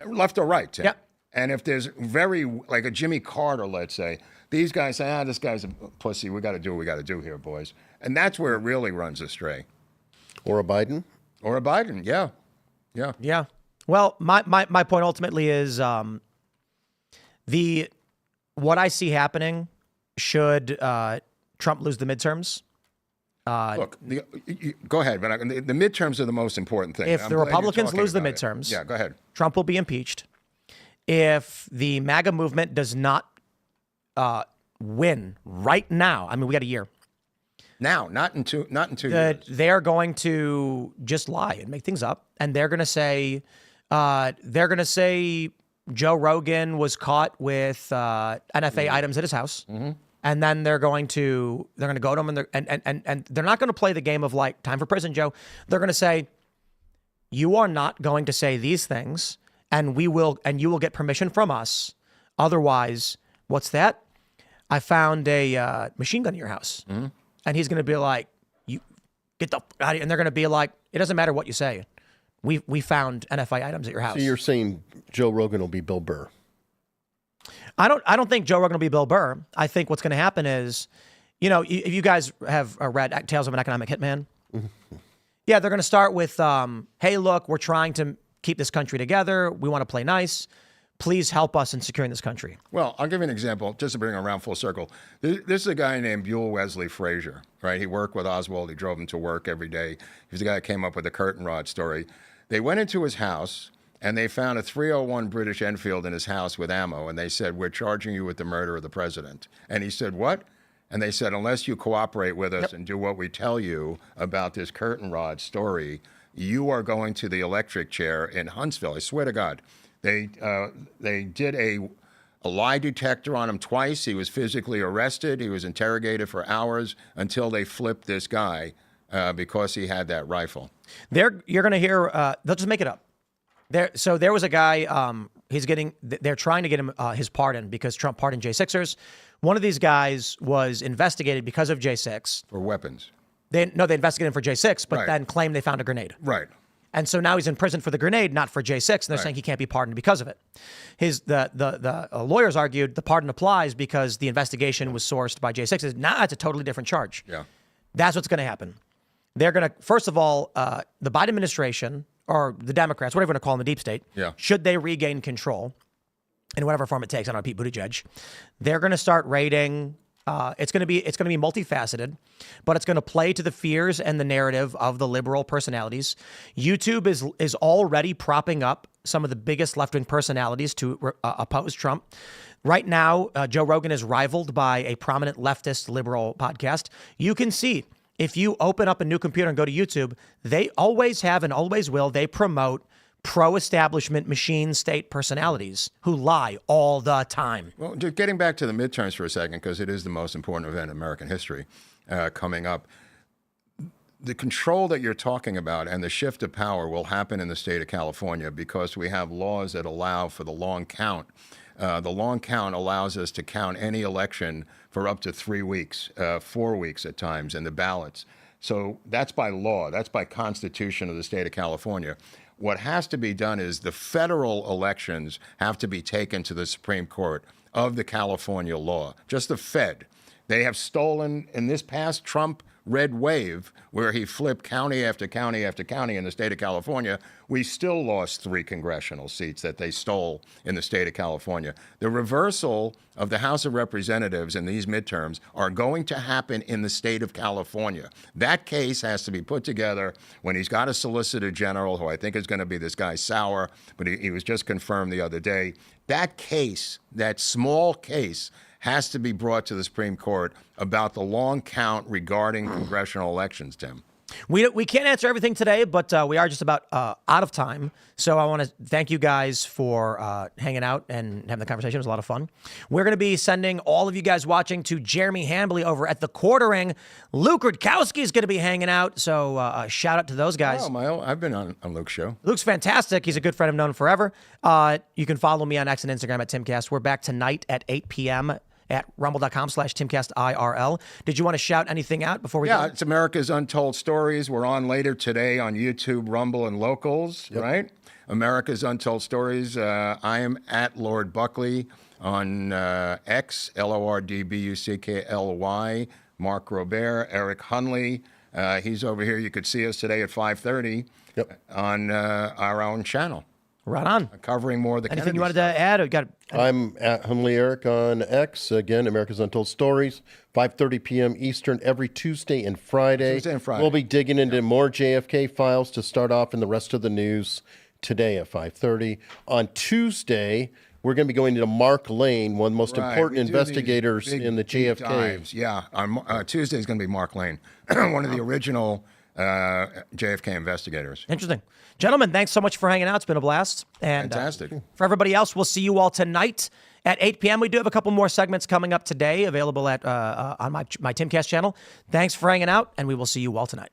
left or right, Tim. Yep. And if there's like a Jimmy Carter, let's say, these guys say, this guy's a pussy. We got to do what we got to do here, boys. And that's where it really runs astray. Or a Biden? Or a Biden, yeah. Yeah. Yeah. Well, my point ultimately is what I see happening should Trump lose the midterms. Look, go ahead, but the midterms are the most important thing. If the Republicans lose the midterms, yeah, go ahead. Trump will be impeached. If the MAGA movement does not win right now, I mean, we got a year. Now, not in 2 years. They're going to just lie and make things up, and they're going to say Joe Rogan was caught with NFA items at his house, and then they're going to go to him and they're not going to play the game of like time for prison, Joe. They're going to say, you are not going to say these things, and you will get permission from us. Otherwise, what's that? I found a machine gun in your house. And he's going to be like, you get the out of here. And they're going to be like, it doesn't matter what you say. We found NFI items at your house. So you're saying Joe Rogan will be Bill Burr? I don't think Joe Rogan will be Bill Burr. I think what's going to happen is, if you guys have read Tales of an Economic Hitman, yeah, they're going to start with, hey, look, we're trying to keep this country together. We want to play nice. Please help us in securing this country. Well, I'll give you an example, just to bring it around full circle. This is a guy named Buell Wesley Frazier, right? He worked with Oswald. He drove him to work every day. He was the guy that came up with the curtain rod story. They went into his house, and they found a .301 British Enfield in his house with ammo, and they said, we're charging you with the murder of the president. And he said, what? And they said, unless you cooperate with us and do what we tell you about this curtain rod story, you are going to the electric chair in Huntsville. I swear to God. They did a lie detector on him twice. He was physically arrested. He was interrogated for hours until they flipped this guy because he had that rifle. You're going to hear, they'll just make it up. So there was a guy, they're trying to get him his pardon because Trump pardoned J6ers. One of these guys was investigated because of J6. For weapons. They investigated him for J6, but then claimed they found a grenade. Right. And so now he's in prison for the grenade, not for J6, and they're saying he can't be pardoned because of it. The lawyers argued the pardon applies because the investigation was sourced by J6. Now it's a totally different charge. Yeah. That's what's going to happen. They're going to, first of all, the Biden administration, or the Democrats, whatever you want to call them, the deep state, should they regain control in whatever form it takes, I don't know, Pete Buttigieg, they're going to start raiding. It's going to be multifaceted, but it's going to play to the fears and the narrative of the liberal personalities. YouTube is already propping up some of the biggest left-wing personalities to oppose Trump. Right now, Joe Rogan is rivaled by a prominent leftist liberal podcast. You can see if you open up a new computer and go to YouTube, they always have and always will. They promote pro-establishment machine state personalities who lie all the time. Well, getting back to the midterms for a second, because it is the most important event in American history coming up. The control that you're talking about and the shift of power will happen in the state of California because we have laws that allow for the long count. The long count allows us to count any election for up to 3 weeks, 4 weeks at times in the ballots. So that's by law. That's by constitution of the state of California. What has to be done is the federal elections have to be taken to the Supreme Court of the California law, just the Fed. They have stolen in this past Trump red wave where he flipped county after county after county in the state of California. We still lost 3 congressional seats that they stole in the state of California. The reversal of the House of Representatives in these midterms are going to happen in the state of California. That case has to be put together when he's got a Solicitor General, who I think is going to be this guy Sauer, but he was just confirmed the other day. That case, that small case, has to be brought to the Supreme Court about the long count regarding congressional elections, Tim. We can't answer everything today, but we are just about out of time. So I want to thank you guys for hanging out and having the conversation. It was a lot of fun. We're going to be sending all of you guys watching to Jeremy Hambley over at the Quartering. Luke Rutkowski is going to be hanging out. So shout out to those guys. Oh, I've been on Luke's show. Luke's fantastic. He's a good friend. I've known him forever. You can follow me on X and Instagram at Timcast. We're back tonight at 8 p.m. at rumble.com/TimcastIRL. Did you want to shout anything out before we go? Yeah, it's America's Untold Stories. We're on later today on YouTube, Rumble, and Locals, right? America's Untold Stories. I am at Lord Buckley on X, LORDBUCKLY. Mark Groubert, Eric Hunley. He's over here. You could see us today at 5:30 on our own channel. Right on. Covering more of the Anything Kennedy you wanted stuff. to add? I'm at Hunley Eric on X. Again, America's Untold Stories, 5:30 p.m. Eastern every Tuesday and Friday. Tuesday and Friday. We'll be digging into more JFK files to start off in the rest of the news today at 5:30. On Tuesday, we're going to be going into Mark Lane, one of the most important We do investigators these big in the deep JFK. dives. Yeah, on Tuesday is going to be Mark Lane, one of the original JFK investigators. Interesting. Gentlemen, thanks so much for hanging out. It's been a blast. And Fantastic. For everybody else, we'll see you all tonight at 8 p.m. We do have a couple more segments coming up today available at on my Timcast channel. Thanks for hanging out, and we will see you all tonight.